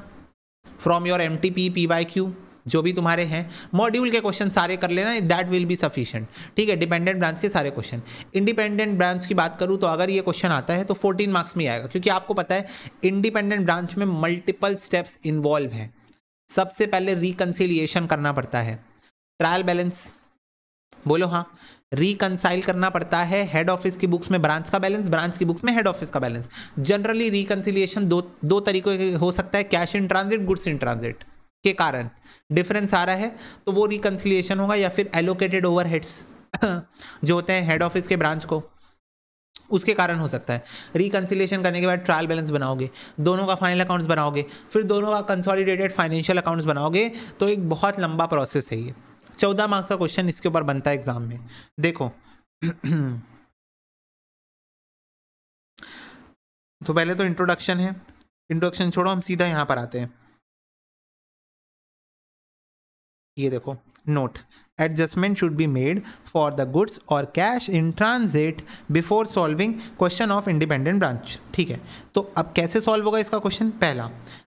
फ्रॉम योर एमटीपी PYQ, जो भी तुम्हारे हैं मॉड्यूल के क्वेश्चन सारे कर लेना, दैट विल बी सफिशिएंट। ठीक है, डिपेंडेंट ब्रांच के सारे क्वेश्चन। इंडिपेंडेंट ब्रांच की बात करूँ तो अगर ये क्वेश्चन आता है तो 14 मार्क्स में आएगा, क्योंकि आपको पता है इंडिपेंडेंट ब्रांच में मल्टीपल स्टेप्स इन्वॉल्व हैं। सबसे पहले रिकन्सिलिएशन करना पड़ता है, ट्रायल बैलेंस, बोलो हाँ, रिकंसाइल करना पड़ता है हेड ऑफिस की बुक्स में ब्रांच का बैलेंस, ब्रांच की बुक्स में हेड ऑफिस का बैलेंस। जनरली रिकंसिलिएशन दो तरीकों के हो सकता है, cash in transit, goods in transit के कारण डिफरेंस आ रहा है तो वो रिकंसिलिएशन होगा, या फिर एलोकेटेड ओवरहेड्स जो होते हैं हेड ऑफिस के ब्रांच को, उसके कारण हो सकता है। रिकंसिलिएशन करने के बाद ट्रायल बैलेंस बनाओगे, दोनों का फाइनल अकाउंट्स बनाओगे, फिर दोनों का कंसोलिडेटेड फाइनेंशियल अकाउंट्स बनाओगे, तो एक बहुत लंबा प्रोसेस है ये। 14 मार्क्स का क्वेश्चन इसके ऊपर बनता है एग्जाम में। देखो तो पहले तो इंट्रोडक्शन है, इंट्रोडक्शन छोड़ो, हम सीधा यहां पर आते हैं। ये देखो note, adjustment should be made for the goods और cash in transit before solving question of independent branch. ठीक है, तो अब कैसे सॉल्व होगा इसका क्वेश्चन? पहला,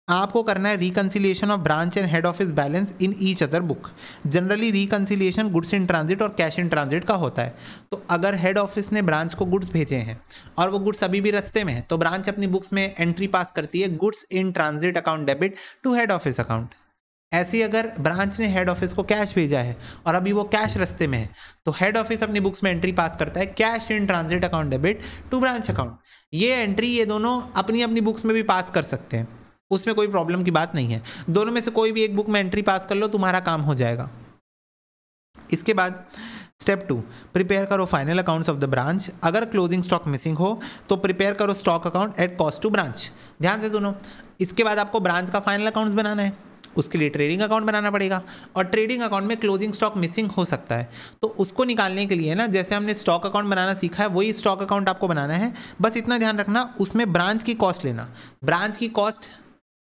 आपको करना है reconciliation of branch and head office balance in each other book. Generally reconciliation goods in transit और कैश इन ट्रांजिट का होता है। तो अगर हेड ऑफिस ने ब्रांच को गुड्स भेजे हैं और वो गुड्स अभी भी रास्ते में है, तो ब्रांच अपनी बुक्स में एंट्री पास करती है goods in transit account debit to head office account. ऐसे ही अगर ब्रांच ने हेड ऑफिस को कैश भेजा है और अभी वो कैश रास्ते में है, तो हेड ऑफिस अपनी बुक्स में एंट्री पास करता है cash in transit account debit to branch account. ये एंट्री ये दोनों अपनी अपनी बुक्स में भी पास कर सकते हैं, उसमें कोई प्रॉब्लम की बात नहीं है। दोनों में से कोई भी एक बुक में एंट्री पास कर लो, तुम्हारा काम हो जाएगा। इसके बाद स्टेप 2, प्रिपेयर करो final accounts of the branch. अगर क्लोजिंग स्टॉक मिसिंग हो तो प्रिपेयर करो stock account at cost to branch. ध्यान से सुनो, इसके बाद आपको ब्रांच का फाइनल अकाउंट्स बनाना है, उसके लिए ट्रेडिंग अकाउंट बनाना पड़ेगा। और ट्रेडिंग अकाउंट में क्लोजिंग स्टॉक मिसिंग हो सकता है, तो उसको निकालने के लिए ना, जैसे हमने स्टॉक अकाउंट बनाना सीखा है, वही स्टॉक अकाउंट आपको बनाना है। बस इतना ध्यान रखना, उसमें ब्रांच की कॉस्ट लेना। ब्रांच की कॉस्ट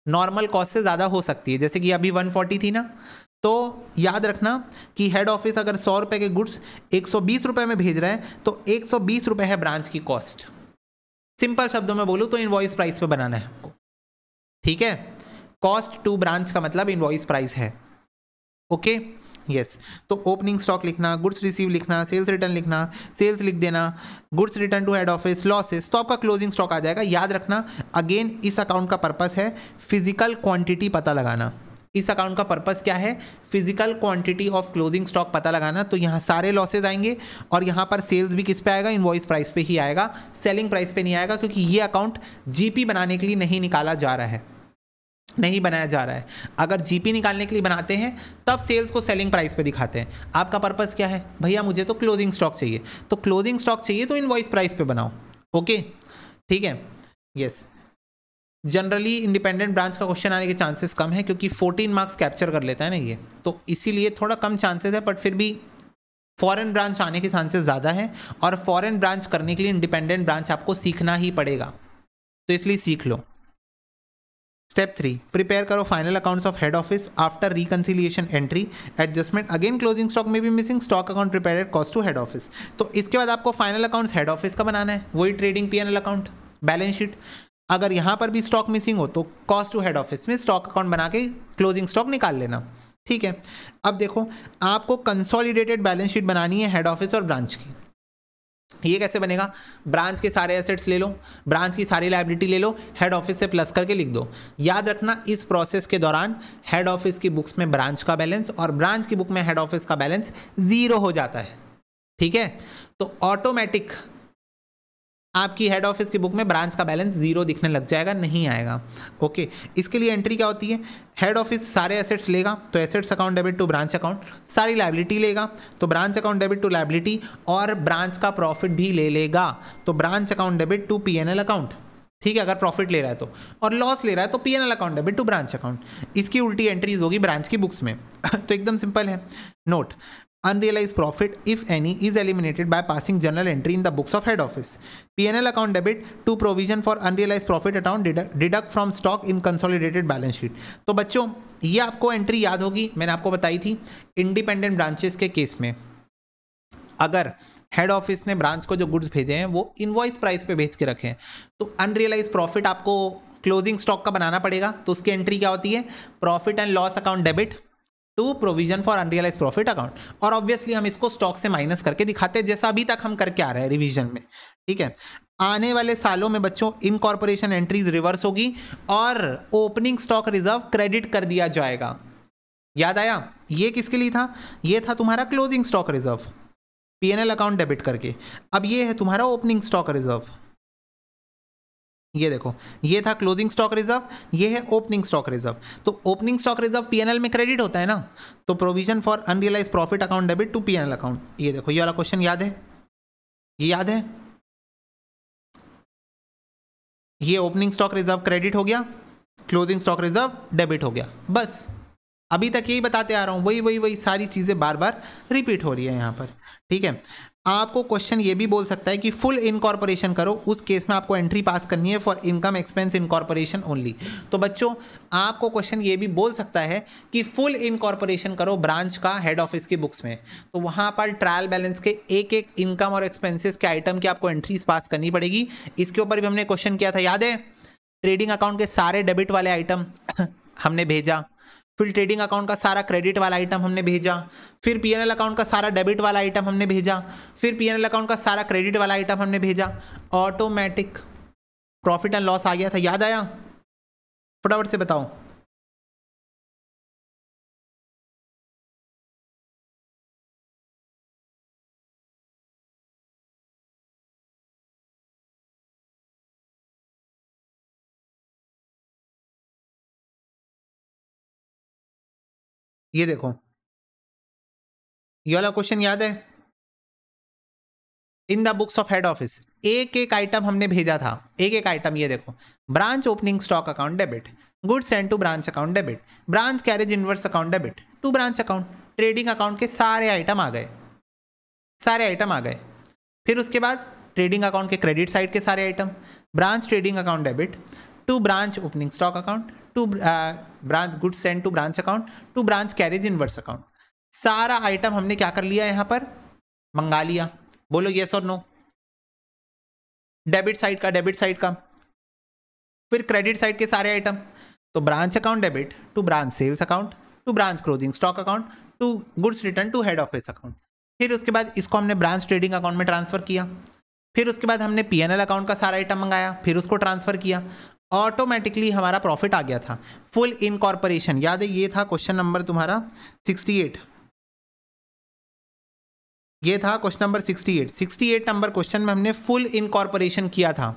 नॉर्मल कॉस्ट से ज़्यादा हो सकती है, जैसे कि अभी 140 थी ना, तो याद रखना कि हेड ऑफिस अगर 100 रुपये के गुड्स 120 रुपये में भेज रहा है, तो 120 रुपये है ब्रांच की कॉस्ट। सिंपल शब्दों में बोलूँ तो इनवॉइस प्राइस पे बनाना है आपको, ठीक है। कॉस्ट टू ब्रांच का मतलब इनवॉइस प्राइस है, ओके यस। तो ओपनिंग स्टॉक लिखना, गुड्स रिसीव लिखना, सेल्स रिटर्न लिखना, सेल्स लिख देना, goods return to head office, losses, तो आपका क्लोजिंग स्टॉक आ जाएगा। याद रखना अगेन, इस अकाउंट का पर्पस है फिजिकल क्वांटिटी पता लगाना। इस अकाउंट का पर्पस क्या है? Physical quantity of closing stock पता लगाना। तो यहाँ सारे लॉसेज आएंगे और यहाँ पर सेल्स भी किस पे आएगा? इनवॉइस प्राइस पे ही आएगा, सेलिंग प्राइस पे नहीं आएगा, क्योंकि ये अकाउंट जीपी बनाने के लिए नहीं निकाला जा रहा है, नहीं बनाया जा रहा है। अगर जीपी निकालने के लिए बनाते हैं तब सेल्स को सेलिंग प्राइस पे दिखाते हैं। आपका पर्पस क्या है? भैया मुझे तो क्लोजिंग स्टॉक चाहिए, तो क्लोजिंग स्टॉक चाहिए तो इनवॉइस प्राइस पे बनाओ, ओके ठीक है यस। जनरली इंडिपेंडेंट ब्रांच का क्वेश्चन आने के चांसेस कम है, क्योंकि 14 मार्क्स कैप्चर कर लेता है ना ये, तो इसीलिए थोड़ा कम चांसेस है, बट फिर भी फॉरेन ब्रांच आने के चांसेस ज़्यादा है। और फॉरेन ब्रांच करने के लिए इंडिपेंडेंट ब्रांच आपको सीखना ही पड़ेगा, तो इसलिए सीख लो। स्टेप 3, प्रिपेयर करो final accounts of head office after reconciliation entry adjustment. Again closing stock में भी missing, stock account prepare at cost to head office. तो इसके बाद आपको फाइनल अकाउंट्स हेड ऑफिस का बनाना है, वही trading PNL account, balance sheet. अगर यहाँ पर भी स्टॉक मिसिंग हो तो कॉस्ट टू हेड ऑफिस में स्टॉक अकाउंट बना के क्लोजिंग स्टॉक निकाल लेना, ठीक है। अब देखो, आपको कंसोलिडेटेड बैलेंस शीट बनानी है हेड ऑफिस और ब्रांच की। ये कैसे बनेगा? ब्रांच के सारे एसेट्स ले लो, ब्रांच की सारी लायबिलिटी ले लो, हेड ऑफिस से प्लस करके लिख दो। याद रखना इस प्रोसेस के दौरान हेड ऑफिस की बुक्स में ब्रांच का बैलेंस और ब्रांच की बुक में हेड ऑफिस का बैलेंस 0 हो जाता है, ठीक है। तो ऑटोमेटिक आपकी हेड ऑफिस की बुक में ब्रांच का बैलेंस 0 दिखने लग जाएगा, नहीं आएगा, ओके। इसके लिए एंट्री क्या होती है? हेड ऑफिस सारे एसेट्स लेगा तो assets account debit to branch account, सारी लायबिलिटी लेगा तो branch account debit to liability, और ब्रांच का प्रॉफिट भी ले लेगा तो branch account debit to PNL account, ठीक है, अगर प्रॉफिट ले रहा है तो। और लॉस ले रहा है तो PNL account debit to branch account. इसकी उल्टी एंट्रीज होगी ब्रांच की बुक्स में तो एकदम सिंपल है। Note, unrealized profit if any is eliminated by passing journal entry in the books of head office. P&L account debit to provision for unrealized profit account deduct from stock in consolidated balance sheet. तो बच्चों ये आपको entry याद होगी, मैंने आपको बताई थी इंडिपेंडेंट ब्रांचेस के केस में अगर हेड ऑफिस ने ब्रांच को जो गुड्स भेजे हैं वो इनवॉइस प्राइस पे भेज के रखे हैं, तो अनरियलाइज प्रॉफिट आपको क्लोजिंग स्टॉक का बनाना पड़ेगा। तो उसकी एंट्री क्या होती है? Profit and loss account debit to provision for unrealised profit account. और ऑब्वियसली हम इसको स्टॉक से माइनस करके दिखाते हैं, जैसा अभी तक हम करके आ रहे हैं रिवीजन में, ठीक है। आने वाले सालों में बच्चों इनकॉर्पोरेशन एंट्रीज रिवर्स होगी और ओपनिंग स्टॉक रिजर्व क्रेडिट कर दिया जाएगा। याद आया? ये किसके लिए था? ये था तुम्हारा closing stock reserve, PNL account debit करके। अब ये है तुम्हारा ओपनिंग स्टॉक रिजर्व, ये देखो, ये था क्लोजिंग स्टॉक रिजर्व, ये है ओपनिंग स्टॉक रिजर्व। तो ओपनिंग स्टॉक रिजर्व पीएनएल में क्रेडिट होता है ना, तो provision for unrealised profit account debit to PNL account. ये देखो, ये वाला क्वेश्चन याद है? ये याद है? ये ओपनिंग स्टॉक रिजर्व क्रेडिट हो गया, क्लोजिंग स्टॉक रिजर्व डेबिट हो गया, बस अभी तक यही बताते आ रहा हूँ, वही सारी चीज़ें बार बार रिपीट हो रही है यहाँ पर, ठीक है। आपको क्वेश्चन ये भी बोल सकता है कि फुल इनकॉर्पोरेशन करो, उस केस में आपको एंट्री पास करनी है for income expense incorporation only. तो बच्चों आपको क्वेश्चन ये भी बोल सकता है कि फुल इनकॉर्पोरेशन करो ब्रांच का हेड ऑफिस की बुक्स में, तो वहाँ पर ट्रायल बैलेंस के एक एक इनकम और एक्सपेंसेस के आइटम की आपको एंट्रीज पास करनी पड़ेगी। इसके ऊपर भी हमने क्वेश्चन किया था, याद है? ट्रेडिंग अकाउंट के सारे डेबिट वाले आइटम हमने भेजा, फिर ट्रेडिंग अकाउंट का सारा क्रेडिट वाला आइटम हमने भेजा, फिर पीएनएल अकाउंट का सारा डेबिट वाला आइटम हमने भेजा, फिर पीएनएल अकाउंट का सारा क्रेडिट वाला आइटम हमने भेजा, ऑटोमेटिक प्रॉफिट एंड लॉस आ गया था। याद आया? फटाफट से बताओ। ये देखो, ये वाला क्वेश्चन याद है? इन the books of head office एक एक आइटम हमने भेजा था, एक एक आइटम। ये देखो, branch opening stock account debit, goods send to branch account debit, branch carriage inwards account debit to branch account. Trading account के सारे आइटम आ गए, सारे आइटम आ गए। फिर उसके बाद ट्रेडिंग अकाउंट के क्रेडिट साइड के सारे item, branch trading account debit to branch opening stock account to branch goods send to branch account to branch carriage inwards account. सारा आइटम हमने क्या कर लिया, यहां पर मंगा लिया। बोलो यस और नो। डेबिट साइड का, डेबिट साइड का, फिर क्रेडिट साइड के सारे आइटम, तो branch account debit to branch sales account to branch closing stock account to goods return to head office account. फिर उसके बाद इसको हमने ब्रांच ट्रेडिंग अकाउंट में ट्रांसफर किया। फिर उसके बाद हमने पीएनएल अकाउंट का सारा आइटम मंगाया, फिर उसको ट्रांसफर किया। ऑटोमेटिकली हमारा प्रॉफिट आ गया था। फुल इनकॉर्पोरेशन, याद है? ये था क्वेश्चन नंबर तुम्हारा 68, ये था क्वेश्चन नंबर 68। 68 नंबर क्वेश्चन में हमने फुल इनकॉर्पोरेशन किया था।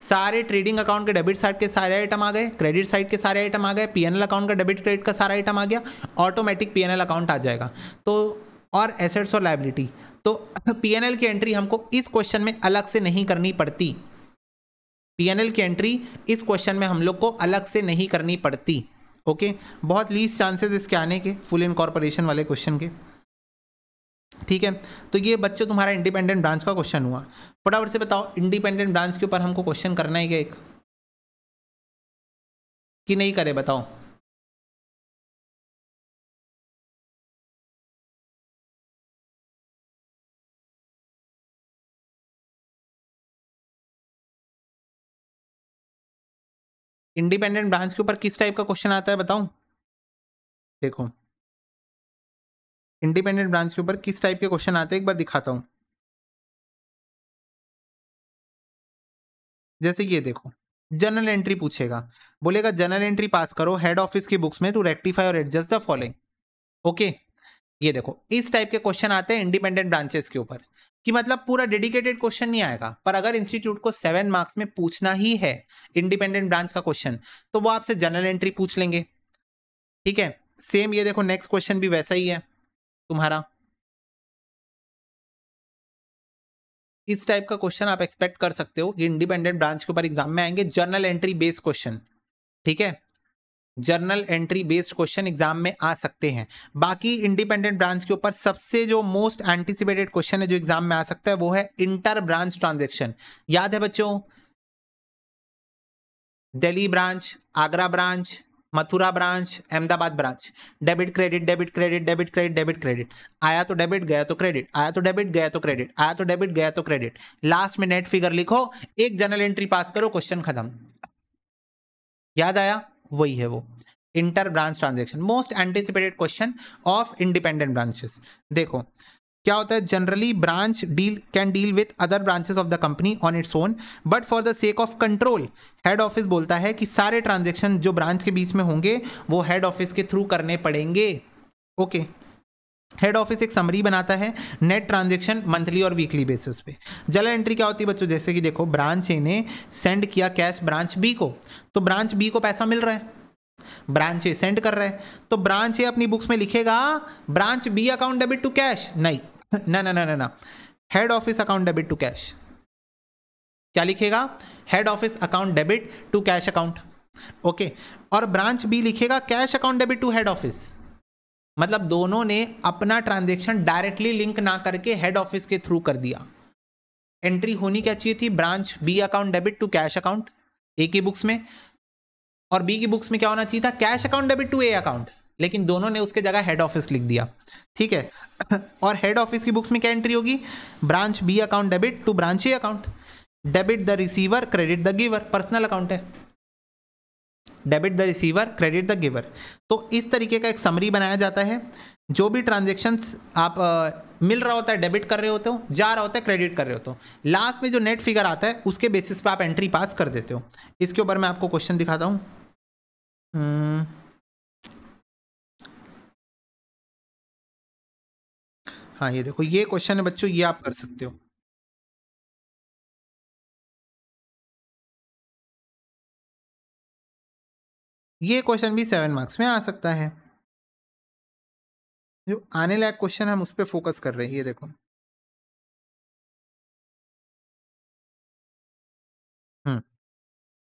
सारे ट्रेडिंग अकाउंट के डेबिट साइड के सारे आइटम आ गए, क्रेडिट साइड के सारे आइटम आ गए, पीएनएल अकाउंट का डेबिट क्रेडिट का सारा आइटम आ गया, ऑटोमेटिक पीएनएल अकाउंट आ जाएगा। तो और एसेट्स और लायबिलिटी, तो पीएनएल की एंट्री हमको इस क्वेश्चन में अलग से नहीं करनी पड़ती। पीएनएल की एंट्री इस क्वेश्चन में हम लोग को अलग से नहीं करनी पड़ती। ओके, बहुत लीस्ट चांसेस इसके आने के, फुल इनकॉर्पोरेशन वाले क्वेश्चन के। ठीक है, तो ये बच्चों तुम्हारा इंडिपेंडेंट ब्रांच का क्वेश्चन हुआ। फटाफट से बताओ, इंडिपेंडेंट ब्रांच के ऊपर हमको क्वेश्चन करना है क्या एक, कि नहीं करे? बताओ। इंडिपेंडेंट ब्रांच के ऊपर किस टाइप का क्वेश्चन आता है बताऊं? देखो, इंडिपेंडेंट ब्रांच के ऊपर किस टाइप के क्वेश्चन आते हैं एक बार दिखाता हूं। जैसे ये देखो, जर्नल एंट्री पूछेगा, बोलेगा जर्नल एंट्री पास करो हेड ऑफिस की बुक्स में टू रेक्टिफाई और एडजस्ट द फॉलोइंग। ओके, ये देखो, इस टाइप के क्वेश्चन आते हैं इंडिपेंडेंट ब्रांचेस के ऊपर, कि मतलब पूरा डेडिकेटेड क्वेश्चन नहीं आएगा, पर अगर इंस्टीट्यूट को 7 मार्क्स में पूछना ही है इंडिपेंडेंट ब्रांच का क्वेश्चन, तो वो आपसे जर्नल एंट्री पूछ लेंगे। ठीक है, सेम ये देखो, नेक्स्ट क्वेश्चन भी वैसा ही है तुम्हारा। इस टाइप का क्वेश्चन आप एक्सपेक्ट कर सकते हो कि इंडिपेंडेंट ब्रांच के ऊपर एग्जाम में आएंगे, जर्नल एंट्री बेस्ड क्वेश्चन। ठीक है, journal entry based question exam में आ सकते हैं। बाकी इंडिपेंडेंट ब्रांच के ऊपर सबसे जो मोस्ट एंटिसिपेटेड क्वेश्चन है जो एग्जाम में आ सकता है वो है इंटर ब्रांच ट्रांजैक्शन। याद है बच्चों? Delhi branch, Agra branch, Mathura branch, Ahmedabad branch, debit credit, debit credit, debit credit, debit credit, आया तो डेबिट गया तो क्रेडिट, आया तो डेबिट गया तो क्रेडिट, आया तो डेबिट गया तो क्रेडिट, लास्ट में नेट फिगर लिखो, एक जर्नल एंट्री पास करो, क्वेश्चन खत्म। याद आया? वही है वो inter branch transaction, most anticipated question of independent branches. देखो क्या होता है, generally branch deal can deal with other branches of the company on its own, but for the sake of control head office बोलता है कि सारे transaction जो branch के बीच में होंगे वो हेड ऑफिस के थ्रू करने पड़ेंगे। ओके, हेड ऑफिस एक समरी बनाता है नेट ट्रांजैक्शन मंथली और वीकली बेसिस पे। जर्नल एंट्री क्या होती है बच्चों? जैसे कि देखो, ब्रांच ए ने सेंड किया कैश ब्रांच बी को, तो ब्रांच बी को पैसा मिल रहा है, ब्रांच ए सेंड कर रहा है, तो ब्रांच ए अपनी बुक्स में लिखेगा branch B account debit to cash, नहीं ना ना ना ना ना, head office account debit to cash. क्या लिखेगा? Head office account debit to cash account. Okay, और ब्रांच बी लिखेगा cash account debit to head office. मतलब दोनों ने अपना ट्रांजैक्शन डायरेक्टली लिंक ना करके हेड ऑफिस के थ्रू कर दिया। एंट्री होनी क्या चाहिए थी? Branch B account debit to cash account A की बुक्स में, और बी की बुक्स में क्या होना चाहिए था? Cash account debit to A account, लेकिन दोनों ने उसके जगह हेड ऑफिस लिख दिया। ठीक है, और हेड ऑफिस की बुक्स में क्या एंट्री होगी? Branch B account debit to branch A account, debit the receiver, credit the giver, personal account है। Debit the receiver, credit the giver. तो इस तरीके का एक समरी बनाया जाता है। जो भी ट्रांजेक्शन्स आप मिल रहा होता है डेबिट कर रहे होते हो, जा रहा होता है क्रेडिट कर रहे होते हो, लास्ट में जो नेट फिगर आता है उसके बेसिस पे आप एंट्री पास कर देते हो। इसके ऊपर मैं आपको क्वेश्चन दिखाता हूँ। हाँ ये देखो, ये क्वेश्चन है बच्चों, ये आप कर सकते हो। ये क्वेश्चन भी 7 मार्क्स में आ सकता है। जो आने लायक क्वेश्चन हम उस पर फोकस कर रहे हैं, ये देखो।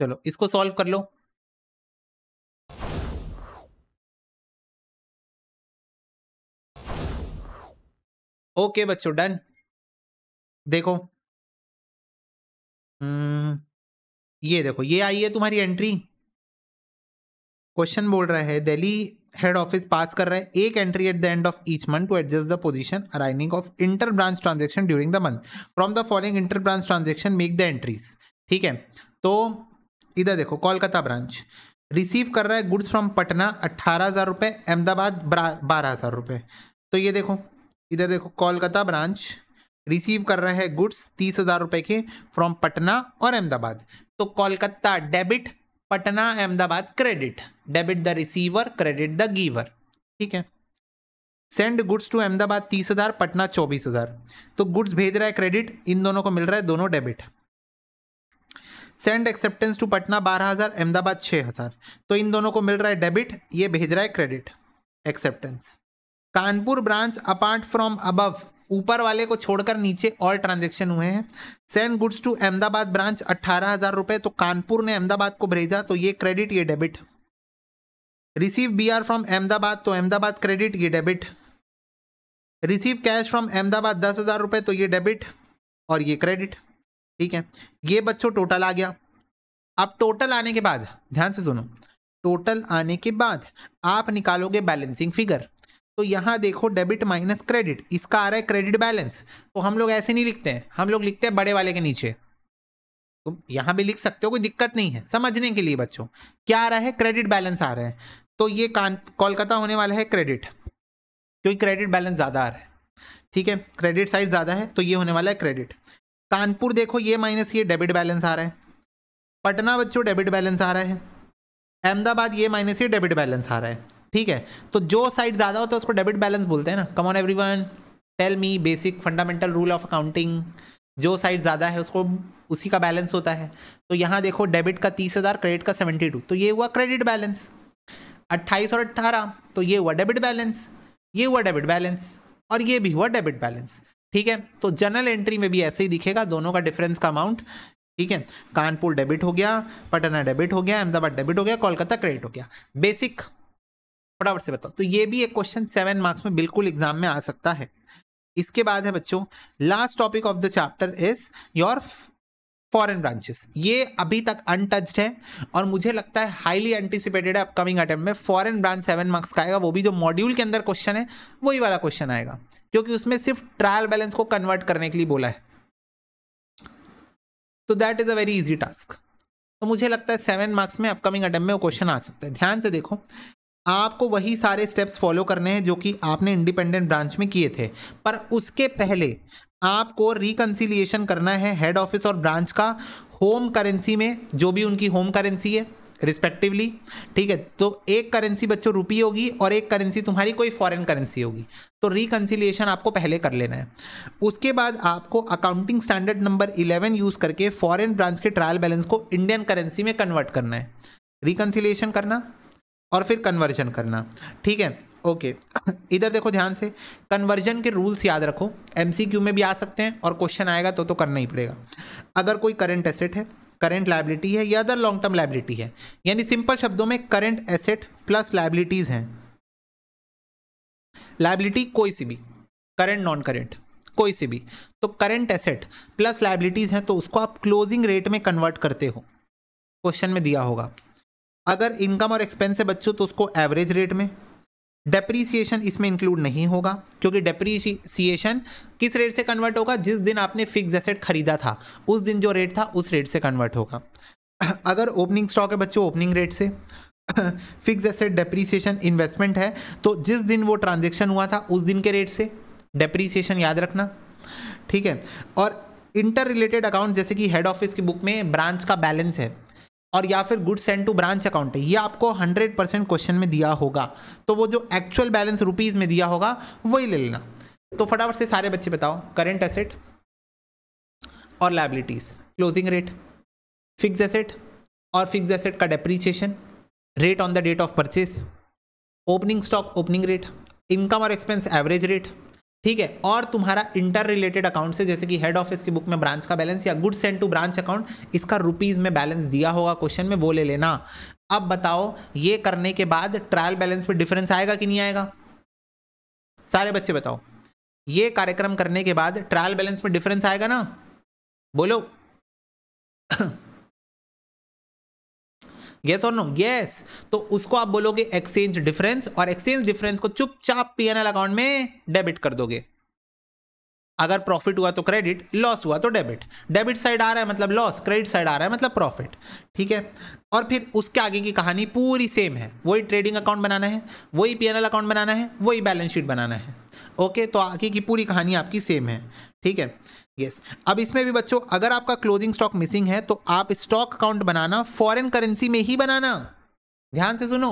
चलो इसको सॉल्व कर लो। ओके बच्चों, डन। देखो ये देखो, ये आई है तुम्हारी एंट्री। क्वेश्चन बोल रहा है दिल्ली हेड ऑफिस पास कर रहा है एक entry at the end of each month to adjust the position arising of inter branch transaction during the month from the following inter branch transaction make the entries. ठीक है, तो इधर देखो, कोलकाता ब्रांच रिसीव कर रहा है गुड्स फ्रॉम पटना 18,000 रुपये, अहमदाबाद 12,000 रुपये। तो ये देखो, इधर देखो, कोलकाता ब्रांच रिसीव कर रहा है गुड्स 30,000 रुपये के फ्रॉम पटना और अहमदाबाद। तो Kolkata debit, Patna Ahmedabad credit. Debit the receiver, credit the giver. ठीक है, send goods to Ahmedabad 30,000, Patna 24,000। तो गुड्स भेज रहा है क्रेडिट, इन दोनों को मिल रहा है दोनों debit. Send acceptance to Patna 12,000, Ahmedabad 6,000। तो इन दोनों को मिल रहा है डेबिट, ये भेज रहा है credit, acceptance. Kanpur branch apart from above, ऊपर वाले को छोड़कर नीचे और ट्रांजेक्शन हुए हैं। Send goods to Ahmedabad branch 18,000 रुपये, तो कानपुर ने अहमदाबाद को भेजा, तो ये क्रेडिट, ये debit. Receive BR from Ahmedabad, तो अहमदाबाद क्रेडिट, ये debit. Receive cash from Ahmedabad 10,000 रुपये, तो ये डेबिट और ये क्रेडिट। ठीक है, ये बच्चों टोटल आ गया। अब टोटल आने के बाद ध्यान से सुनो, टोटल आने के बाद आप निकालोगे बैलेंसिंग फिगर। तो यहाँ देखो, डेबिट माइनस क्रेडिट, इसका आ रहा है क्रेडिट बैलेंस। तो हम लोग ऐसे नहीं लिखते हैं, हम लोग लिखते हैं बड़े वाले के नीचे। तुम यहाँ भी लिख सकते हो, कोई दिक्कत नहीं है, समझने के लिए बच्चों। क्या आ रहा है? क्रेडिट बैलेंस आ रहा है। तो ये कोलकाता होने वाला है क्रेडिट, क्योंकि क्रेडिट बैलेंस ज़्यादा आ रहा है। ठीक है, क्रेडिट साइड ज़्यादा है, तो ये होने वाला है क्रेडिट। कानपुर देखो, ये माइनस ये डेबिट बैलेंस आ रहा है। पटना बच्चों डेबिट बैलेंस आ रहा है। अहमदाबाद ये माइनस ये डेबिट बैलेंस आ रहा है। ठीक है, तो जो साइड ज़्यादा होता है उसको डेबिट बैलेंस बोलते हैं ना। Come on everyone, tell me basic fundamental rule of accounting. जो साइड ज़्यादा है उसको उसी का बैलेंस होता है। तो यहाँ देखो, डेबिट का 30,000, क्रेडिट का 72, तो ये हुआ क्रेडिट बैलेंस। 28 और 18, तो ये हुआ डेबिट बैलेंस, ये हुआ डेबिट बैलेंस, और ये भी हुआ डेबिट बैलेंस। ठीक है, तो जनरल एंट्री में भी ऐसे ही दिखेगा, दोनों का डिफरेंस का अमाउंट। ठीक है, कानपुर डेबिट हो गया, पटना डेबिट हो गया, अहमदाबाद डेबिट हो गया, कोलकाता क्रेडिट हो गया। बेसिक फटाफट से बताओ। तो ये भी एक क्वेश्चन 7 मार्क्स में बिल्कुल एग्जाम में आ सकता है। इसके बाद है बच्चों, last topic of the chapter is your foreign branches. ये अभी तक अनटच्ड है और मुझे लगता है हाईली एंटिसिपेटेड है अपकमिंग अटेम्प्ट में। फॉरेन ब्रांच 7 मार्क्स का आएगा, वो भी जो मॉड्यूल के अंदर क्वेश्चन है वही वाला क्वेश्चन आएगा, क्योंकि उसमें सिर्फ ट्रायल बैलेंस को कन्वर्ट करने के लिए बोला है। तो that is a very easy task. तो मुझे लगता है 7 मार्क्स में अपकमिंग अटेम्प्ट में वो क्वेश्चन आ सकता है। ध्यान से देखो, आपको वही सारे स्टेप्स फॉलो करने हैं जो कि आपने इंडिपेंडेंट ब्रांच में किए थे, पर उसके पहले आपको रिकंसिलिएशन करना है हेड ऑफिस और ब्रांच का होम करेंसी में, जो भी उनकी होम करेंसी है रिस्पेक्टिवली। ठीक है, तो एक करेंसी बच्चों रुपी होगी और एक करेंसी तुम्हारी कोई फॉरेन करेंसी होगी। तो रिकंसिलिएशन आपको पहले कर लेना है। उसके बाद आपको अकाउंटिंग स्टैंडर्ड नंबर 11 यूज़ करके फॉरेन ब्रांच के ट्रायल बैलेंस को इंडियन करेंसी में कन्वर्ट करना है। रिकंसिलिएशन करना और फिर कन्वर्जन करना। ठीक है, ओके। इधर देखो ध्यान से, कन्वर्जन के रूल्स याद रखो, एमसीक्यू में भी आ सकते हैं और क्वेश्चन आएगा तो करना ही पड़ेगा। अगर कोई करंट एसेट है, करंट लायबिलिटी है या अदर लॉन्ग टर्म लायबिलिटी है, यानी सिंपल शब्दों में करंट एसेट प्लस लायबिलिटीज हैं। लायबिलिटी कोई सी भी, करंट नॉन करंट कोई सी भी, तो करंट एसेट प्लस लायबिलिटीज हैं, तो उसको आप क्लोजिंग रेट में कन्वर्ट करते हो, क्वेश्चन में दिया होगा। अगर इनकम और एक्सपेंस है बच्चों तो उसको एवरेज रेट में। डेप्रीसिएशन इसमें इंक्लूड नहीं होगा, क्योंकि डेप्रीसिएशन किस रेट से कन्वर्ट होगा? जिस दिन आपने फिक्स एसेट खरीदा था उस दिन जो रेट था उस रेट से कन्वर्ट होगा। अगर ओपनिंग स्टॉक है बच्चों ओपनिंग रेट से, फिक्स एसेट डेप्रीसिएशन इन्वेस्टमेंट है तो जिस दिन वो ट्रांजेक्शन हुआ था उस दिन के रेट से, डेप्रीसिएशन याद रखना, ठीक है। और इंटर रिलेटेड अकाउंट जैसे कि हेड ऑफिस की बुक में ब्रांच का बैलेंस है और या फिर good send to branch account है, ये आपको 100% क्वेश्चन में दिया होगा, तो वो जो एक्चुअल बैलेंस रुपीज में दिया होगा वही ले लेना। तो फटाफट से सारे बच्चे बताओ, करंट एसेट और liabilities, closing rate, fix asset और फिक्स एसेट का depreciation, rate on the date of purchase, opening stock opening rate, income और एक्सपेंस एवरेज रेट, ठीक है। और तुम्हारा इंटर रिलेटेड अकाउंट से जैसे कि हेड ऑफिस की बुक में ब्रांच का बैलेंस या good send to branch account, इसका रुपीज में बैलेंस दिया होगा क्वेश्चन में, वो ले लेना। अब बताओ ये करने के बाद ट्रायल बैलेंस में डिफरेंस आएगा कि नहीं आएगा? सारे बच्चे बताओ, ये कार्यक्रम करने के बाद ट्रायल बैलेंस में डिफरेंस आएगा ना? बोलो यस और नो? यस। तो उसको आप बोलोगे एक्सचेंज डिफरेंस, और एक्सचेंज डिफरेंस को चुपचाप पीएनएल अकाउंट में डेबिट कर दोगे। अगर प्रॉफिट हुआ तो क्रेडिट, लॉस हुआ तो डेबिट। डेबिट साइड आ रहा है मतलब लॉस, क्रेडिट साइड आ रहा है मतलब प्रॉफिट, ठीक है। और फिर उसके आगे की कहानी पूरी सेम है, वही ट्रेडिंग अकाउंट बनाना है, वही पीएनएल अकाउंट बनाना है, वही बैलेंस शीट बनाना है। ओके, तो आगे की पूरी कहानी आपकी सेम है, ठीक है। यस। अब इसमें भी बच्चों अगर आपका क्लोजिंग स्टॉक मिसिंग है तो आप स्टॉक अकाउंट बनाना फॉरेन करेंसी में ही बनाना। ध्यान से सुनो,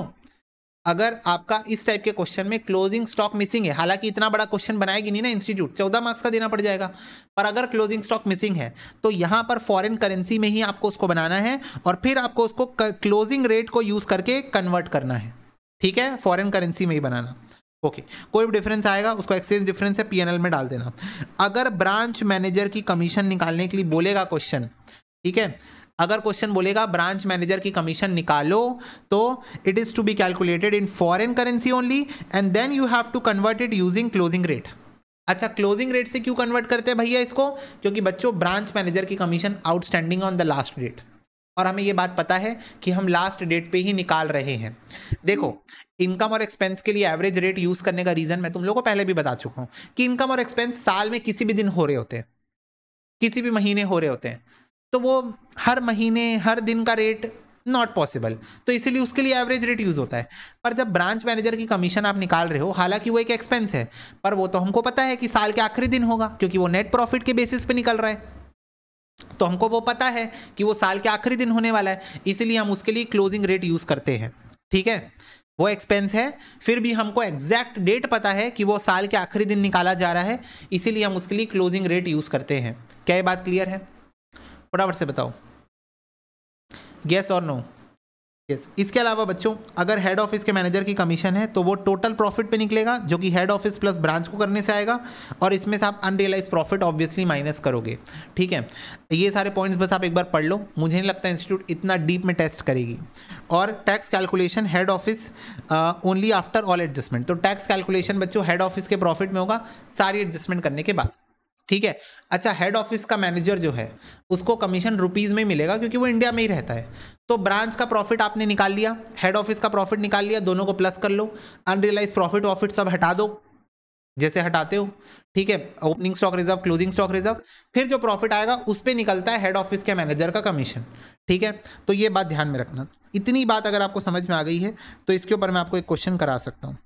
अगर आपका इस टाइप के क्वेश्चन में क्लोजिंग स्टॉक मिसिंग है, हालांकि इतना बड़ा क्वेश्चन बनाएगी नहीं ना इंस्टीट्यूट, 14 मार्क्स का देना पड़ जाएगा, पर अगर क्लोजिंग स्टॉक मिसिंग है तो यहां पर फॉरेन करेंसी में ही आपको उसको बनाना है और फिर आपको उसको क्लोजिंग रेट को यूज करके कन्वर्ट करना है, ठीक है। फॉरेन करेंसी में ही बनाना। ओके, कोई भी डिफरेंस आएगा उसको एक्सचेंज डिफरेंस है पीएनएल में डाल देना। अगर ब्रांच मैनेजर की कमीशन निकालने के लिए बोलेगा क्वेश्चन, ठीक है, अगर क्वेश्चन बोलेगा ब्रांच मैनेजर की कमीशन निकालो तो it is to be calculated in foreign currency only and then you have to convert it using closing rate. अच्छा, क्लोजिंग रेट से क्यों कन्वर्ट करते हैं भैया इसको? क्योंकि बच्चों ब्रांच मैनेजर की commission outstanding on the last date, और हमें ये बात पता है कि हम लास्ट डेट पे ही निकाल रहे हैं। देखो, इनकम और एक्सपेंस के लिए एवरेज रेट यूज करने का रीजन मैं तुम लोगों को पहले भी बता चुका हूं कि इनकम और एक्सपेंस साल में किसी भी दिन हो रहे होते हैं, किसी भी महीने हो रहे होते हैं, तो वो हर महीने हर दिन का रेट नॉट पॉसिबल, तो इसीलिए उसके लिए एवरेज रेट यूज होता है। पर जब ब्रांच मैनेजर की कमीशन आप निकाल रहे हो, हालांकि वो एक एक्सपेंस है, पर वो तो हमको पता है कि साल के आखिरी दिन होगा क्योंकि वो नेट प्रॉफिट के बेसिस पे निकल रहा है, तो हमको वो पता है कि वो साल के आखिरी दिन होने वाला है, इसीलिए हम उसके लिए क्लोजिंग रेट यूज करते हैं, ठीक है। वो एक्सपेंस है, फिर भी हमको एग्जैक्ट डेट पता है कि वो साल के आखिरी दिन निकाला जा रहा है, इसीलिए हम उसके लिए क्लोजिंग रेट यूज करते हैं। क्या ये बात क्लियर है? फटाफट से बताओ, यस और नो? यस। इसके अलावा बच्चों अगर हेड ऑफिस के मैनेजर की कमीशन है तो वो टोटल प्रॉफिट पे निकलेगा जो कि हेड ऑफिस प्लस ब्रांच को करने से आएगा, और इसमें से आप अनरियलाइज प्रॉफिट ऑब्वियसली माइनस करोगे, ठीक है। ये सारे पॉइंट्स बस आप एक बार पढ़ लो, मुझे नहीं लगता इंस्टीट्यूट इतना डीप में टेस्ट करेगी। और tax calculation head office only after all adjustment, तो टैक्स कैलकुलेशन बच्चों हेड ऑफिस के प्रॉफिट में होगा सारी एडजस्टमेंट करने के बाद, ठीक है। अच्छा, हेड ऑफिस का मैनेजर जो है उसको कमीशन रुपीज़ में मिलेगा क्योंकि वो इंडिया में ही रहता है, तो ब्रांच का प्रॉफिट आपने निकाल लिया, हेड ऑफिस का प्रॉफिट निकाल लिया, दोनों को प्लस कर लो, अनरियलाइज प्रॉफिट वॉफिट सब हटा दो जैसे हटाते हो, ठीक है। Opening stock reserve, closing stock reserve, फिर जो प्रॉफिट आएगा उस पर निकलता है हेड ऑफिस के मैनेजर का कमीशन, ठीक है। तो ये बात ध्यान में रखना। इतनी बात अगर आपको समझ में आ गई है तो इसके ऊपर मैं आपको एक क्वेश्चन करा सकता हूँ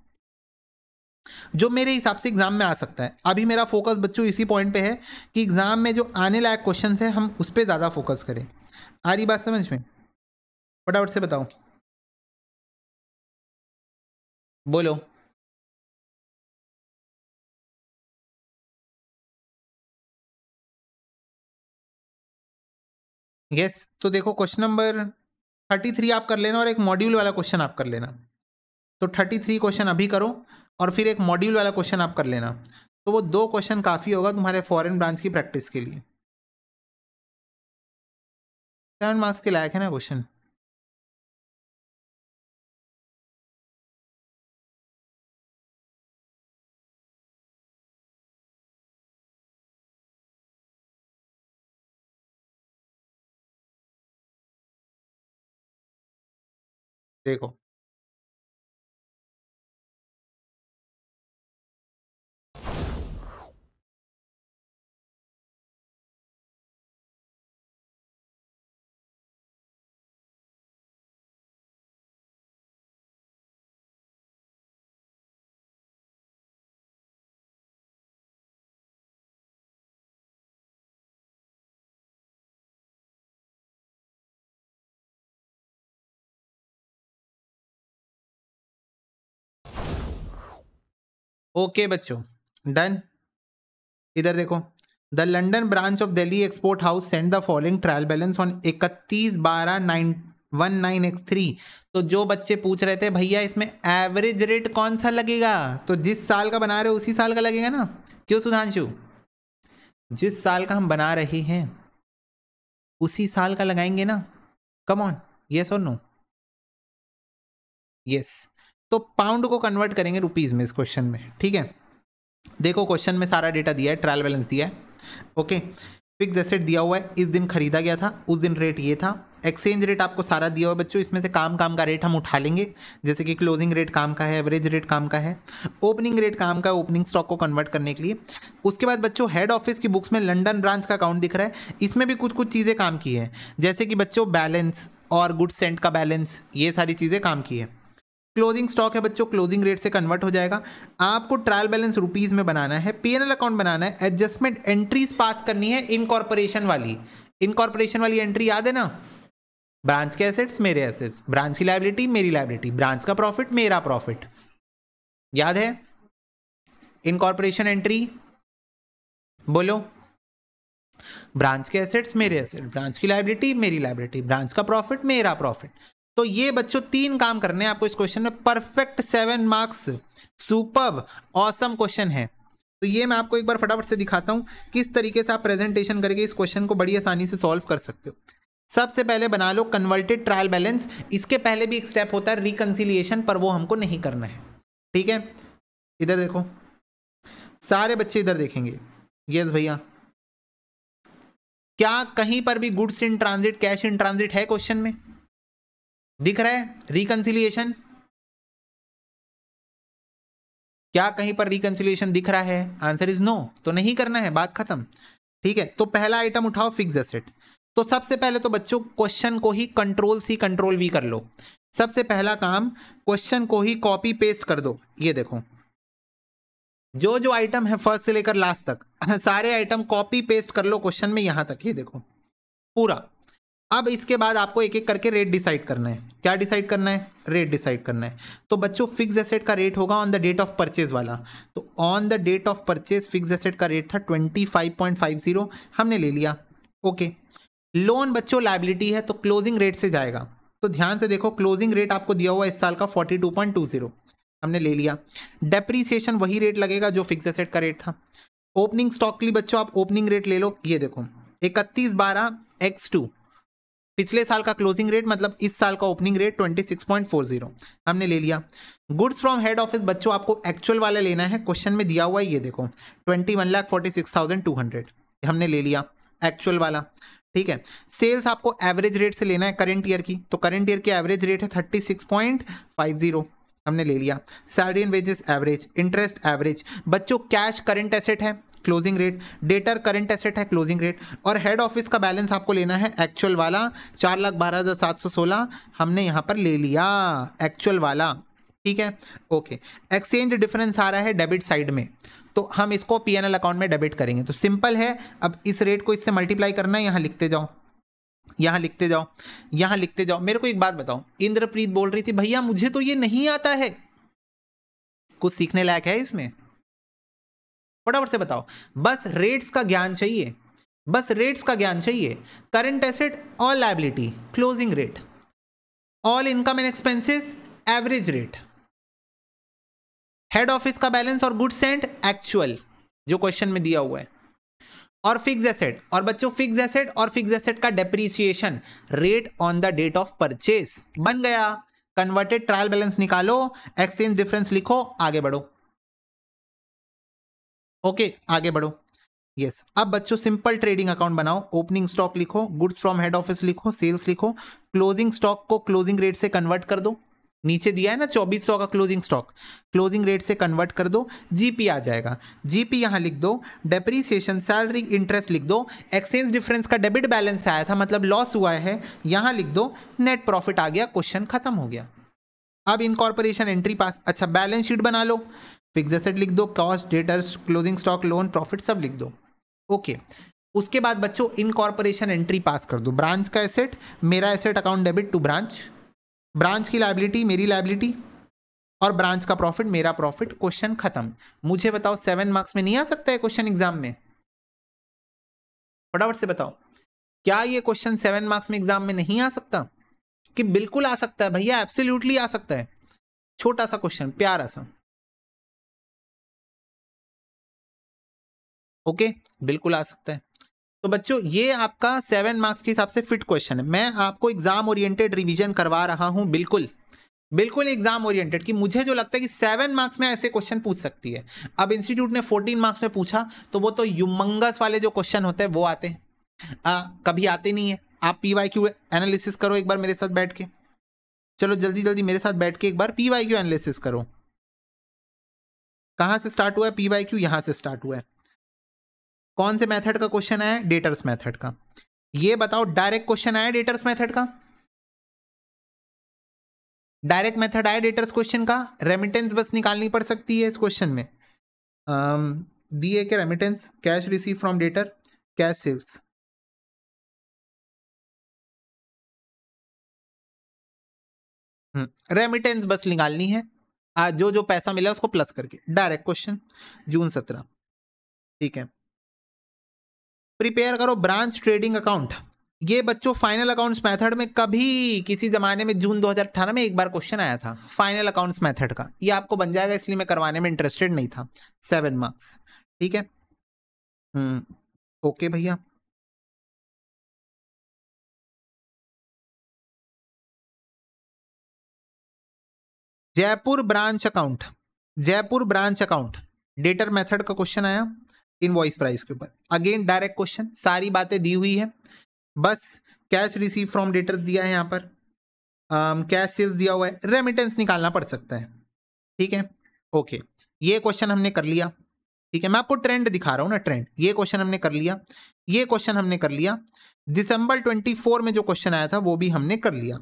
जो मेरे हिसाब से एग्जाम में आ सकता है। अभी मेरा फोकस बच्चों इसी पॉइंट पे है कि एग्जाम में जो आने लायक क्वेश्चन है हम उस पर ज़्यादा फोकस करें। आ रही बात समझ में? फटाफट से बताओ, बोलो। यस। तो देखो क्वेश्चन नंबर 33 आप कर लेना और एक मॉड्यूल वाला क्वेश्चन आप कर लेना। तो 33 क्वेश्चन अभी करो और फिर एक मॉड्यूल वाला क्वेश्चन आप कर लेना, तो वो 2 क्वेश्चन काफ़ी होगा तुम्हारे फॉरेन ब्रांच की प्रैक्टिस के लिए। 7 मार्क्स के लायक है ना क्वेश्चन? देखो ओके बच्चों, डन। इधर देखो, the London branch of Delhi export house send the following trial balance on 31/12/19x3। तो जो बच्चे पूछ रहे थे भैया इसमें एवरेज रेट कौन सा लगेगा, तो जिस साल का बना रहे हो उसी साल का लगेगा ना। क्यों सुधांशु? जिस साल का हम बना रहे हैं उसी साल का लगाएंगे ना। कम ऑन, यस और नो? यस। तो पाउंड को कन्वर्ट करेंगे रुपीज में इस क्वेश्चन में, ठीक है। देखो क्वेश्चन में सारा डेटा दिया है, ट्रायल बैलेंस दिया है, ओके। फिक्स एसेट दिया हुआ है, इस दिन खरीदा गया था, उस दिन रेट ये था। एक्सचेंज रेट आपको सारा दिया हुआ है बच्चों, इसमें से काम का रेट हम उठा लेंगे, जैसे कि क्लोजिंग रेट काम का है, एवरेज रेट काम का है, ओपनिंग रेट काम का है, ओपनिंग स्टॉक को कन्वर्ट करने के लिए। उसके बाद बच्चों हेड ऑफिस की बुक्स में लंडन ब्रांच का अकाउंट दिख रहा है, इसमें भी कुछ कुछ चीज़ें काम की है, जैसे कि बच्चों बैलेंस और गुड सेंट का बैलेंस, ये सारी चीज़ें काम की है। क्लोजिंग स्टॉक है बच्चों, क्लोजिंग रेट से कन्वर्ट हो जाएगा। आपको ट्रायल बैलेंस रुपीस में बनाना है, पीएनएल अकाउंट बनाना है, एडजस्टमेंट एंट्रीज पास करनी है इनकॉर्पोरेशन वाली। इनकॉर्पोरेशन वाली एंट्री याद है ना? ब्रांच के एसेट्स मेरे एसेट्स, ब्रांच की लायबिलिटी मेरी लायबिलिटी, ब्रांच का प्रॉफिट मेरा प्रॉफिट, याद है? इनकॉर्पोरेशन एंट्री बोलो। ब्रांच के एसेट्स मेरे एसेट, ब्रांच की लायबिलिटी मेरी लायबिलिटी, ब्रांच का प्रॉफिट मेरा प्रॉफिट। तो ये बच्चों 3 काम करने हैं आपको इस क्वेश्चन में। Perfect 7 marks, superb, awesome question है। तो ये मैं आपको एक बार फटाफट से दिखाता हूं किस तरीके से आप प्रेजेंटेशन करके इस क्वेश्चन को बड़ी आसानी से सॉल्व कर सकते हो। सबसे पहले बना लो कन्वर्टेड ट्रायल बैलेंस। इसके पहले भी एक स्टेप होता है रिकंसिलिएशन, पर वो हमको नहीं करना है, ठीक है। इधर देखो, सारे बच्चे इधर देखेंगे। यस भैया, क्या कहीं पर भी goods in transit, cash in transit है क्वेश्चन में? दिख रहा है रिकंसिलिएशन? क्या कहीं पर रिकंसिलिएशन दिख रहा है? आंसर इज नो, तो नहीं करना है, बात खत्म, ठीक है। तो पहला आइटम उठाओ फिक्स एसेट। तो सबसे पहले तो बच्चों क्वेश्चन को ही कंट्रोल-C कंट्रोल-V कर लो। सबसे पहला काम, क्वेश्चन को ही कॉपी पेस्ट कर दो। ये देखो, जो जो आइटम है फर्स्ट से लेकर लास्ट तक सारे आइटम कॉपी पेस्ट कर लो क्वेश्चन में, यहां तक ये देखो पूरा। अब इसके बाद आपको एक एक करके रेट डिसाइड करना है। क्या डिसाइड करना है? रेट डिसाइड करना है। तो बच्चों फिक्स एसेट का रेट होगा on the date of purchase वाला। तो on the date of purchase fix asset का रेट था 25.50, हमने ले लिया, ओके। लोन बच्चों लायबिलिटी है तो क्लोजिंग रेट से जाएगा। तो ध्यान से देखो, क्लोजिंग रेट आपको दिया हुआ इस साल का 42.20, हमने ले लिया। डेप्रीसिएशन वही रेट लगेगा जो फिक्स एसेट का रेट था। ओपनिंग स्टॉक के लिए बच्चों आप ओपनिंग रेट ले लो, ये देखो 31/12x2, पिछले साल का क्लोजिंग रेट मतलब इस साल का ओपनिंग रेट 26.40, हमने ले लिया। गुड्स फ्रॉम हेड ऑफिस बच्चों आपको एक्चुअल वाला लेना है, क्वेश्चन में दिया हुआ है, ये देखो 21,46,200, हमने ले लिया एक्चुअल वाला, ठीक है। सेल्स आपको एवरेज रेट से लेना है करंट ईयर की, तो करंट ईयर की एवरेज रेट है 36.50, हमने ले लिया। Salary and wages average, interest average. बच्चों कैश करंट एसेट है, closing rate, debtor current asset है, क्लोजिंग रेट, और हेड ऑफिस का बैलेंस आपको लेना है एक्चुअल वाला 4,12,716, हमने यहाँ पर ले लिया एक्चुअल वाला, ठीक है, ओके। एक्सचेंज डिफरेंस आ रहा है डेबिट साइड में, तो हम इसको पीएनएल अकाउंट में डेबिट करेंगे। तो सिंपल है, अब इस रेट को इससे मल्टीप्लाई करना है, यहाँ लिखते जाओ, यहाँ लिखते जाओ, यहाँ लिखते जाओ। मेरे को एक बात बताओ, इंद्रप्रीत बोल रही थी भैया मुझे तो ये नहीं आता है, कुछ सीखने लायक है इसमें? फटाफट से बताओ, बस रेट्स का ज्ञान चाहिए, बस रेट्स का ज्ञान चाहिए। Current asset all liability closing rate, all income and expenses average rate, head office का बैलेंस और गुड्स एंड एक्चुअल जो क्वेश्चन में दिया हुआ है, और फिक्स एसेट। और बच्चों फिक्स एसेट और फिक्स एसेट का depreciation rate on the date of purchase बन गया। कन्वर्टेड ट्रायल बैलेंस निकालो, एक्सचेंज डिफरेंस लिखो, आगे बढ़ो, ओके आगे बढ़ो। यस, अब बच्चों सिंपल ट्रेडिंग अकाउंट बनाओ, ओपनिंग स्टॉक लिखो, गुड्स फ्रॉम हेड ऑफिस लिखो, सेल्स लिखो, क्लोजिंग स्टॉक को क्लोजिंग रेट से कन्वर्ट कर दो, नीचे दिया है ना 2400 का क्लोजिंग स्टॉक, क्लोजिंग रेट से कन्वर्ट कर दो, जीपी आ जाएगा, जीपी यहाँ लिख दो, डेप्रीसिएशन सैलरी इंटरेस्ट लिख दो, एक्सचेंज डिफरेंस का डेबिट बैलेंस आया था मतलब लॉस हुआ है, यहाँ लिख दो, नेट प्रॉफिट आ गया, क्वेश्चन खत्म हो गया। अब इनकॉर्पोरेशन एंट्री पास, अच्छा बैलेंस शीट बना लो, फिक्स एसेट लिख दो, cost, debtors, closing stock, loan, profit सब लिख दो, ओके। उसके बाद बच्चों इनकॉर्पोरेशन एंट्री पास कर दो, ब्रांच का एसेट मेरा asset, account debit to branch, branch की लायबिलिटी मेरी लायबिलिटी, और ब्रांच का प्रॉफिट मेरा प्रॉफिट, क्वेश्चन खत्म। मुझे बताओ 7 मार्क्स में नहीं आ सकता है क्वेश्चन एग्जाम में? फटाफट से बताओ, क्या ये क्वेश्चन 7 मार्क्स में एग्जाम में नहीं आ सकता? कि बिल्कुल आ सकता है भैया, एब्सोल्युटली आ सकता है। छोटा सा क्वेश्चन, प्यारा सा। ओके, बिल्कुल आ सकता है। तो बच्चों ये आपका 7 मार्क्स के हिसाब से फिट क्वेश्चन है। मैं आपको एग्जाम ओरिएंटेड रिवीजन करवा रहा हूं, बिल्कुल बिल्कुल एग्जाम ओरिएंटेड, कि मुझे जो लगता है कि 7 मार्क्स में ऐसे क्वेश्चन पूछ सकती है। अब इंस्टीट्यूट ने 14 मार्क्स में पूछा तो वो तो यूमंगस वाले जो क्वेश्चन होते हैं वो आते हैं, कभी आते नहीं है। आप पीवाईक्यू एनालिसिस करो एक बार मेरे साथ बैठ के, चलो जल्दी जल्दी मेरे साथ बैठ के एक बार पीवाईक्यू एनालिसिस करो। कहां से स्टार्ट हुआ है पीवाईक्यू? यहां से स्टार्ट हुआ है। कौन से मेथड का क्वेश्चन आया? डेटर्स मेथड का। ये बताओ डायरेक्ट क्वेश्चन आया डेटर्स मेथड का? डायरेक्ट मेथड आया डेटर्स क्वेश्चन का? रेमिटेंस बस निकालनी पड़ सकती है इस क्वेश्चन में। दिए के remittance, cash receive from debtor, cash sales. Remittance बस निकालनी है, आज जो जो पैसा मिला उसको प्लस करके। डायरेक्ट क्वेश्चन, जून 17। ठीक है, प्रिपेयर करो ब्रांच ट्रेडिंग अकाउंट। ये बच्चों फाइनल अकाउंट्स मेथड में कभी किसी जमाने में जून 2018 में एक बार क्वेश्चन आया था फाइनल अकाउंट्स मेथड का। ये आपको बन जाएगा, इसलिए मैं करवाने में इंटरेस्टेड नहीं था। 7 मार्क्स, ठीक है। ओके भैया, Jaipur branch account, Jaipur branch account debtor method का क्वेश्चन आया इनवॉइस प्राइस के ऊपर। अगेन डायरेक्ट क्वेश्चन, सारी बातें दी हुई है, बस कैश रिसीव फ्रॉम डेटर्स दिया है यहाँ पर, कैश सेल्स दिया हुआ है, रेमिटेंस निकालना पड़ सकता है। ठीक है, ओके, ये क्वेश्चन हमने कर लिया। ठीक है, मैं आपको ट्रेंड दिखा रहा हूँ ना, ट्रेंड। ये क्वेश्चन हमने कर लिया, ये क्वेश्चन हमने कर लिया। दिसंबर 24 में जो क्वेश्चन आया था वो भी हमने कर लिया।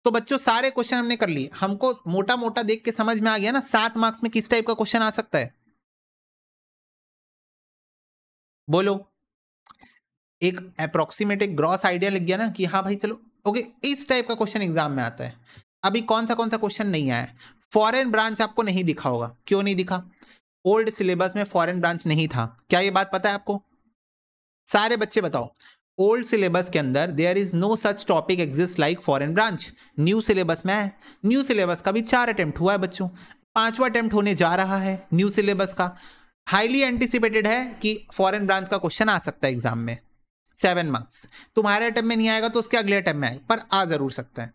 तो बच्चों सारे क्वेश्चन हमने कर लिए। हमको मोटा मोटा देख के समझ में आ गया ना 7 मार्क्स में किस टाइप का क्वेश्चन आ सकता है? बोलो, एक अप्रोक्सीमेट, एक ग्रॉस आइडिया लग गया ना कि हाँ भाई चलो ओके, इस टाइप का क्वेश्चन एग्जाम में आता है। अभी कौन सा क्वेश्चन नहीं आया है? फॉरेन ब्रांच आपको नहीं दिखा होगा, क्यों नहीं दिखा? ओल्ड सिलेबस में फॉरेन ब्रांच नहीं था, क्या ये बात पता है आपको? सारे बच्चे बताओ, ओल्ड सिलेबस के अंदर there is no such topic exist like foreign branch. New syllabus में है, न्यू सिलेबस का भी 4 अटेम्प्ट हुआ है बच्चों, 5वां अटेम्प्ट होने जा रहा है न्यू सिलेबस का। हाईली एंटिसिपेटेड है कि फॉरेन ब्रांच का क्वेश्चन आ सकता है एग्जाम में 7 मार्क्स। तुम्हारे अटेम्प्ट में नहीं आएगा तो उसके अगले अटेम्प्ट में आएगा, पर आ जरूर सकता है।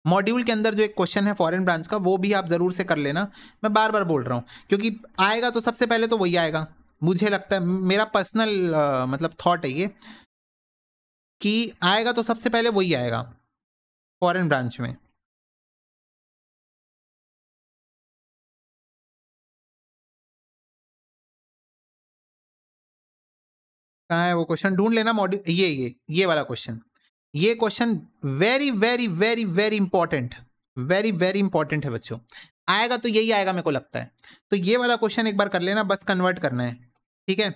मॉड्यूल के अंदर जो एक क्वेश्चन है फॉरेन ब्रांच का, वो भी आप जरूर से कर लेना। मैं बार बार बोल रहा हूँ क्योंकि आएगा तो सबसे पहले तो वही आएगा। मुझे लगता है, मेरा पर्सनल मतलब थॉट है ये, कि आएगा तो सबसे पहले वही आएगा फॉरेन ब्रांच में। कहाँ है वो क्वेश्चन? ढूंढ लेना मॉड्यूल, ये वाला क्वेश्चन। ये question very very very very important, very very important है बच्चों। आएगा तो यही आएगा मेरे को लगता है। तो ये वाला क्वेश्चन एक बार कर लेना, बस कन्वर्ट करना है। ठीक है,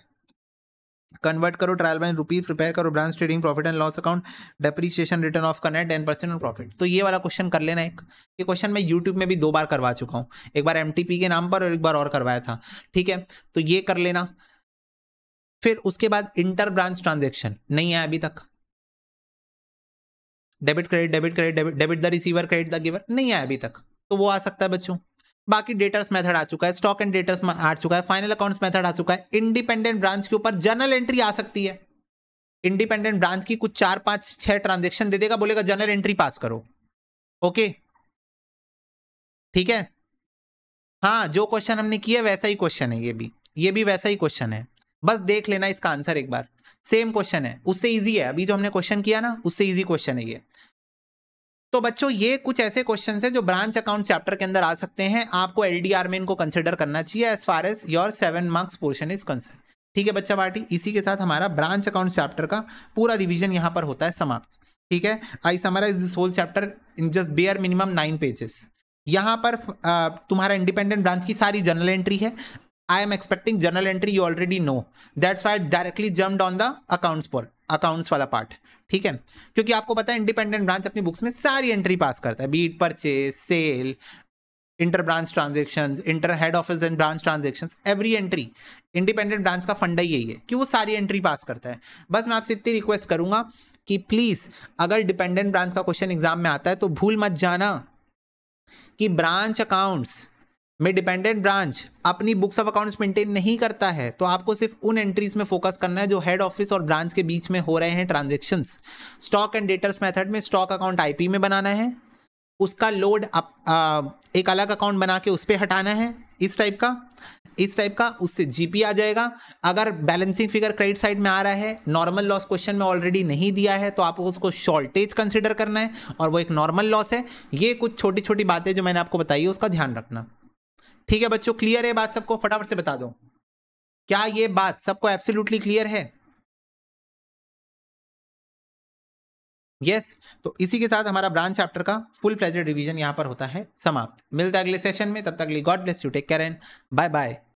कन्वर्ट करो ट्रायल बाय रुपीज, प्रिपेयर करो branch trading profit and loss account, depreciation return of करना है 10% ऑन प्रॉफिट। तो ये वाला क्वेश्चन कर लेना एक। ये क्वेश्चन मैं यूट्यूब में भी 2 बार करवा चुका हूँ, एक बार एमटीपी के नाम पर और एक बार और करवाया था। ठीक है, तो ये कर लेना। फिर उसके बाद इंटर ब्रांच ट्रांजेक्शन नहीं है अभी तक। Debit credit, debit credit, debit the receiver, credit the giver, नहीं है अभी तक, तो वो आ सकता है बच्चों। बाकी डेटर्स मेथड आ चुका है, स्टॉक एंड डेटर्स आ चुका है, फाइनल अकाउंट्स मेथड आ चुका है। इंडिपेंडेंट ब्रांच के ऊपर जर्नल एंट्री आ सकती है। इंडिपेंडेंट ब्रांच की कुछ 4 5 6 ट्रांजेक्शन दे देगा, बोलेगा जर्नल एंट्री पास करो। ओके, ठीक है। हाँ, जो क्वेश्चन हमने किया वैसा ही क्वेश्चन है, ये भी वैसा ही क्वेश्चन है। बस देख लेना इसका आंसर एक बार, सेम क्वेश्चन है, उससे इजी है। अभी जो हमने क्वेश्चन किया ना उससे इजी क्वेश्चन है ये। तो बच्चों ये कुछ ऐसे क्वेश्चन है जो ब्रांच अकाउंट चैप्टर के अंदर आ सकते हैं। आपको एलडीआर में इनको कंसिडर करना चाहिए as far as your 7 marks portion is concern. ठीक है बच्चा पार्टी, इसी के साथ हमारा ब्रांच अकाउंट चैप्टर का पूरा रिवीजन यहाँ पर होता है समाप्त। ठीक है, I summarise this whole chapter in just bare minimum 9 pages. यहाँ पर तुम्हारा इंडिपेंडेंट ब्रांच की सारी जर्नल एंट्री है। I am expecting journal entry you already know, that's why directly jumped on the accounts वाला पार्ट। ठीक है, क्योंकि आपको पता है इंडिपेंडेंट ब्रांच अपनी बुक्स में सारी एंट्री पास करता है, be it purchase, sale, inter branch transactions, inter head office and branch transactions, every entry independent branch का फंडा ही यही है कि वो सारी एंट्री पास करता है। बस मैं आपसे इतनी रिक्वेस्ट करूंगा कि प्लीज अगर डिपेंडेंट ब्रांच का क्वेश्चन एग्जाम में आता है तो भूल मत जाना कि ब्रांच अकाउंट्स में डिपेंडेंट ब्रांच अपनी बुक्स ऑफ अकाउंट्स मेंटेन नहीं करता है, तो आपको सिर्फ उन एंट्रीज में फोकस करना है जो हेड ऑफिस और ब्रांच के बीच में हो रहे हैं transactions. Stock and debtors method में स्टॉक अकाउंट आईपी में बनाना है, उसका लोड एक अलग अकाउंट बना के उस पर हटाना है, इस टाइप का उससे जीपी आ जाएगा। अगर बैलेंसिंग फिगर क्रेडिट साइड में आ रहा है, नॉर्मल लॉस क्वेश्चन में ऑलरेडी नहीं दिया है, तो आपको उसको शॉर्टेज कंसिडर करना है और वो एक नॉर्मल लॉस है। ये कुछ छोटी छोटी बातें जो मैंने आपको बताई है उसका ध्यान रखना। ठीक है बच्चों, क्लियर है बात सबको? फटाफट से बता दो, क्या ये बात सबको एब्सोल्युटली क्लियर है? यस तो इसी के साथ हमारा ब्रांच चैप्टर का फुल फ्लेजेड रिवीजन यहाँ पर होता है समाप्त। मिलता है अगले सेशन में, तब तक के लिए God bless you, take care and bye bye.